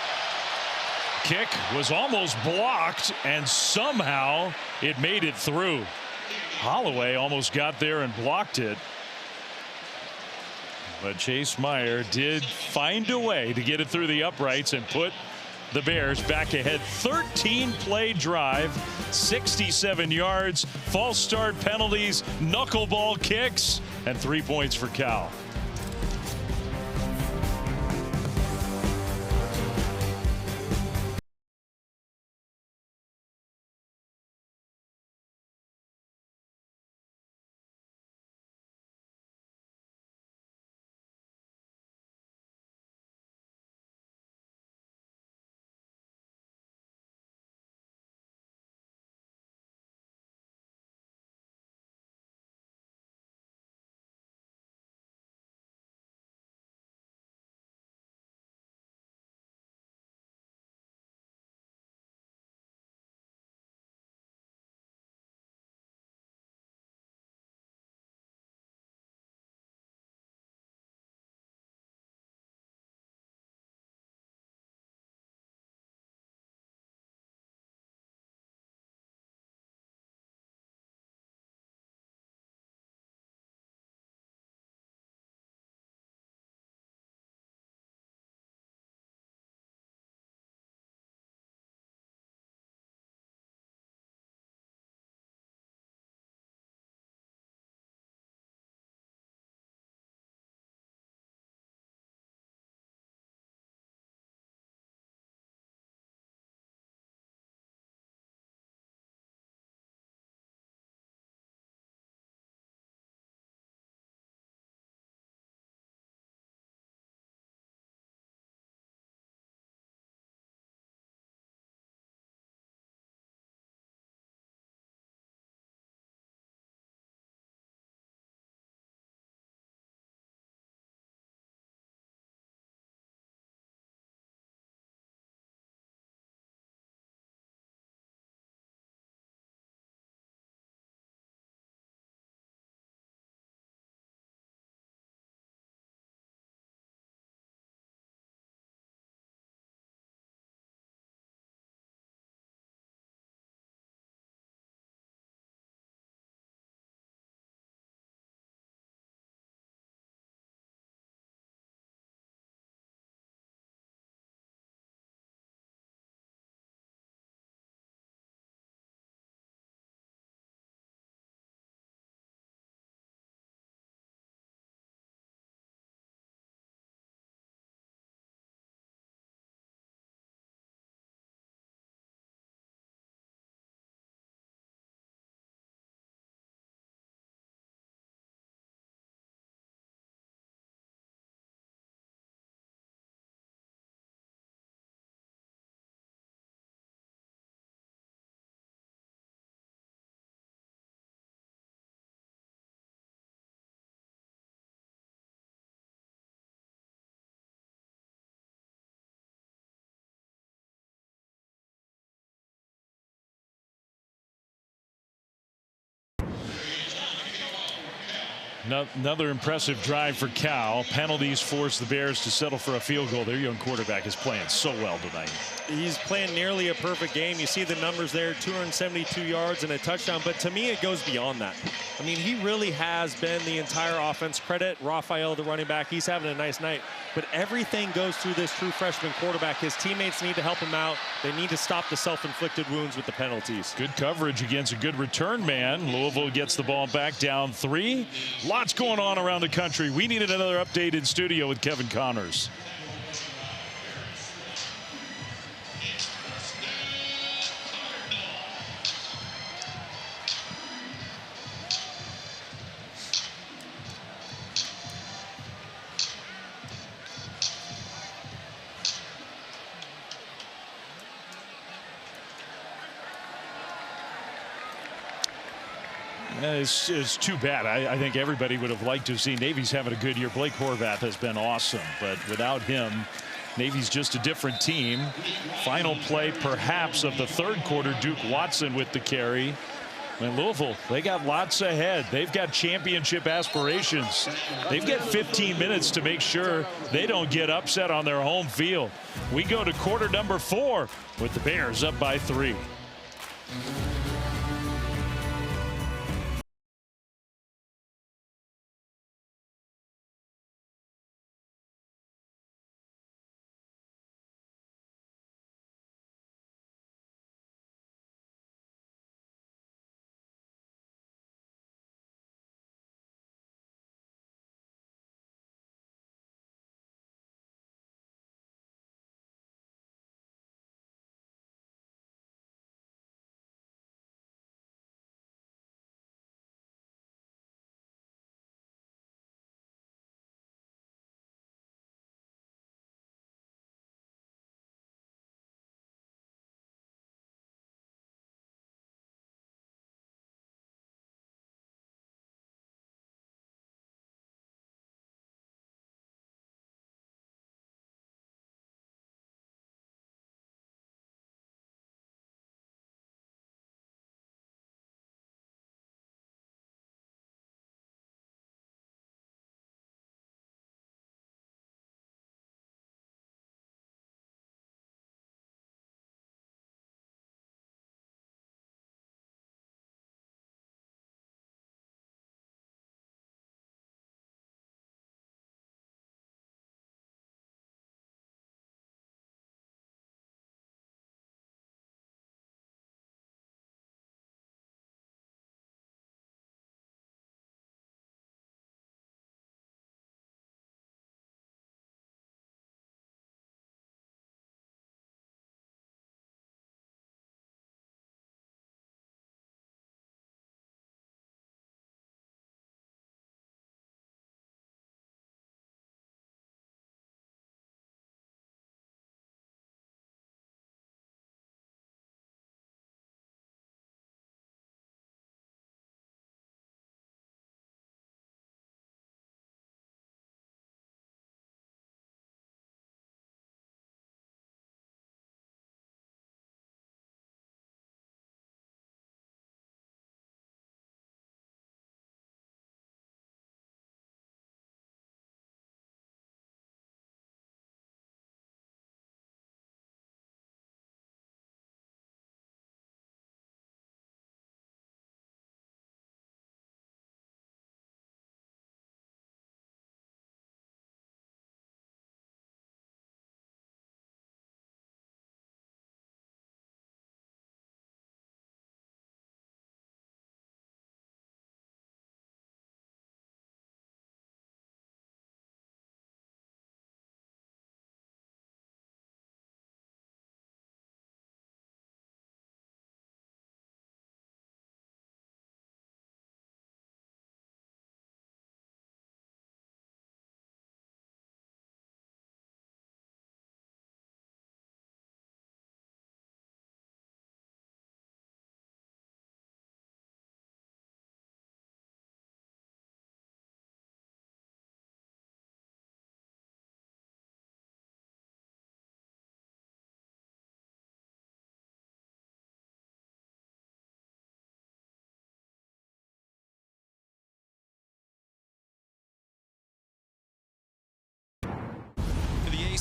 Kick was almost blocked, and somehow it made it through. Holloway almost got there and blocked it. But Chase Meyer did find a way to get it through the uprights and put the Bears back ahead. 13-play drive, 67 yards, false start penalties, knuckleball kicks, and 3 points for Cal. Another impressive drive for Cal. Penalties force the Bears to settle for a field goal. Their young quarterback is playing so well tonight. He's playing nearly a perfect game. You see the numbers there, 272 yards and a touchdown. But to me, it goes beyond that. I mean, he really has been the entire offense. Credit Raphael, the running back. He's having a nice night. But everything goes through this true freshman quarterback. His teammates need to help him out. They need to stop the self-inflicted wounds with the penalties. Good coverage against a good return man. Louisville gets the ball back down 3. Lots going on around the country. We needed another update in studio with Kevin Connors. It's too bad. I think everybody would have liked to have seen Navy's having a good year. Blake Horvath has been awesome, but without him, Navy's just a different team. Final play, perhaps, of the third quarter. Duke Watson with the carry. And Louisville, they got lots ahead. They've got championship aspirations. They've got 15 minutes to make sure they don't get upset on their home field. We go to quarter number 4 with the Bears up by 3.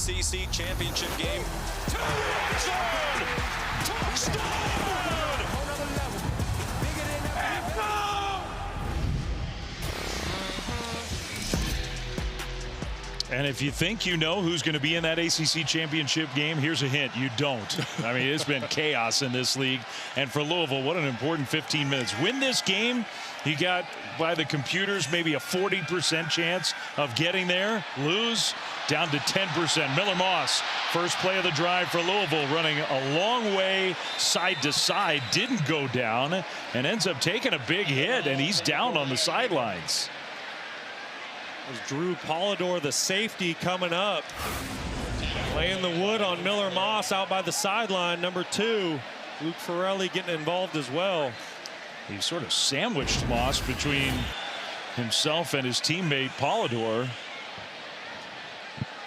ACC championship game. And if you think you know who's going to be in that ACC championship game, here's a hint. You don't. I mean, it's been chaos in this league. And for Louisville, what an important 15 minutes. Win this game, you got, by the computers, maybe a 40% chance of getting there. Lose, down to 10%. Miller Moss, first play of the drive for Louisville, running a long way side to side, didn't go down, and ends up taking a big hit, and he's down on the sidelines. Drew Polidor, the safety, coming up. Laying the wood on Miller Moss out by the sideline. Number 2, Luke Ferrelli getting involved as well. He sort of sandwiched Moss between himself and his teammate Polidor.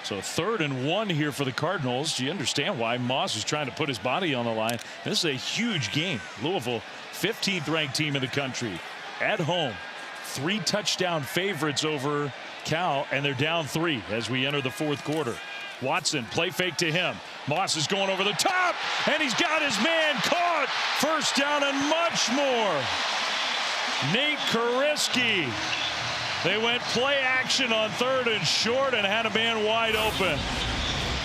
So 3rd and 1 here for the Cardinals. Do you understand why Moss is trying to put his body on the line? This is a huge game. Louisville, 15th ranked team in the country, at home. 3 touchdown favorites over Cal, and they're down 3 as we enter the 4th quarter. Watson, play fake to him. Moss is going over the top, and he's got his man caught. First down and much more. Nate Kariski. They went play action on 3rd and short and had a man wide open.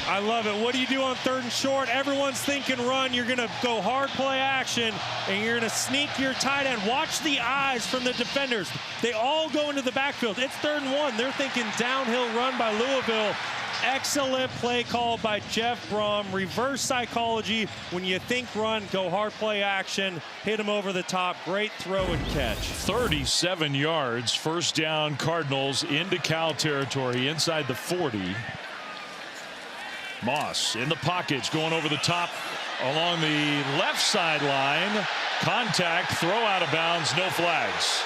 I love it. What do you do on 3rd and short? Everyone's thinking run. You're going to go hard play action, and you're going to sneak your tight end. Watch the eyes from the defenders. They all go into the backfield. It's 3rd and 1. They're thinking downhill run by Louisville. Excellent play call by Jeff Brom. Reverse psychology. When you think run, go hard play action. Hit him over the top. Great throw and catch. 37 yards. First down, Cardinals into Cal territory inside the 40. Moss in the pockets, going over the top along the left sideline. Contact, throw out of bounds, no flags.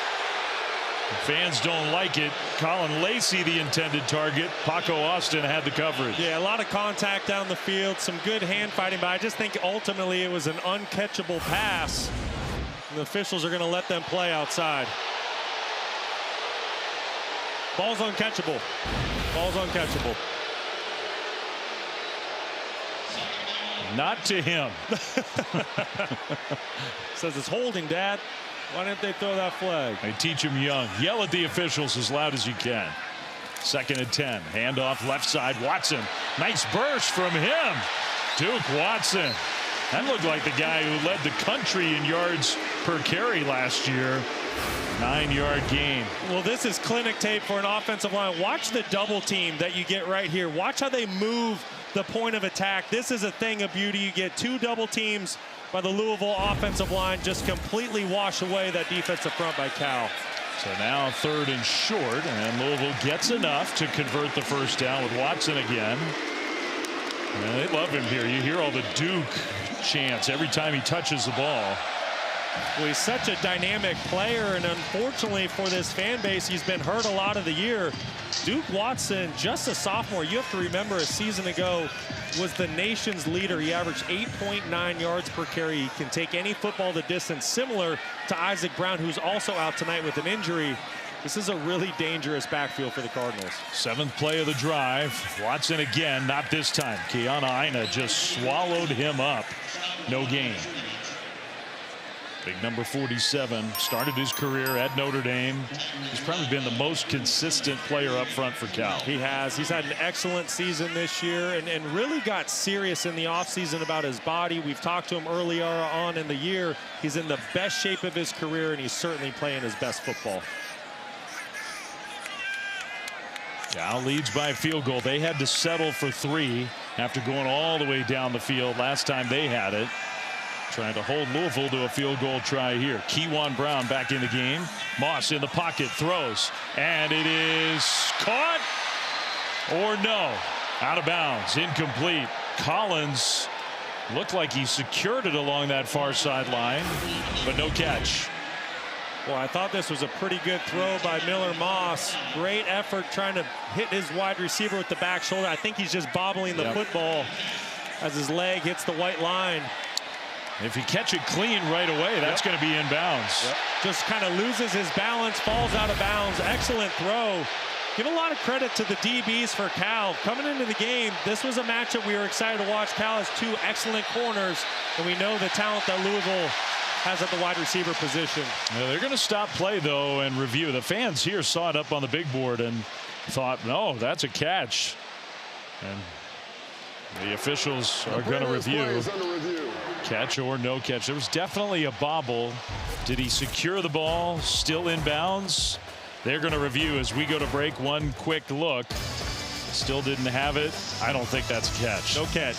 Fans don't like it. Colin Lacey, the intended target. Paco Austin had the coverage. Yeah, a lot of contact down the field, some good hand fighting, but I just think ultimately it was an uncatchable pass. And the officials are going to let them play outside. Ball's uncatchable. Ball's uncatchable. Not to him. Says it's holding, Dad. Why didn't they throw that flag? They teach him young. Yell at the officials as loud as you can. 2nd and 10. Handoff left side. Watson. Nice burst from him. Duke Watson. That looked like the guy who led the country in yards per carry last year. 9-yard gain. Well, this is clinic tape for an offensive line. Watch the double team that you get right here. Watch how they move the point of attack. This is a thing of beauty. You get 2 double teams by the Louisville offensive line, just completely wash away that defensive front by Cal. So now 3rd and short, and Louisville gets enough to convert the first down with Watson again. And they love him here. You hear all the Duke chants every time he touches the ball. Well, he's such a dynamic player, and unfortunately for this fan base, he's been hurt a lot of the year. Duke Watson, just a sophomore, you have to remember a season ago, was the nation's leader. He averaged 8.9 yards per carry. He can take any football the distance, similar to Isaac Brown, who's also out tonight with an injury. This is a really dangerous backfield for the Cardinals. 7th play of the drive. Watson again, not this time. Kiana Ina just swallowed him up. No gain. Big number 47 started his career at Notre Dame. He's probably been the most consistent player up front for Cal. He has. He's had an excellent season this year and really got serious in the offseason about his body. We've talked to him earlier on in the year. He's in the best shape of his career, and he's certainly playing his best football. Cal leads by a field goal. They had to settle for 3 after going all the way down the field last time they had it. Trying to hold Louisville to a field goal try here. Kewan Brown back in the game. Moss in the pocket, throws, and it is caught or no. Out of bounds, incomplete. Collins looked like he secured it along that far sideline, but no catch. Well, I thought this was a pretty good throw by Miller Moss. Great effort trying to hit his wide receiver with the back shoulder. I think he's just bobbling the football as his leg hits the white line. If you catch it clean right away, that's going to be in bounds. Just kind of loses his balance, falls out of bounds. Excellent throw. Give a lot of credit to the DBs for Cal. Coming into the game, this was a matchup we were excited to watch. Cal has two excellent corners, and we know the talent that Louisville has at the wide receiver position. They're going to stop play, though, and review. The fans here saw it up on the big board and thought, no, that's a catch. And the officials are going to review. Catch or no catch. There was definitely a bobble. Did he secure the ball? Still in bounds? They're going to review as we go to break. One quick look. Still didn't have it. I don't think that's a catch. No catch.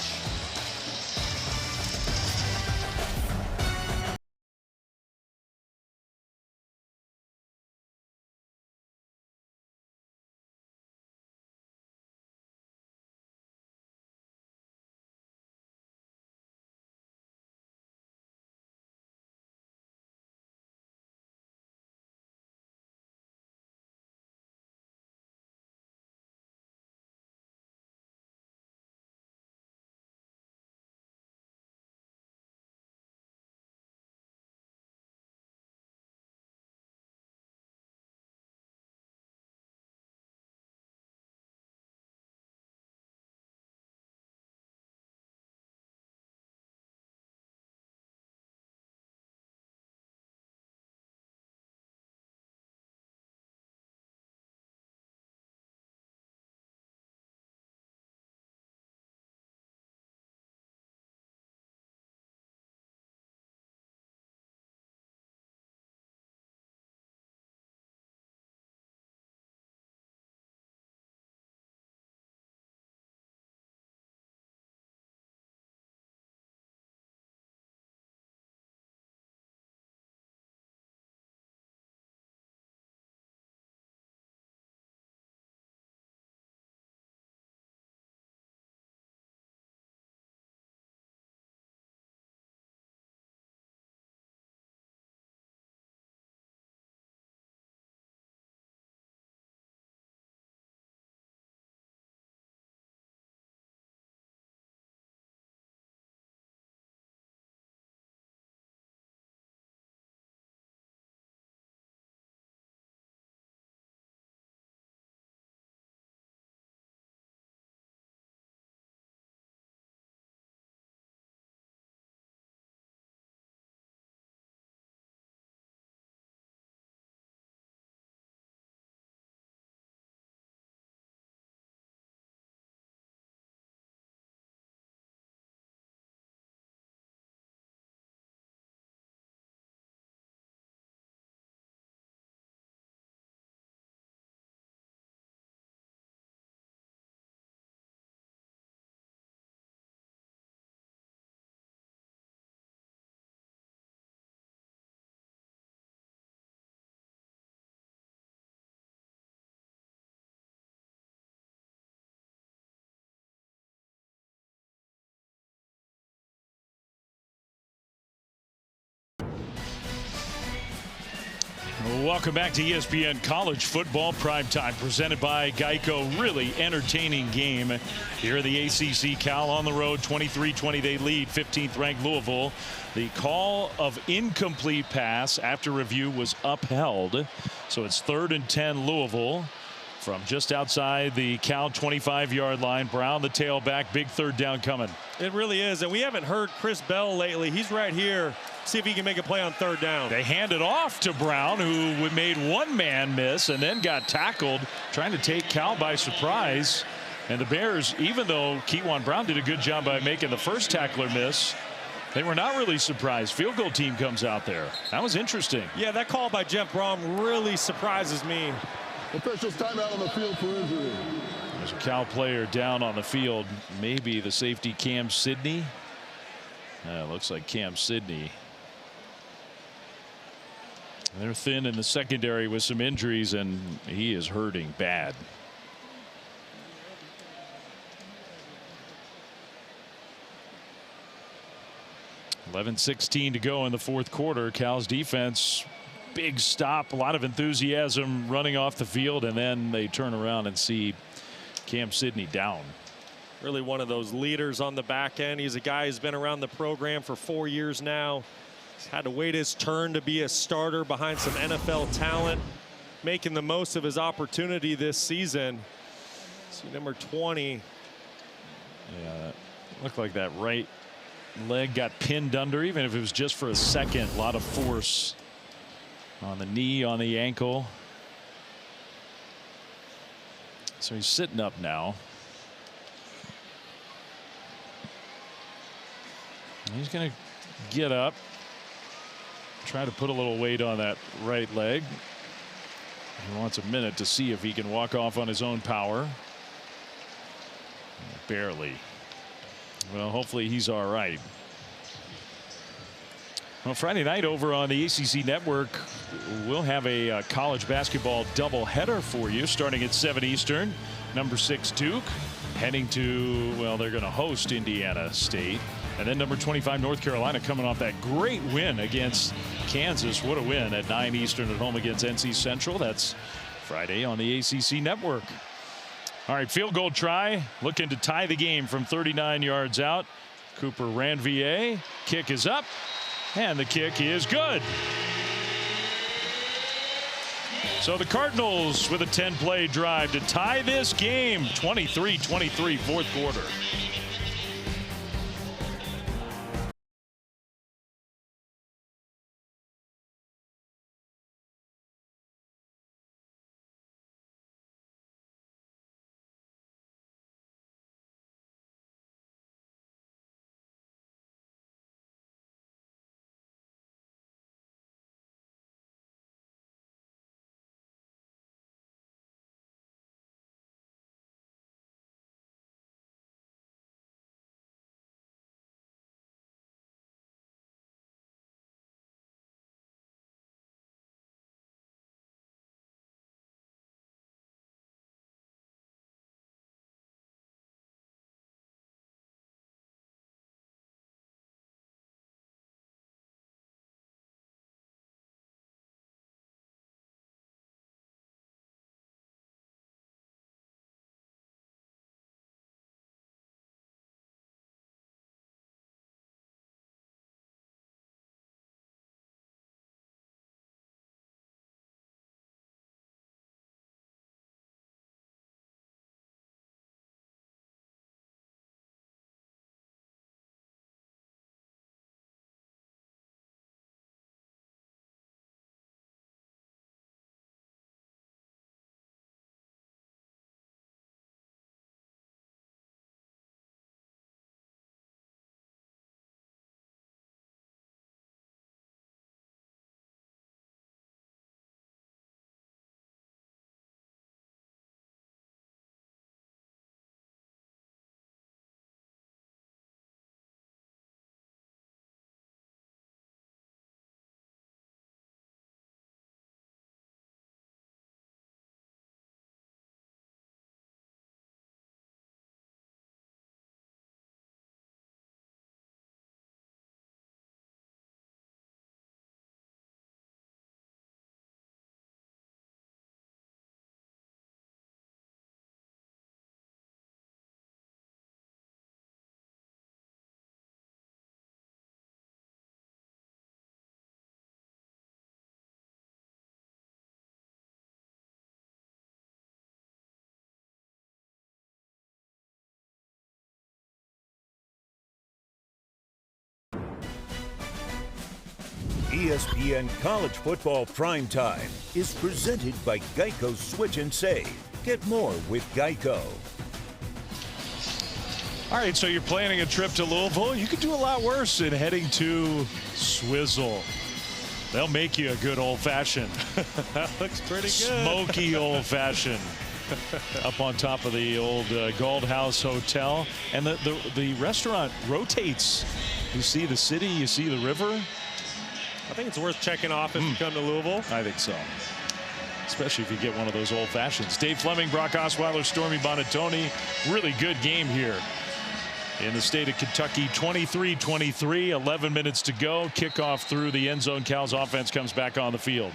Welcome back to ESPN College Football Primetime, presented by Geico. Really entertaining game here in the ACC. Cal on the road, 23-20 they lead, 15th ranked Louisville. The call of incomplete pass after review was upheld, so it's 3rd and 10 Louisville from just outside the Cal 25-yard line. Brown, the tailback, big 3rd down coming. It really is, and we haven't heard Chris Bell lately. He's right here. See if he can make a play on 3rd down. They hand it off to Brown, who made one man miss and then got tackled, trying to take Cal by surprise. And the Bears, even though Kewan Brown did a good job by making the first tackler miss, they were not really surprised. Field goal team comes out there. That was interesting. Yeah, that call by Jeff Brom really surprises me. Officials timeout on the field for injury. There's a Cal player down on the field. Maybe the safety Cam Sidney. Looks like Cam Sidney. They're thin in the secondary with some injuries, and he is hurting bad. .16 to go in the 4th quarter. Cal's defense, big stop, a lot of enthusiasm running off the field, and then they turn around and see Cam Sidney down. Really one of those leaders on the back end. He's a guy who's been around the program for 4 years now. He's had to wait his turn to be a starter behind some NFL talent. making the most of his opportunity this season. See number 20. Yeah, looked like that right leg got pinned under, even if it was just for a second. A lot of force on the knee, on the ankle. So he's sitting up now. He's going to get up, try to put a little weight on that right leg. He wants a minute to see if he can walk off on his own power. Barely. Well, hopefully he's all right. Well, Friday night over on the ACC Network, we'll have a college basketball doubleheader for you starting at 7 Eastern. Number 6 Duke heading to, well, they're going to host Indiana State. And then number 25 North Carolina coming off that great win against Kansas. What a win at 9 Eastern at home against NC Central. That's Friday on the ACC Network. All right, field goal try, looking to tie the game from 39 yards out. Cooper Ranvier, kick is up, and the kick is good. So the Cardinals with a 10-play drive to tie this game, 23-23, fourth quarter. ESPN College Football Primetime is presented by Geico Switch and Save. Get more with Geico. All right, so you're planning a trip to Louisville. You could do a lot worse in heading to Swizzle. They'll make you a good old-fashioned. That looks pretty good. Smoky old-fashioned. Up on top of the old Gold House Hotel. And the restaurant rotates. You see the city, you see the river. I think it's worth checking off if you come to Louisville. I think so. Especially if you get one of those old fashions. Dave Fleming, Brock Osweiler, Stormy Bonatoni. Really good game here in the state of Kentucky. 23-23, 11 minutes to go. Kickoff through the end zone. Cal's offense comes back on the field.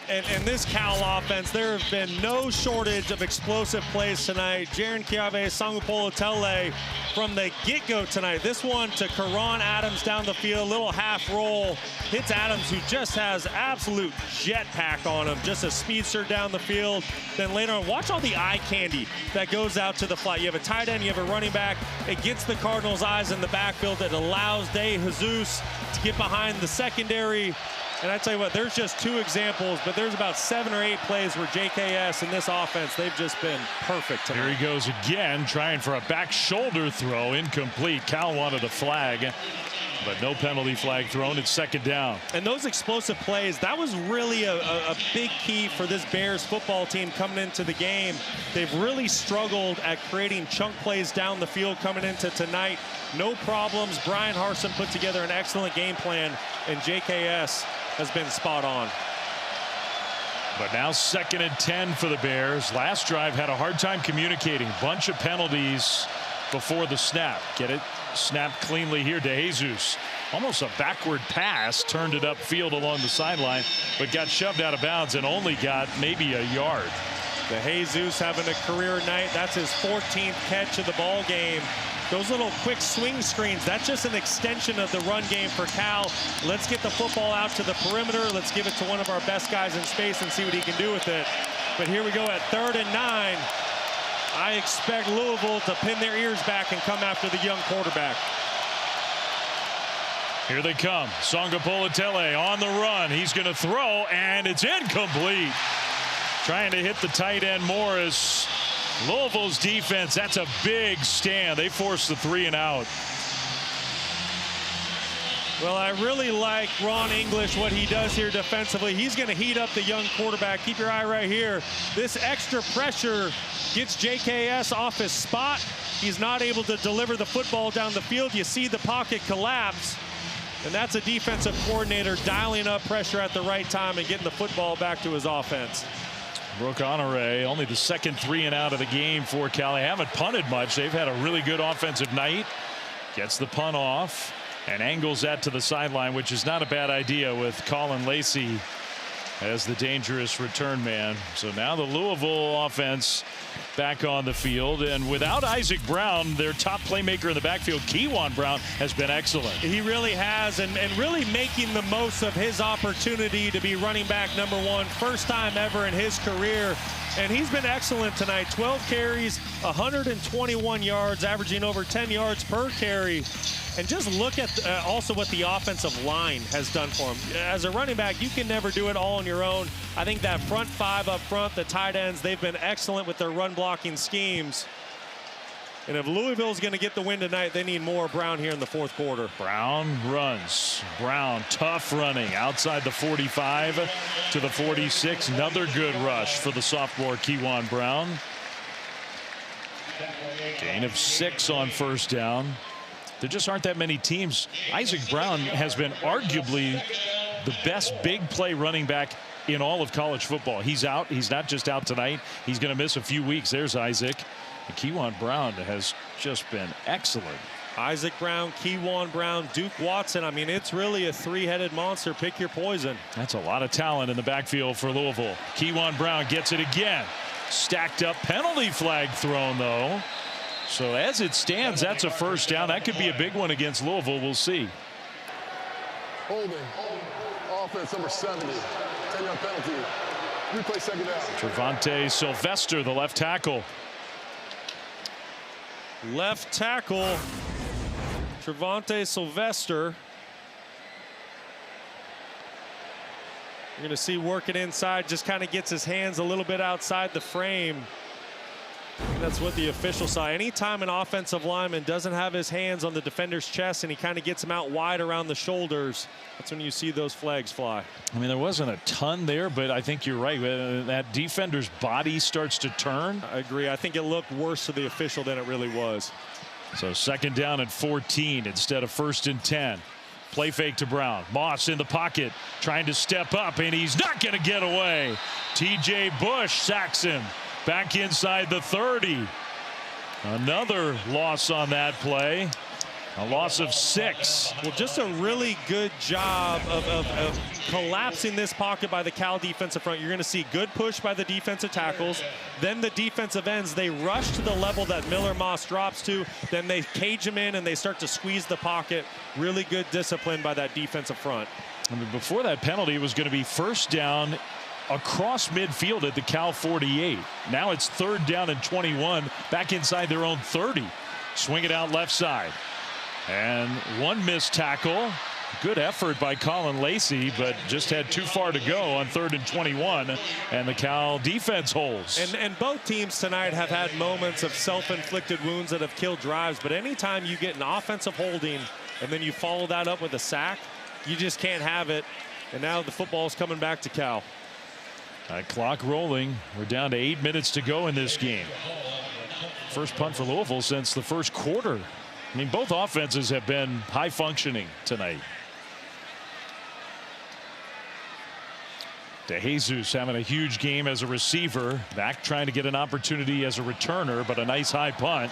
And this Cal offense, there have been no shortage of explosive plays tonight. Jaron Kiave, Sangupolo-Tele from the get-go tonight. This one to Karan Adams down the field, little half roll. Hits Adams, who just has absolute jetpack on him. Just a speedster down the field. Then later on, watch all the eye candy that goes out to the flat. You have a tight end, you have a running back. It gets the Cardinals' eyes in the backfield. It allows De Jesus to get behind the secondary. And I tell you what, there's just 2 examples, but there's about 7 or 8 plays where JKS and this offense, they've just been perfect tonight. Here he goes again, trying for a back shoulder throw, incomplete. Cal wanted a flag, but no penalty flag thrown. It's 2nd down. And those explosive plays, that was really a big key for this Bears football team coming into the game. They've really struggled at creating chunk plays down the field coming into tonight. No problems. Brian Harsin put together an excellent game plan, and JKS has been spot on. But now 2nd and 10 for the Bears. Last drive had a hard time communicating. Bunch of penalties before the snap. Get it? Snapped cleanly here. De Jesus. Almost a backward pass. Turned it upfield along the sideline, but got shoved out of bounds and only got maybe a yard. De Jesus having a career night. That's his 14th catch of the ball game. Those little quick swing screens, that's just an extension of the run game for Cal. Let's get the football out to the perimeter. Let's give it to one of our best guys in space and see what he can do with it. But here we go at 3rd and 9. I expect Louisville to pin their ears back and come after the young quarterback. Here they come. Sangupolo-Tele on the run. He's going to throw, and it's incomplete. Trying to hit the tight end Morris. Louisville's defense, that's a big stand. They forced the 3 and out. Well, I really like Ron English, what he does here defensively. He's going to heat up the young quarterback. Keep your eye right here. This extra pressure gets JKS off his spot. He's not able to deliver the football down the field. You see the pocket collapse. And that's a defensive coordinator dialing up pressure at the right time and getting the football back to his offense. Brooke Honore, only the 2nd 3 and out of the game for Cal. They haven't punted much. They've had a really good offensive night. Gets the punt off and angles that to the sideline, which is not a bad idea with Colin Lacey as the dangerous return man. So now the Louisville offense back on the field, and without Isaac Brown, their top playmaker in the backfield, Kewan Brown, has been excellent. He really has, and really making the most of his opportunity to be running back #1, first time ever in his career. And he's been excellent tonight. 12 carries, 121 yards, averaging over 10 yards per carry. And just look at also what the offensive line has done for him. As a running back, you can never do it all on your own. I think that front 5 up front, the tight ends, they've been excellent with their run blocking schemes. And if Louisville's going to get the win tonight, they need more Brown here in the 4th quarter. Brown runs. Brown, tough running outside the 45 to the 46. Another good rush for the sophomore Kewan Brown. Gain of 6 on 1st down. There just aren't that many teams. Isaac Brown has been arguably the best big play running back in all of college football. He's out. He's not just out tonight. He's going to miss a few weeks. There's Isaac. And Kewan Brown has just been excellent. Isaac Brown, Kewan Brown, Duke Watson. I mean, it's really a 3-headed monster. Pick your poison. That's a lot of talent in the backfield for Louisville. Kewan Brown gets it again. Stacked up, penalty flag thrown, though. So as it stands, that's a 1st down. That could be a big one against Louisville. We'll see. Holding. Offense number 70. 10-yard penalty. Replay 2nd down. Trevante Sylvester, the left tackle. Left tackle, Trevante Sylvester. You're going to see working inside, just kind of gets his hands a little bit outside the frame. That's what the official saw. Anytime an offensive lineman doesn't have his hands on the defender's chest and he kind of gets him out wide around the shoulders, that's when you see those flags fly. I mean, there wasn't a ton there, but I think you're right. That defender's body starts to turn. I agree. I think it looked worse to the official than it really was. So 2nd down and 14 instead of 1st and 10. Play fake to Brown. Moss in the pocket trying to step up, and he's not going to get away. TJ Bush sacks him. Back inside the 30. Another loss on that play. A loss of 6. Well, just a really good job of collapsing this pocket by the Cal defensive front. You're going to see good push by the defensive tackles. Then the defensive ends, they rush to the level that Miller Moss drops to. Then they cage him in and they start to squeeze the pocket. Really good discipline by that defensive front. I mean, before that penalty, it was going to be first down across midfield at the Cal 48. Now it's 3rd down and 21, back inside their own 30. Swing it out left side. And one missed tackle. Good effort by Colin Lacey, but just had too far to go on 3rd and 21, and the Cal defense holds. And both teams tonight have had moments of self-inflicted wounds that have killed drives, but anytime you get an offensive holding and then you follow that up with a sack, you just can't have it. And now the football's coming back to Cal. Clock rolling. We're down to 8 minutes to go in this game. First punt for Louisville since the first quarter. I mean, both offenses have been high functioning tonight. DeJesus having a huge game as a receiver. Back trying to get an opportunity as a returner, but a nice high punt.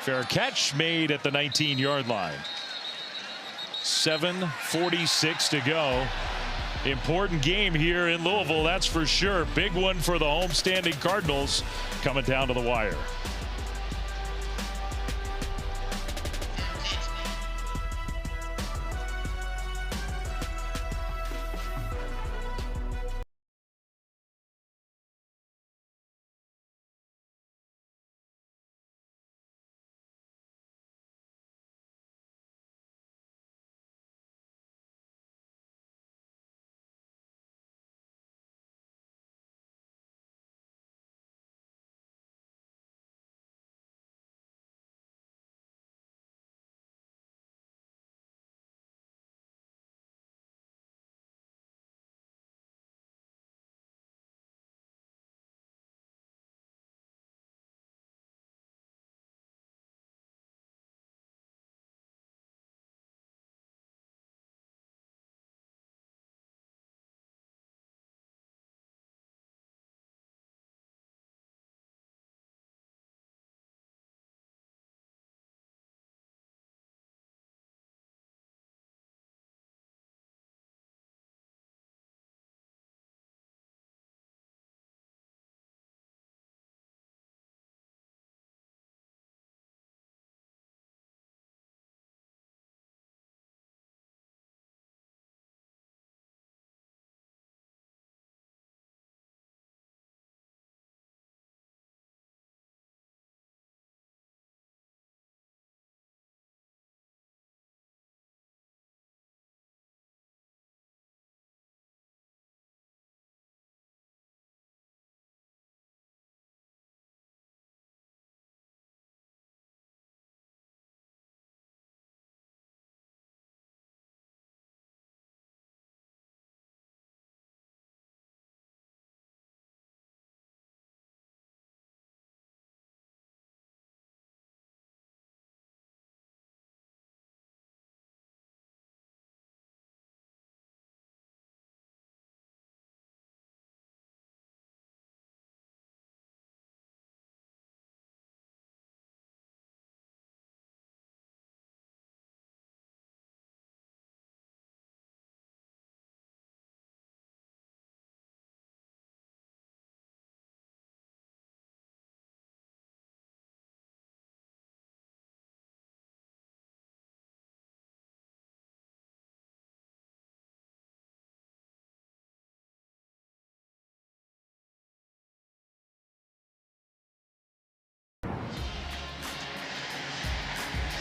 Fair catch made at the 19-yard line. 7:46 to go. Important game here in Louisville, that's for sure. Big one for the homestanding Cardinals coming down to the wire.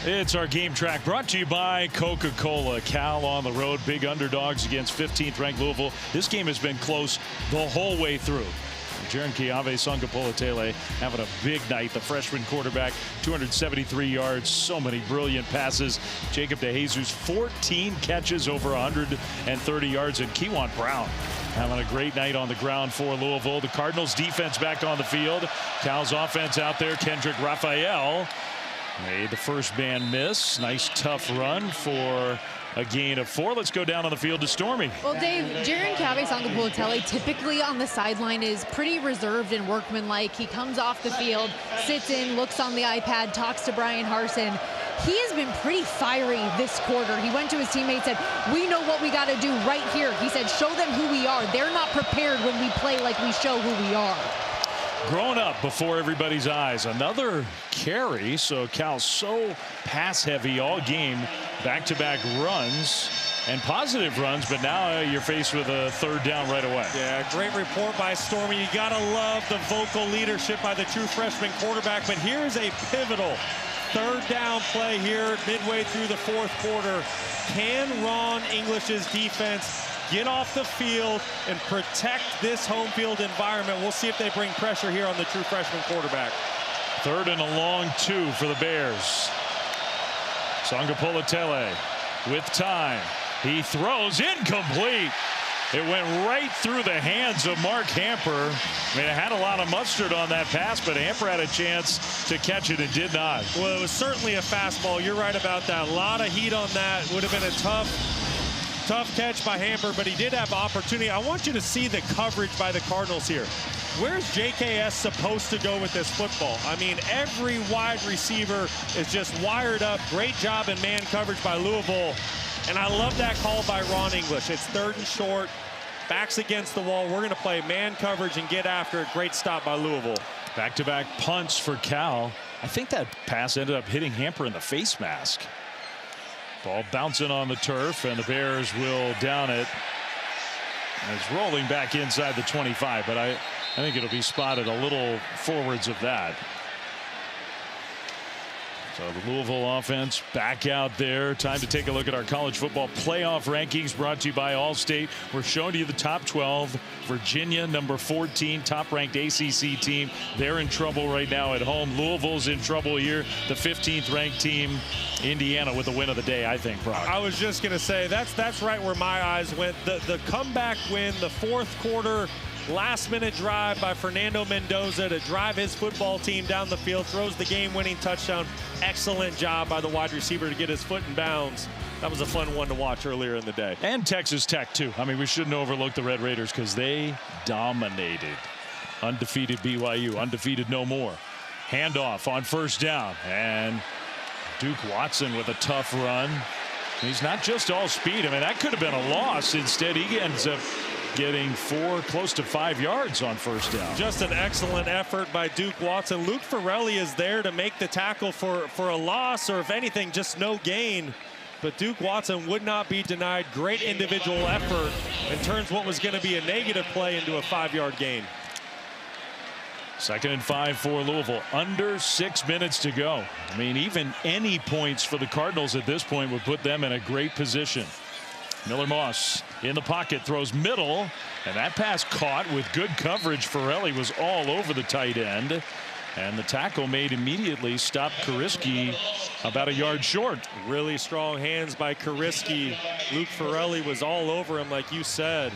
It's our game track brought to you by Coca-Cola. Cal on the road, big underdogs against 15th ranked Louisville. This game has been close the whole way through. Jaron Kiave-Sangapolotele having a big night. The freshman quarterback, 273 yards, so many brilliant passes. Jacob DeJesus, 14 catches over 130 yards. And Kewan Brown having a great night on the ground for Louisville. The Cardinals defense back on the field. Cal's offense out there. Kendrick Raphael made the first man miss. Nice tough run for a gain of 4. Let's go down on the field to Stormy. Well, Dave, Jaron Kiave-Sangapolotele typically on the sideline is pretty reserved and workmanlike. He comes off the field, sits in, looks on the iPad, talks to Brian Harsin. he has been pretty fiery this quarter. He went to his teammates and said, we know what we got to do right here. He said, show them who we are. They're not prepared when we play like we show who we are. Grown up before everybody's eyes. Another carry. So Cal's so pass heavy all game. Back-to-back runs and positive runs, but now you're faced with a third down right away. Yeah, great report by Stormy. You gotta love the vocal leadership by the true freshman quarterback, but here's a pivotal third down play here midway through the fourth quarter. Can Ron English's defense get off the field and protect this home field environment? We'll see if they bring pressure here on the true freshman quarterback. Third and a long 2 for the Bears. Sangapolatele with time. He throws incomplete. It went right through the hands of Mark Hamper. I mean, it had a lot of mustard on that pass, but Hamper had a chance to catch it and did not. Well, it was certainly a fastball. You're right about that. A lot of heat on that. Would have been a tough catch by Hamper, but he did have opportunity. I want you to see the coverage by the Cardinals here. Where's JKS supposed to go with this football? I mean, every wide receiver is just wired up. Great job in man coverage by Louisville. And I love that call by Ron English. It's third and short, backs against the wall. We're going to play man coverage and get after it. Great stop by Louisville. Back-to-back punts for Cal. I think that pass ended up hitting Hamper in the face mask. Ball bouncing on the turf, and the Bears will down it. And it's rolling back inside the 25, but I think it'll be spotted a little forwards of that. So the Louisville offense back out there. Time to take a look at our college football playoff rankings brought to you by Allstate. We're showing you the top 12. Virginia, number 14, top-ranked ACC team. They're in trouble right now at home. Louisville's in trouble here. The 15th-ranked team, Indiana, with the win of the day, I think, Brock. I was just going to say, that's right where my eyes went. The comeback win, the fourth quarter, last-minute drive by Fernando Mendoza to drive his football team down the field, throws the game-winning touchdown. Excellent job by the wide receiver to get his foot in bounds. That was a fun one to watch earlier in the day. And Texas Tech, too. I mean, we shouldn't overlook the Red Raiders because they dominated. Undefeated BYU, undefeated no more. Handoff on first down, and Duke Watson with a tough run. He's not just all speed. I mean, that could have been a loss. Instead, he ends up getting 4, close to 5 yards on first down. Just an excellent effort by Duke Watson. Luke Farrelly is there to make the tackle for a loss, or if anything, just no gain. But Duke Watson would not be denied. Great individual effort and turns what was going to be a negative play into a 5-yard gain. 2nd and 5 for Louisville. Under 6 minutes to go. I mean, even any points for the Cardinals at this point would put them in a great position. Miller Moss in the pocket, throws middle, and that pass caught with good coverage. Farrelly was all over the tight end, and the tackle made immediately stopped Kariski about a yard short. Really strong hands by Kariski. Luke Farrelly was all over him, like you said.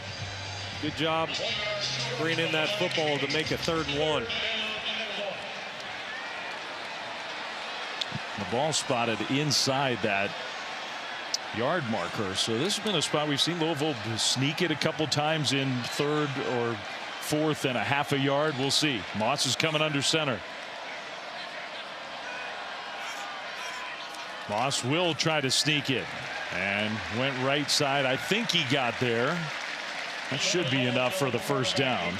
Good job bringing in that football to make a 3rd and 1. The ball spotted inside that yard marker. So this has been a spot we've seen Louisville sneak it a couple times in 3rd or 4th and a half a yard. We'll see. Moss is coming under center. Moss will try to sneak it and went right side. I think he got there. That should be enough for the first down.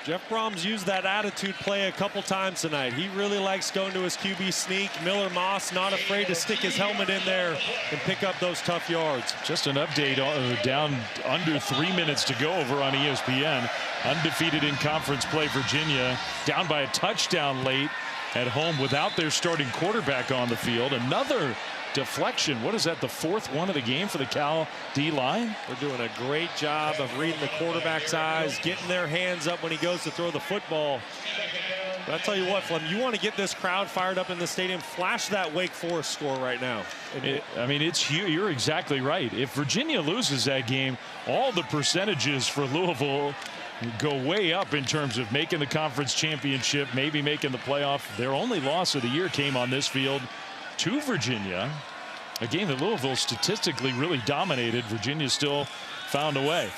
Jeff Brom's used that attitude play a couple times tonight. He really likes going to his QB sneak. Miller Moss not afraid to stick his helmet in there and pick up those tough yards. Just an update, down under 3 minutes to go over on ESPN. Undefeated in conference play, Virginia down by a touchdown late at home without their starting quarterback on the field. Another deflection. What is that, the 4th one of the game for the Cal D-line? They're doing a great job of reading the quarterback's eyes, getting their hands up when he goes to throw the football. But I'll tell you what, Flem, you want to get this crowd fired up in the stadium, flash that Wake Forest score right now. I mean, it's huge. You're exactly right. If Virginia loses that game, all the percentages for Louisville go way up in terms of making the conference championship, maybe making the playoff. Their only loss of the year came on this field to Virginia, a game that Louisville statistically really dominated. Virginia still found a way.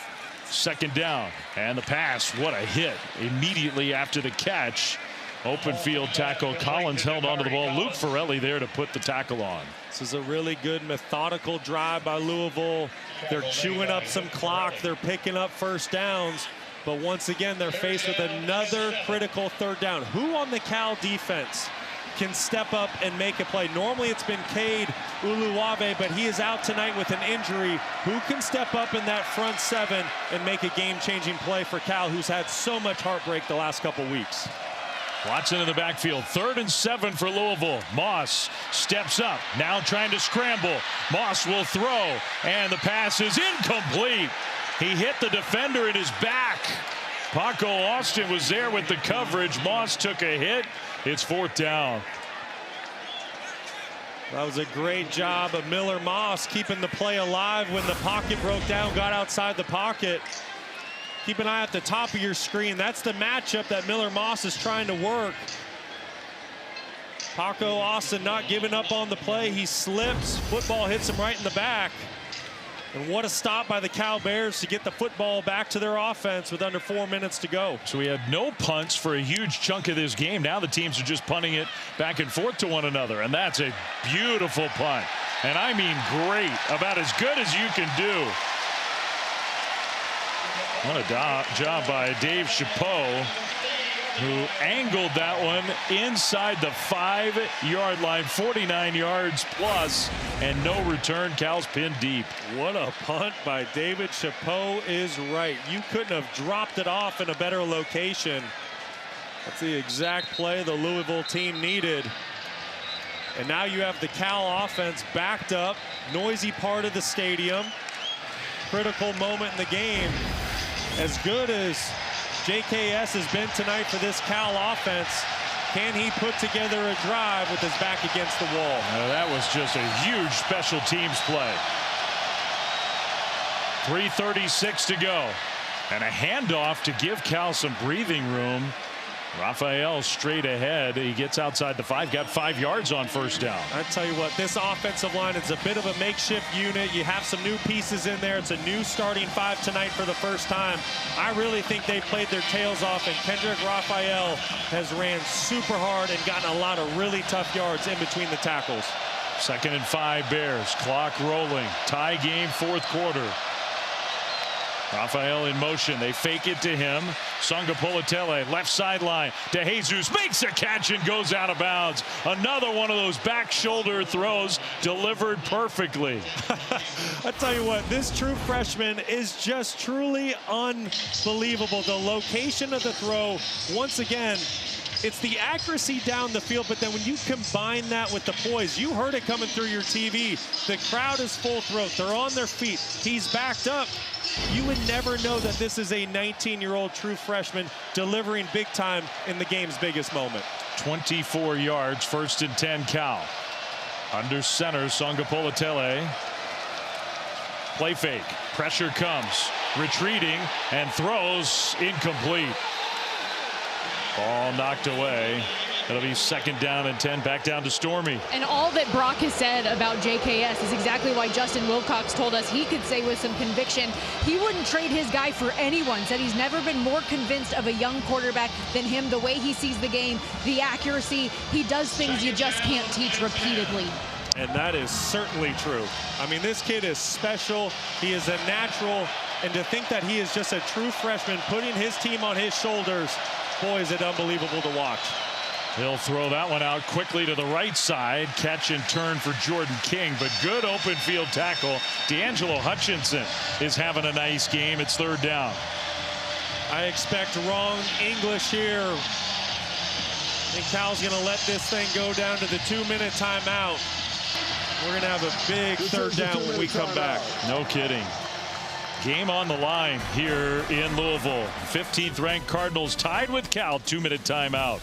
2nd down, and the pass, what a hit immediately after the catch Open field tackle. Collins held onto the ball. Luke Forelli there to put the tackle on. This is a really good methodical drive by Louisville. They're chewing up some clock. They're picking up first downs. But once again, they're faced with another critical third down. Who on the Cal defense can step up and make a play? Normally it's been Cade Uluwave, but he is out tonight with an injury. Who can step up in that front seven and make a game-changing play for Cal, who's had so much heartbreak the last couple weeks? Watson in the backfield. 3rd and 7 for Louisville. Moss steps up. Now trying to scramble. Moss will throw. And the pass is incomplete. He hit the defender in his back. Paco Austin was there with the coverage. Moss took a hit. It's 4th down. That was a great job of Miller Moss keeping the play alive when the pocket broke down, got outside the pocket. Keep an eye at the top of your screen. That's the matchup that Miller Moss is trying to work. Paco Austin not giving up on the play. He slips. Football hits him right in the back. And what a stop by the Cal Bears to get the football back to their offense with under 4 minutes to go. So we had no punts for a huge chunk of this game. Now the teams are just punting it back and forth to one another. And that's a beautiful punt. And I mean great. About as good as you can do. What a job by Dave Chapeau, who angled that one inside the 5-yard line, 49 yards plus, and no return. Cal's pinned deep. What a punt by David Chapeau is right. You couldn't have dropped it off in a better location. That's the exact play the Louisville team needed. And now you have the Cal offense backed up, noisy part of the stadium. Critical moment in the game. As good as JKS has been tonight for this Cal offense, can he put together a drive with his back against the wall? That was just a huge special teams play. 3:36 to go. And a handoff to give Cal some breathing room. Raphael straight ahead. He gets outside the 5, got 5 yards on first down. I tell you what, this offensive line is a bit of a makeshift unit. You have some new pieces in there. It's a new starting 5 tonight for the first time. I really think they played their tails off, and Kendrick Raphael has ran super hard and gotten a lot of really tough yards in between the tackles. 2nd and 5 Bears. Clock rolling. Tie game, 4th quarter. Raphael in motion. They fake it to him. Songapolatele left sideline to Jesus, makes a catch and goes out of bounds. Another one of those back shoulder throws delivered perfectly. I tell you what, this true freshman is just truly unbelievable. The location of the throw, once again, it's the accuracy down the field, but then when you combine that with the poise, you heard it coming through your TV. The crowd is full throat. They're on their feet. He's backed up. You would never know that this is a 19-year-old true freshman delivering big time in the game's biggest moment. 24 yards, 1st and 10 Cal. Under center, Songapolatele. Play fake. Pressure comes. Retreating and throws incomplete. Ball knocked away. It'll be 2nd down and 10, back down to Stormy. And all that Brock has said about JKS is exactly why Justin Wilcox told us he could say with some conviction he wouldn't trade his guy for anyone. Said he's never been more convinced of a young quarterback than him. The way he sees the game, the accuracy, he does things you just can't teach repeatedly. And that is certainly true. I mean, this kid is special. He is a natural. And to think that he is just a true freshman putting his team on his shoulders, boy, is it unbelievable to watch. He'll throw that one out quickly to the right side. Catch and turn for Jordan King, but good open field tackle. D'Angelo Hutchinson is having a nice game. It's 3rd down. I expect wrong English here. I think Cal's going to let this thing go down to the 2-minute timeout. We're going to have a big 3rd down when we come back. No kidding. Game on the line here in Louisville. 15th ranked Cardinals tied with Cal. 2-minute timeout.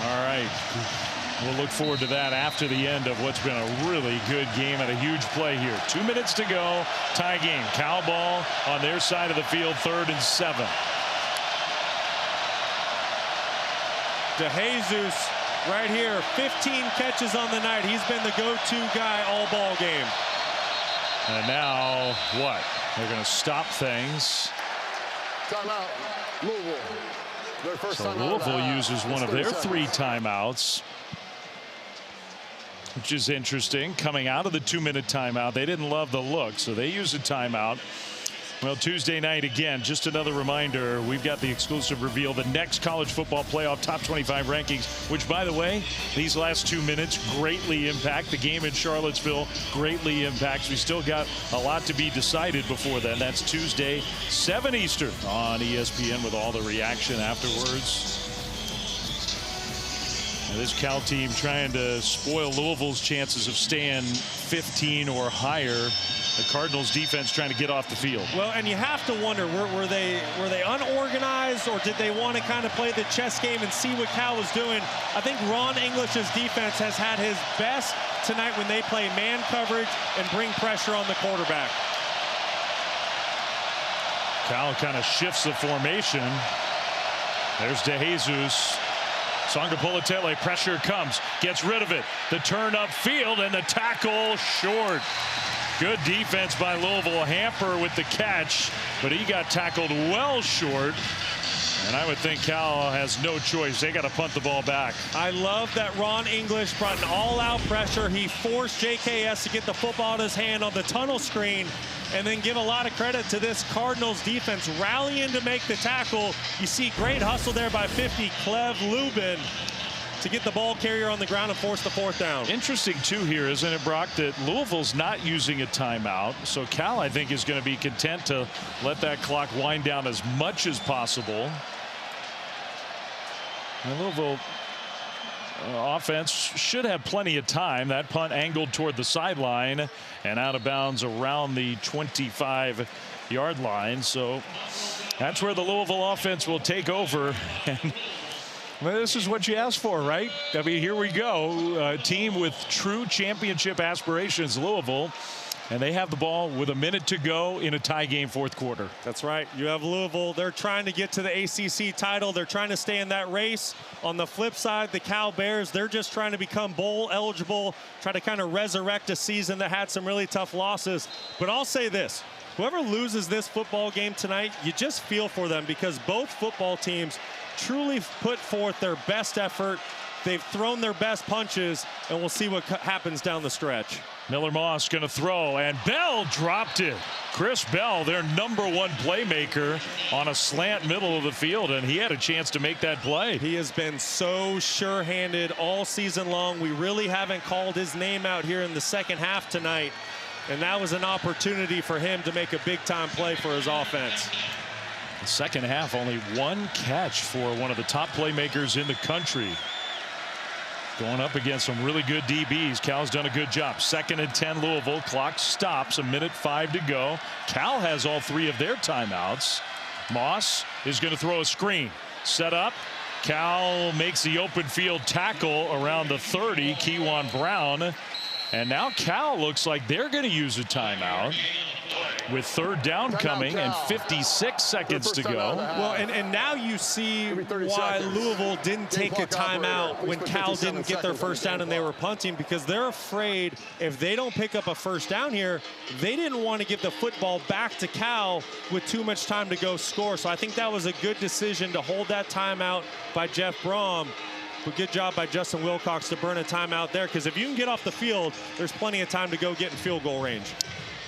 All right. We'll look forward to that after the end of what's been a really good game and a huge play here. 2 minutes to go. Tie game. Cal ball on their side of the field. 3rd and 7. DeJesus right here. 15 catches on the night. He's been the go-to guy all ball game. And now what? They're going to stop things. Timeout. Louisville. Their first So timeout Louisville uses one of their 30 3 seconds. timeouts, which is interesting. Coming out of the 2-minute timeout, they didn't love the look, so they use a timeout. Well, Tuesday night again, just another reminder, we've got the exclusive reveal, the next college football playoff top 25 rankings, which, by the way, these last 2 minutes greatly impact the game in Charlottesville, greatly impacts. We still got a lot to be decided before then. That's Tuesday, 7 Eastern on ESPN with all the reaction afterwards. Now this Cal team trying to spoil Louisville's chances of staying 15 or higher. The Cardinals defense trying to get off the field. Well, and you have to wonder, were they unorganized, or did they want to kind of play the chess game and see what Cal was doing? I think Ron English's defense has had his best tonight when they play man coverage and bring pressure on the quarterback. Cal kind of shifts the formation. There's DeJesus. Sangapolatele, pressure comes, gets rid of it. The turn upfield and the tackle short. Good defense by Louisville. Hamper with the catch, but he got tackled well short. And I would think Cal has no choice. They got to punt the ball back. I love that Ron English brought an all-out pressure. He forced JKS to get the football in his hand on the tunnel screen, and then give a lot of credit to this Cardinals defense rallying to make the tackle. You see great hustle there by 50, Clev Lubin, to get the ball carrier on the ground and force the 4th down. Interesting, too, here, isn't it, Brock, that Louisville's not using a timeout. So Cal, I think, is going to be content to let that clock wind down as much as possible. And Louisville offense should have plenty of time. That punt angled toward the sideline and out of bounds around the 25-yard line. So that's where the Louisville offense will take over. And well, this is what you asked for, right? I mean, here we go. A team with true championship aspirations, Louisville. And they have the ball with a minute to go in a tie game 4th quarter. That's right. You have Louisville. They're trying to get to the ACC title. They're trying to stay in that race. On the flip side, the Cal Bears, they're just trying to become bowl eligible, try to kind of resurrect a season that had some really tough losses. But I'll say this. Whoever loses this football game tonight, you just feel for them, because both football teams truly put forth their best effort. They've thrown their best punches, and we'll see what happens down the stretch. Miller Moss going to throw, and Bell dropped it. Chris Bell, their #1 playmaker, on a slant middle of the field, and he had a chance to make that play. He has been so sure-handed all season long. We really haven't called his name out here in the second half tonight, and that was an opportunity for him to make a big-time play for his offense. The second half, only 1 catch for one of the top playmakers in the country. Going up against some really good DBs. Cal's done a good job. 2nd and 10 Louisville. Clock stops. 1:05 to go. Cal has all 3 of their timeouts. Moss is going to throw a screen. Set up. Cal makes the open field tackle around the 30. Kewan Brown. And now Cal looks like they're going to use a timeout with 3rd down coming and 56 seconds to go. Well, and now you see why Louisville didn't take a timeout when Cal didn't get their 1st down and they were punting, because they're afraid if they don't pick up a 1st down here, they didn't want to give the football back to Cal with too much time to go score. So I think that was a good decision to hold that timeout by Jeff Brom. But good job by Justin Wilcox to burn a timeout there, because if you can get off the field, there's plenty of time to go get in field goal range.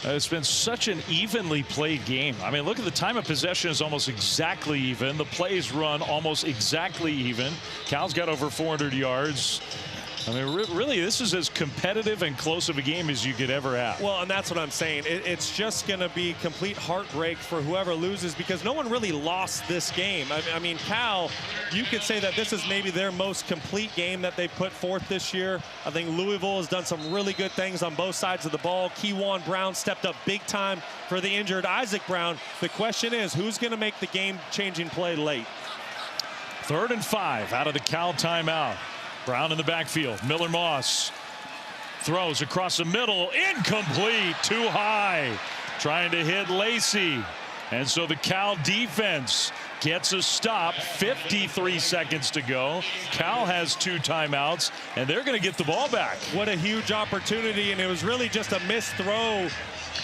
It's been such an evenly played game. I mean, look at the time of possession is almost exactly even. The plays run almost exactly even. Cal's got over 400 yards. I mean, really, this is as competitive and close of a game as you could ever have. Well, and that's what I'm saying. It's just going to be complete heartbreak for whoever loses, because no one really lost this game. I mean, Cal, you could say that this is maybe their most complete game that they put forth this year. I think Louisville has done some really good things on both sides of the ball. Kewan Brown stepped up big time for the injured Isaac Brown. The question is, who's going to make the game-changing play late? 3rd and 5 out of the Cal timeout. Brown in the backfield. Miller Moss throws across the middle. Incomplete. Too high. Trying to hit Lacey. And so the Cal defense gets a stop. 53 seconds to go. Cal has 2 timeouts, and they're going to get the ball back. What a huge opportunity, and it was really just a missed throw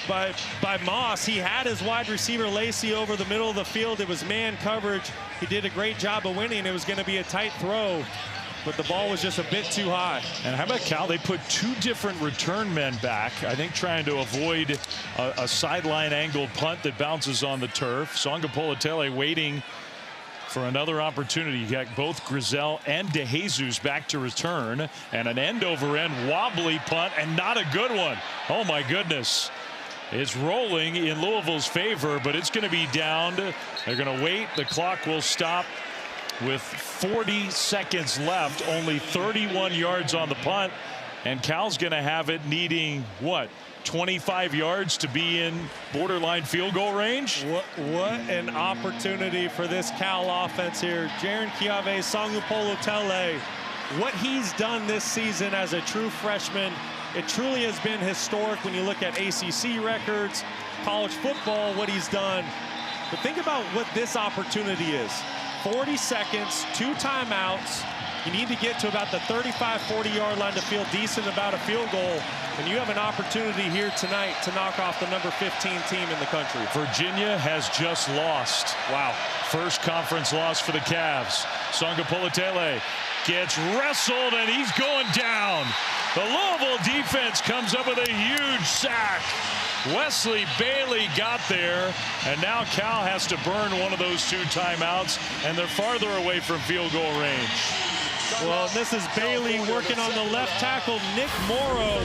by Moss. He had his wide receiver Lacey over the middle of the field. It was man coverage. He did a great job of winning. It was going to be a tight throw, but the ball was just a bit too high. And how about Cal? They put 2 different return men back, I think trying to avoid a sideline angled punt that bounces on the turf. Songa Politele waiting for another opportunity. You got both Grizel and DeJesus back to return, and an end-over-end wobbly punt, and not a good one. Oh my goodness. It's rolling in Louisville's favor, but it's going to be downed. They're going to wait. The clock will stop with 40 seconds left. Only 31 yards on the punt, and Cal's going to have it needing what, 25 yards to be in borderline field goal range. What an opportunity for this Cal offense here. Jaron Kiave, Songa Politele, what he's done this season as a true freshman, it truly has been historic when you look at ACC records, college football, what he's done. But think about what this opportunity is. 40 seconds, 2 timeouts. You need to get to about the 35, 40-yard line to feel decent about a field goal. And you have an opportunity here tonight to knock off the number 15 team in the country. Virginia has just lost. Wow. First conference loss for the Cavs. Songa Politele gets wrestled, and he's going down. The Louisville defense comes up with a huge sack. Wesley Bailey got there, and now Cal has to burn one of those 2 timeouts, and they're farther away from field goal range. Well, this is Bailey working on the left tackle, Nick Morrow,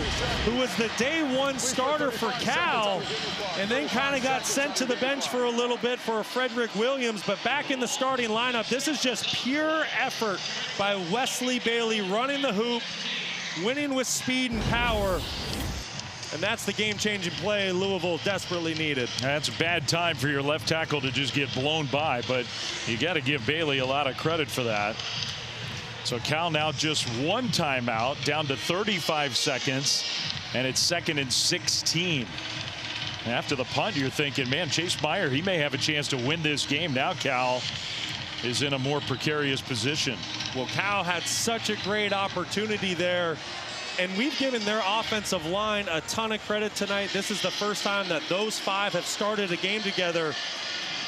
who was the day 1 starter for Cal, and then kind of got sent to the bench for a little bit for Frederick Williams, but back in the starting lineup. This is just pure effort by Wesley Bailey, running the hoop, winning with speed and power. And that's the game-changing play Louisville desperately needed. That's a bad time for your left tackle to just get blown by, but you got to give Bailey a lot of credit for that. So Cal now just 1 timeout, down to 35 seconds, and it's 2nd and 16. After the punt, you're thinking, man, Chase Meyer, he may have a chance to win this game. Now Cal is in a more precarious position. Well, Cal had such a great opportunity there, and we've given their offensive line a ton of credit tonight. This is the first time that those 5 have started a game together.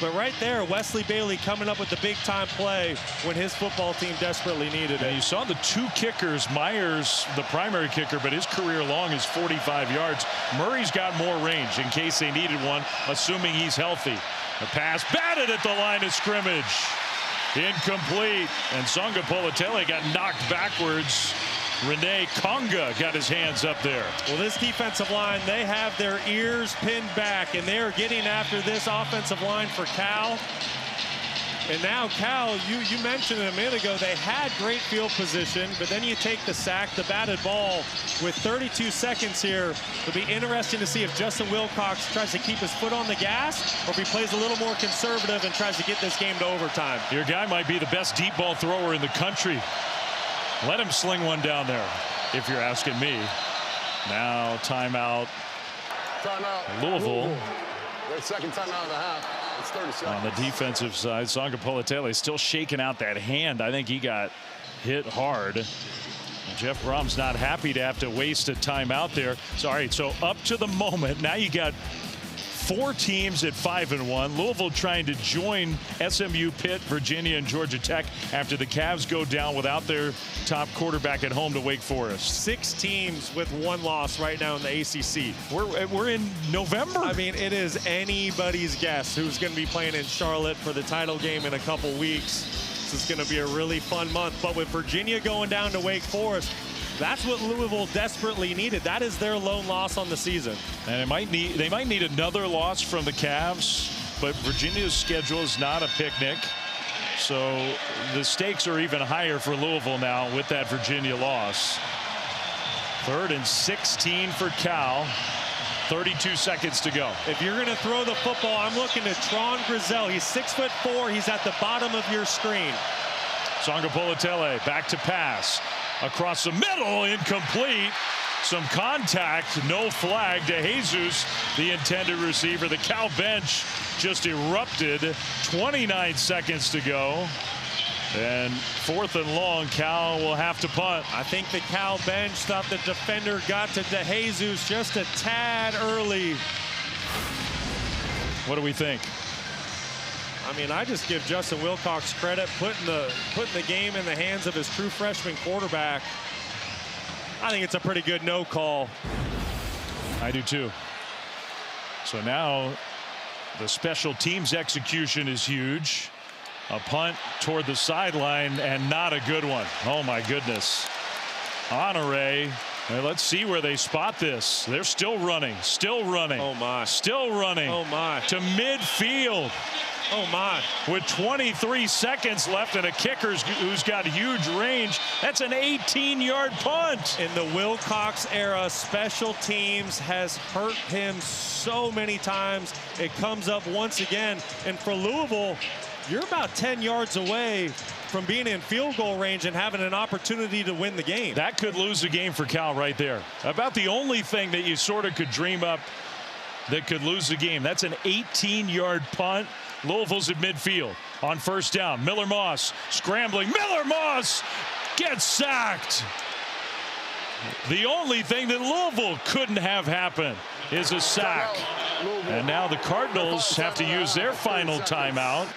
But right there, Wesley Bailey coming up with the big-time play when his football team desperately needed it. And you saw the 2 kickers. Myers, the primary kicker, but his career long is 45 yards. Murray's got more range in case they needed one, assuming he's healthy. The pass batted at the line of scrimmage. Incomplete. And Songa Politele got knocked backwards. Rene Conga got his hands up there. Well, this defensive line, they have their ears pinned back, and they are getting after this offensive line for Cal. And now Cal, you mentioned it a minute ago, they had great field position, but then you take the sack, the batted ball with 32 seconds here. It'll be interesting to see if Justin Wilcox tries to keep his foot on the gas or if he plays a little more conservative and tries to get this game to overtime. Your guy might be the best deep ball thrower in the country. Let him sling one down there, if you're asking me. Now timeout. Louisville. Their second timeout of the half. It's 30 seconds. On the defensive side, Songa Politele still shaking out that hand. I think he got hit hard. Jeff Brom's not happy to have to waste a timeout there. So, all right, so up to the moment, now you got 4 teams at 5-1. Louisville trying to join SMU, Pitt, Virginia, and Georgia Tech after the Cavs go down without their top quarterback at home to Wake Forest. 6 teams with 1 loss right now in the ACC. We're in November. I mean, it is anybody's guess who's going to be playing in Charlotte for the title game in a couple weeks. This is going to be a really fun month. But with Virginia going down to Wake Forest, that's what Louisville desperately needed. That is their lone loss on the season. And they might need another loss from the Cavs, but Virginia's schedule is not a picnic. So the stakes are even higher for Louisville now with that Virginia loss. 3rd and 16 for Cal. 32 seconds to go. If you're going to throw the football, I'm looking at Tron Grizel. He's 6'4". He's at the bottom of your screen. Sangapolotele back to pass. Across the middle, incomplete. Some contact, no flag to Jesus, the intended receiver. The Cal bench just erupted. 29 seconds to go. And 4th and long, Cal will have to punt. I think the Cal bench thought the defender got to DeJesus just a tad early. What do we think? I mean, I just give Justin Wilcox credit putting the game in the hands of his true freshman quarterback. I think it's a pretty good no call. I do too. So now the special teams execution is huge. A punt toward the sideline and not a good one. Oh my goodness. Honore. Let's see where they spot this. They're still running. Still running. Oh my. Still running. Oh my. To midfield. Oh my. With 23 seconds left and a kicker who's got huge range. That's an 18-yard punt. In the Wilcox era, special teams has hurt him so many times. It comes up once again. And for Louisville, you're about 10 yards away from being in field goal range and having an opportunity to win the game. That could lose the game for Cal right there. About the only thing that you sort of could dream up that could lose the game. That's an 18-yard punt. Louisville's at midfield on 1st down. Miller Moss scrambling. Miller Moss gets sacked. The only thing that Louisville couldn't have happen is a sack. And now the Cardinals have to use their final timeout.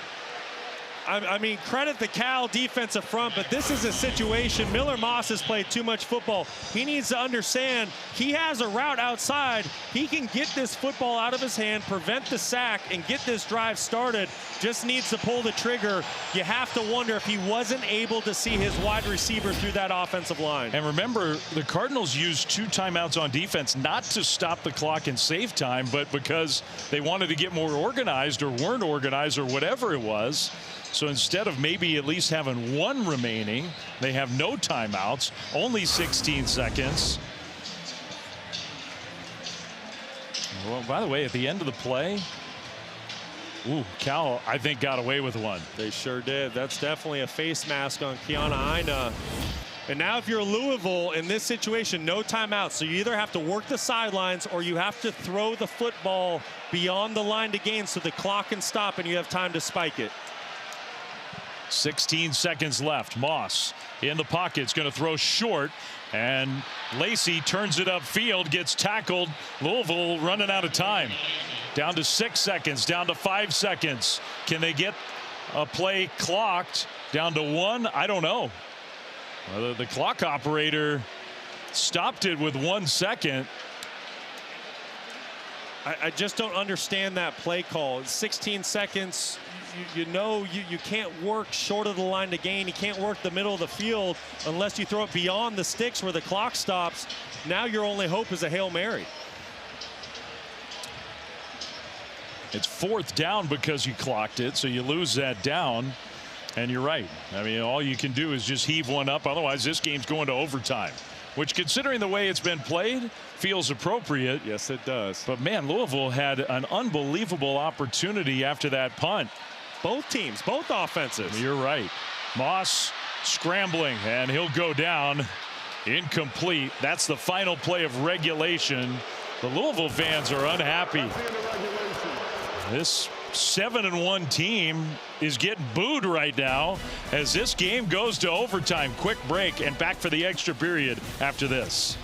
I mean, credit the Cal defensive front, but this is a situation. Miller Moss has played too much football. He needs to understand he has a route outside. He can get this football out of his hand, prevent the sack, and get this drive started. Just needs to pull the trigger. You have to wonder if he wasn't able to see his wide receiver through that offensive line. And remember, the Cardinals used 2 timeouts on defense, not to stop the clock and save time, but because they wanted to get more organized or weren't organized or whatever it was. So instead of maybe at least having 1 remaining, they have no timeouts, only 16 seconds. Well, by the way, at the end of the play, Cal, I think, got away with one. They sure did. That's definitely a face mask on Kiana Ina. And now if you're Louisville in this situation, no timeouts. So you either have to work the sidelines or you have to throw the football beyond the line to gain so the clock can stop and you have time to spike it. 16 seconds left. Moss in the pocket. It's going to throw short. And Lacey turns it upfield, gets tackled. Louisville running out of time. Down to 6 seconds, down to 5 seconds. Can they get a play clocked down to 1? I don't know. The clock operator stopped it with 1 second. I just don't understand that play call. 16 seconds. You know you can't work short of the line to gain. You can't work the middle of the field unless you throw it beyond the sticks where the clock stops. Now your only hope is a Hail Mary. It's 4th down because you clocked it, so you lose that down. And you're right. I mean, all you can do is just heave one up. Otherwise, this game's going to overtime, which, considering the way it's been played, feels appropriate. Yes, it does. But man, Louisville had an unbelievable opportunity after that punt. Both teams, both offenses. You're right. Moss scrambling, and he'll go down. Incomplete. That's the final play of regulation. The Louisville fans are unhappy. This 7-1 team is getting booed right now as this game goes to overtime. Quick break and back for the extra period after this.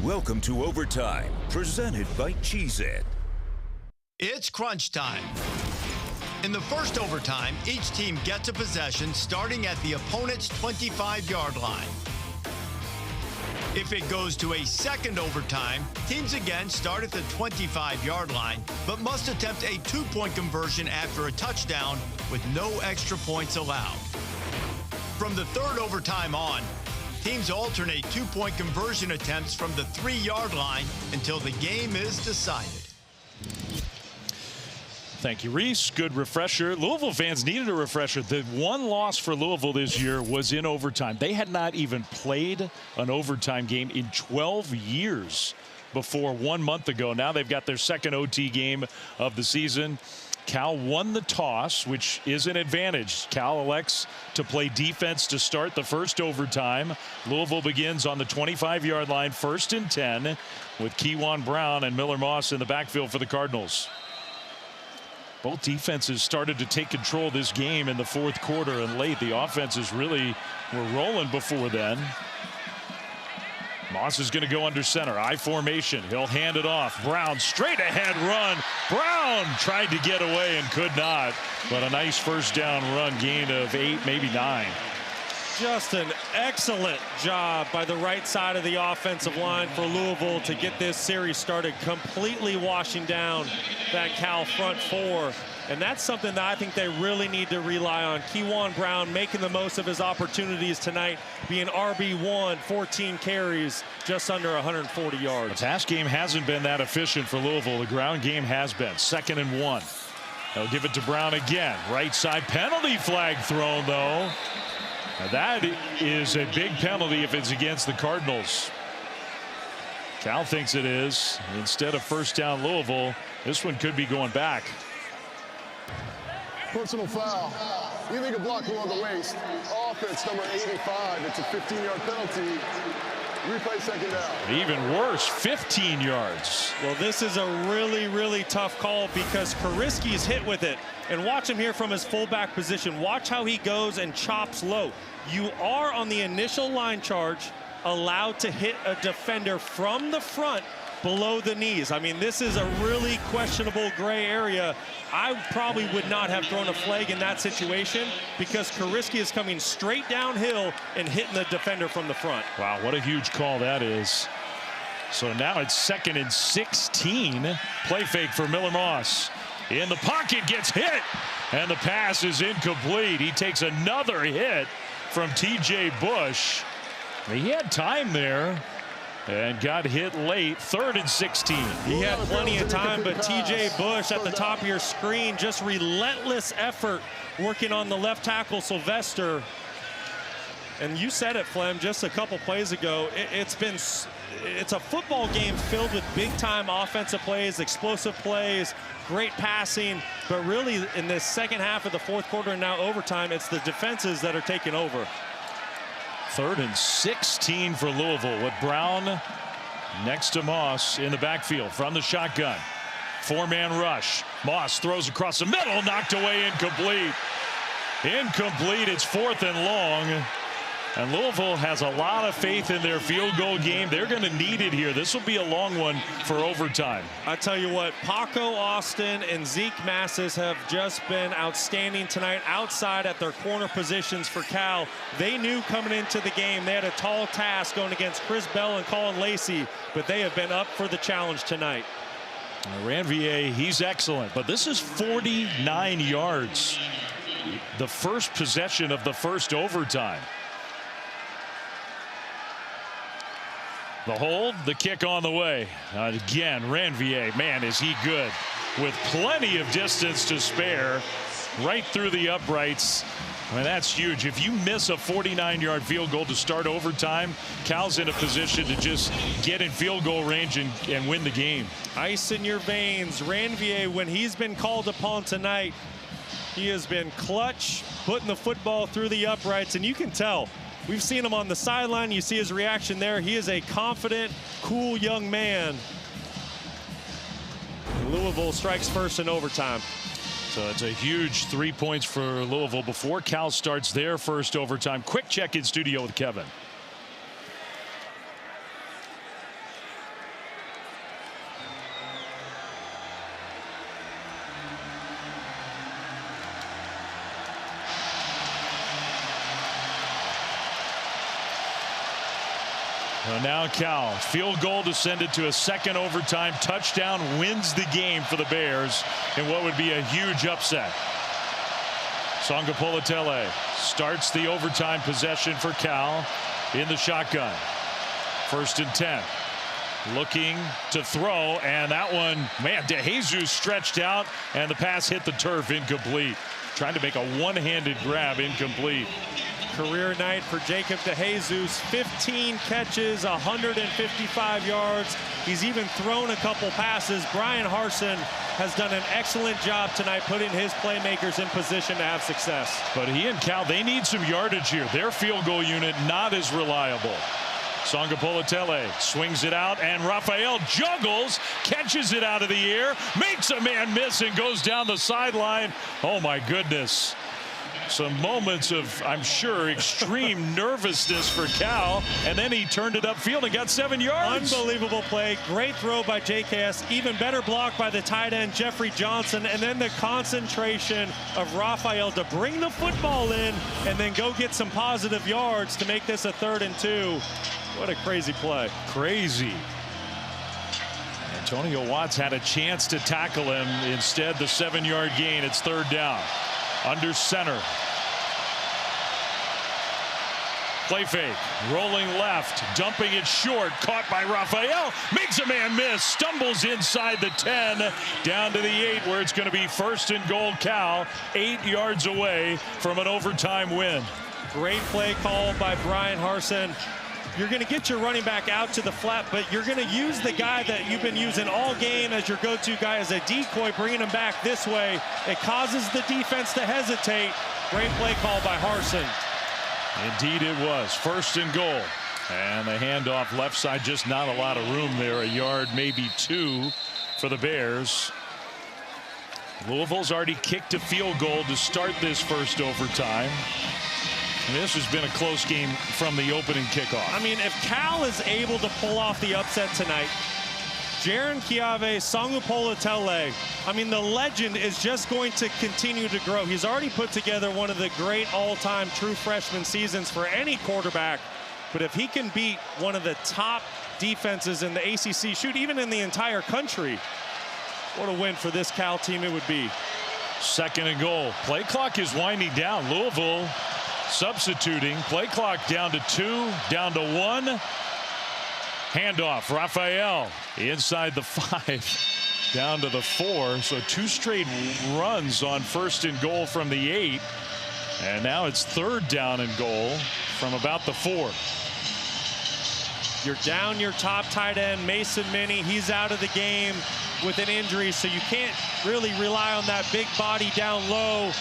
Welcome to Overtime, presented by Cheez-It. It's crunch time. In the first overtime, each team gets a possession starting at the opponent's 25-yard line. If it goes to a second overtime, teams again start at the 25-yard line, but must attempt a two-point conversion after a touchdown with no extra points allowed. From the third overtime on, teams alternate two-point conversion attempts from the 3-yard line until the game is decided. Thank you, Reese. Good refresher. Louisville fans needed a refresher. The one loss for Louisville this year was in overtime. They had not even played an overtime game in 12 years before 1 month ago. Now they've got their second OT game of the season. Cal won the toss, which is an advantage. Cal elects to play defense to start the first overtime. Louisville begins on the 25-yard line, 1st and 10, with Kewan Brown and Miller Moss in the backfield for the Cardinals. Both defenses started to take control of this game in the fourth quarter and late. The offenses really were rolling before then. Moss is going to go under center. I formation. He'll hand it off. Brown straight ahead run. Brown tried to get away and could not. But a nice first down run, gain of 8, maybe 9. Just an excellent job by the right side of the offensive line for Louisville to get this series started, completely washing down that Cal front four. And that's something that I think they really need to rely on. Kewan Brown making the most of his opportunities tonight, being RB1, 14 carries, just under 140 yards. The pass game hasn't been that efficient for Louisville. The ground game has been. 2nd and 1. They'll give it to Brown again. Right side penalty flag thrown, though. Now that is a big penalty if it's against the Cardinals. Cal thinks it is. Instead of first down Louisville, this one could be going back. Personal foul. Illegal block below the waist. Offense number 85. It's a 15-yard penalty. Replay 2nd down. Even worse, 15 yards. Well, this is a really, really tough call because Kariski's hit with it. And watch him here from his fullback position. Watch how he goes and chops low. You are on the initial line charge allowed to hit a defender from the front below the knees. I mean, this is a really questionable gray area. I probably would not have thrown a flag in that situation because Kariski is coming straight downhill and hitting the defender from the front. Wow, what a huge call that is. So now it's 2nd and 16. Play fake for Miller Moss. In the pocket, gets hit, and the pass is incomplete. He takes another hit from T.J. Bush. He had time there and got hit late. 3rd and 16. He had plenty of time, but T.J. Bush at the top of your screen, just relentless effort working on the left tackle, Sylvester. And you said it, Flem, just a couple plays ago. It's a football game filled with big-time offensive plays, explosive plays, great passing. But really, in this second half of the fourth quarter and now overtime, it's the defenses that are taking over. 3rd and 16 for Louisville with Brown next to Moss in the backfield from the shotgun. 4-man rush. Moss throws across the middle, knocked away, incomplete. Incomplete. It's 4th and long. And Louisville has a lot of faith in their field goal game. They're going to need it here. This will be a long one for overtime. I tell you what, Paco Austin and Zeke Massis have just been outstanding tonight outside at their corner positions for Cal. They knew coming into the game they had a tall task going against Chris Bell and Colin Lacey, but they have been up for the challenge tonight. Ranvier, he's excellent, but this is 49 yards. The first possession of the first overtime. The hold, the kick on the way. Again, Ranvier, man, is he good. With plenty of distance to spare, right through the uprights. I mean, that's huge. If you miss a 49-yard field goal to start overtime, Cal's in a position to just get in field goal range and win the game. Ice in your veins. Ranvier, when he's been called upon tonight, he has been clutch, putting the football through the uprights, and you can tell. We've seen him on the sideline. You see his reaction there. He is a confident, cool young man. Louisville strikes first in overtime. So it's a huge 3 points for Louisville before Cal starts their first overtime. Quick check in studio with Kevin. Well, now Cal, field goal to send it to a second overtime. Touchdown wins the game for the Bears in what would be a huge upset. Songapolatele starts the overtime possession for Cal in the shotgun. 1st and 10. Looking to throw, and that one, man, DeJesus stretched out, and the pass hit the turf, incomplete. Trying to make a one-handed grab, incomplete. Career night for Jacob DeJesus. 15 catches, 155 yards. He's even thrown a couple passes. Brian Harsin has done an excellent job tonight putting his playmakers in position to have success. But he and Cal, they need some yardage here. Their field goal unit not as reliable. Songapolatele swings it out, and Raphael juggles, catches it out of the air, makes a man miss, and goes down the sideline. Oh, my goodness. Some moments of, I'm sure, extreme nervousness for Cal, and then he turned it upfield and got 7 yards. Unbelievable play. Great throw by JKS. Even better block by the tight end, Jeffrey Johnson, and then the concentration of Raphael to bring the football in and then go get some positive yards to make this a 3rd and 2. What a crazy play. Crazy. Antonio Watts had a chance to tackle him. Instead, the 7-yard gain. It's 3rd down. Under center. Play fake. Rolling left. Dumping it short. Caught by Raphael. Makes a man miss. Stumbles inside the 10. Down to the 8, where it's going to be 1st and goal. Cal 8 yards away from an overtime win. Great play call by Brian Harsin. You're going to get your running back out to the flat, but you're going to use the guy that you've been using all game as your go-to guy as a decoy, bringing him back this way. It causes the defense to hesitate. Great play call by Harsin. Indeed it was. 1st and goal. And the handoff left side, just not a lot of room there. A yard, maybe 2 for the Bears. Louisville's already kicked a field goal to start this first overtime. And this has been a close game from the opening kickoff. I mean, if Cal is able to pull off the upset tonight, Jaron Kiave, Songapolatele, I mean, the legend is just going to continue to grow. He's already put together one of the great all-time true freshman seasons for any quarterback. But if he can beat one of the top defenses in the ACC, shoot, even in the entire country, what a win for this Cal team it would be. 2nd and goal. Play clock is winding down. Louisville substituting. Play clock down to 2, down to 1. Handoff. Raphael inside the 5, down to the 4. So 2 straight runs on 1st and goal from the 8. And now it's 3rd down and goal from about the 4. You're down your top tight end, Mason Minnie. He's out of the game with an injury, so you can't really rely on that big body down low.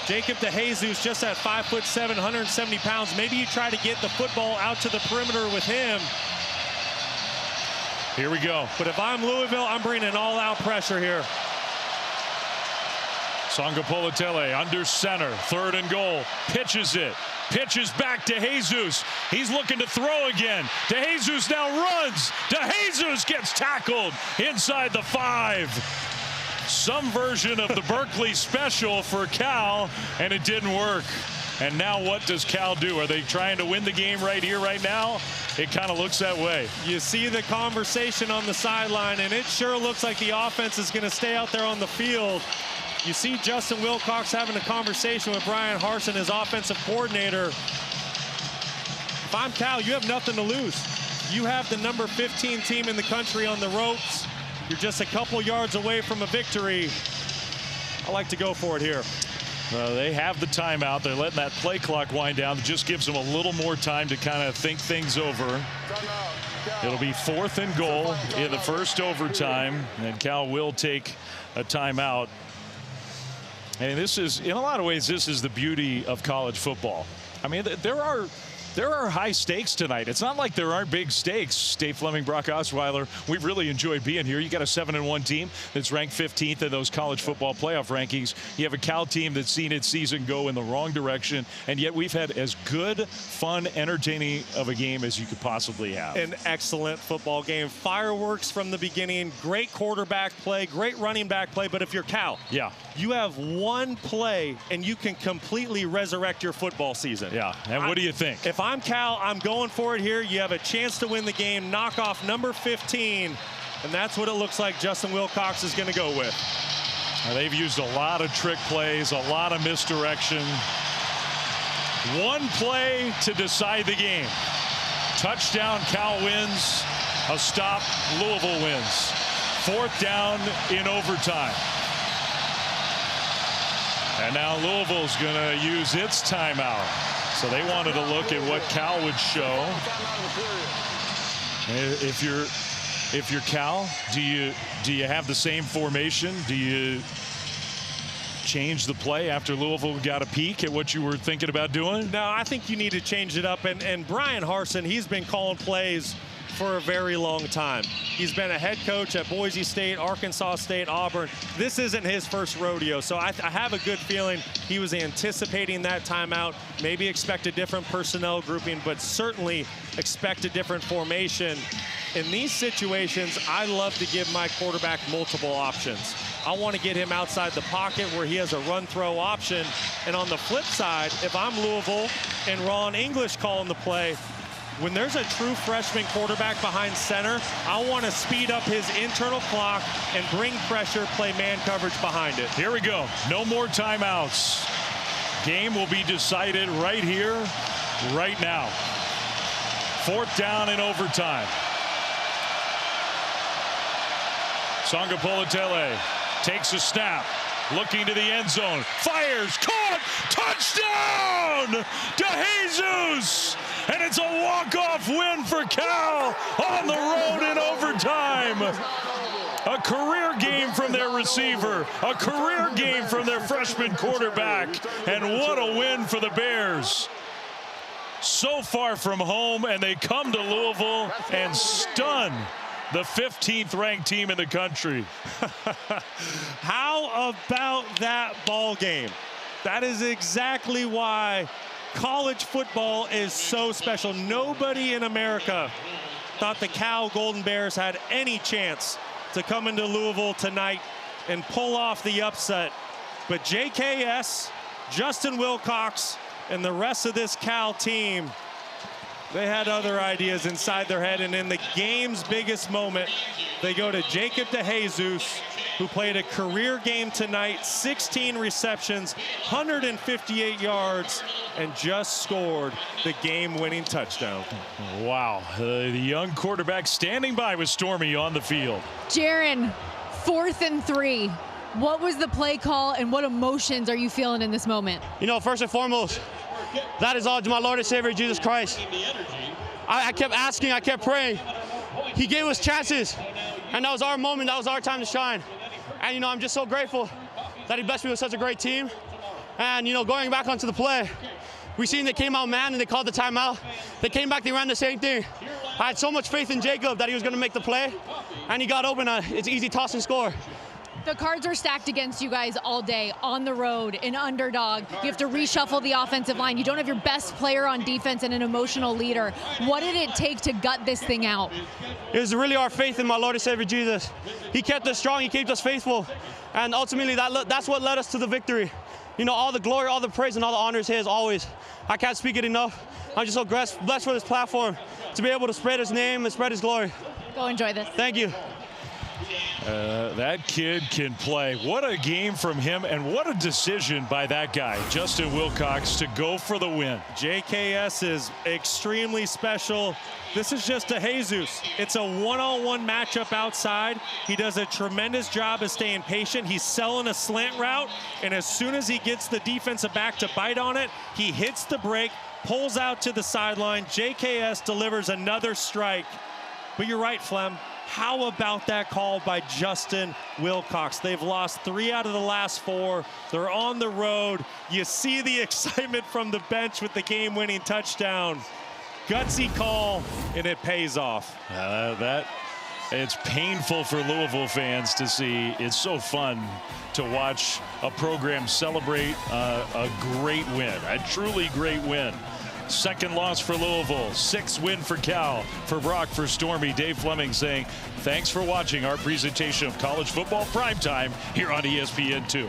Jacob DeJesus just at 5'7", 170 pounds. Maybe you try to get the football out to the perimeter with him. Here we go. But if I'm Louisville, I'm bringing all-out pressure here. Songapolatele under center. 3rd and goal. Pitches it. Pitches back to DeJesus. He's looking to throw again. DeJesus now runs. DeJesus gets tackled inside the 5. Some version of the Berkeley special for Cal, and it didn't work. And now what does Cal do? Are they trying to win the game right here, right now? It kind of looks that way. You see the conversation on the sideline, and it sure looks like the offense is going to stay out there on the field. You see Justin Wilcox having a conversation with Brian Harsin, his offensive coordinator. If I'm Cal, you have nothing to lose. You have the number 15 team in the country on the ropes. You're just a couple yards away from a victory. I like to go for it here. They have the timeout. They're letting that play clock wind down. It just gives them a little more time to kind of think things over. It'll be 4th and goal in the first overtime, and Cal will take a timeout. And this is, in a lot of ways, this is the beauty of college football. I mean, there are high stakes tonight. It's not like there aren't big stakes. Dave Fleming, Brock Osweiler, we've really enjoyed being here. You got a 7-1 team that's ranked 15th in those college football playoff rankings. You have a Cal team that's seen its season go in the wrong direction, and yet we've had as good, fun, entertaining of a game as you could possibly have. An excellent football game. Fireworks from the beginning. Great quarterback play, great running back play. But if you're Cal, yeah, you have one play and you can completely resurrect your football season. Yeah, and what do you think? If if I'm Cal, I'm going for it here. You have a chance to win the game, knock off number 15, and that's what it looks like Justin Wilcox is going to go with. They've used a lot of trick plays, a lot of misdirection. One play to decide the game. Touchdown, Cal wins. A stop, Louisville wins. 4th down in overtime. And now Louisville's going to use its timeout. So they wanted to look at what Cal would show. If you're Cal, do you have the same formation? Do you change the play after Louisville got a peek at what you were thinking about doing? No, I think you need to change it up. And Brian Harsin, he's been calling plays for a very long time. He's been a head coach at Boise State, Arkansas State, Auburn. This isn't his first rodeo, so I have a good feeling he was anticipating that timeout, maybe expect a different personnel grouping, but certainly expect a different formation. In these situations, I love to give my quarterback multiple options. I want to get him outside the pocket where he has a run-throw option. And on the flip side, if I'm Louisville and Ron English calling the play, when there's a true freshman quarterback behind center, I want to speed up his internal clock and bring pressure, play man coverage behind it. Here we go. No more timeouts. Game will be decided right here, right now. 4th down in overtime. Songa Politele takes a snap, looking to the end zone, fires, caught, touchdown to Jesus! And it's a walk-off win for Cal on the road in overtime. A career game from their receiver, a career game from their freshman quarterback, and what a win for the Bears. So far from home, and they come to Louisville and stun the 15th ranked team in the country. How about that ball game? That is exactly why college football is so special. Nobody in America thought the Cal Golden Bears had any chance to come into Louisville tonight and pull off the upset. But JKS, Justin Wilcox, and the rest of this Cal team, they had other ideas inside their head, and in the game's biggest moment, they go to Jacob DeJesus, who played a career game tonight, 16 receptions, 158 yards, and just scored the game-winning touchdown. Wow, the young quarterback standing by with Stormy on the field. Jaron, 4th and 3. What was the play call, and what emotions are you feeling in this moment? You know, first and foremost, that is all to my Lord and Savior, Jesus Christ. I kept asking, I kept praying. He gave us chances, and that was our moment, that was our time to shine. And, you know, I'm just so grateful that he blessed me with such a great team. And, you know, going back onto the play, we seen they came out man and they called the timeout. They came back, they ran the same thing. I had so much faith in Jacob that he was going to make the play, and he got open. It's easy toss and score. The cards are stacked against you guys all day, on the road, an underdog. You have to reshuffle the offensive line. You don't have your best player on defense and an emotional leader. What did it take to gut this thing out? It was really our faith in my Lord and Savior Jesus. He kept us strong, he kept us faithful, and ultimately that's what led us to the victory. You know, all the glory, all the praise, and all the honor is his always. I can't speak it enough. I'm just so blessed for this platform to be able to spread his name and spread his glory. Go enjoy this. Thank you. That kid can play. What a game from him, and what a decision by that guy, Justin Wilcox, to go for the win. JKS is extremely special. This is just DeJesus. It's a one-on-one matchup outside. He does a tremendous job of staying patient. He's selling a slant route, and as soon as he gets the defensive back to bite on it, he hits the break, pulls out to the sideline. JKS delivers another strike. But you're right, Flem. How about that call by Justin Wilcox? They've lost 3 out of the last 4. They're on the road. You see the excitement from the bench with the game-winning touchdown. Gutsy call, and it pays off. It's painful for Louisville fans to see. It's so fun to watch a program celebrate a great win, a truly great win. 2nd loss for Louisville, 6th win for Cal. For Brock, for Stormy, Dave Fleming saying, thanks for watching our presentation of college football primetime here on ESPN2.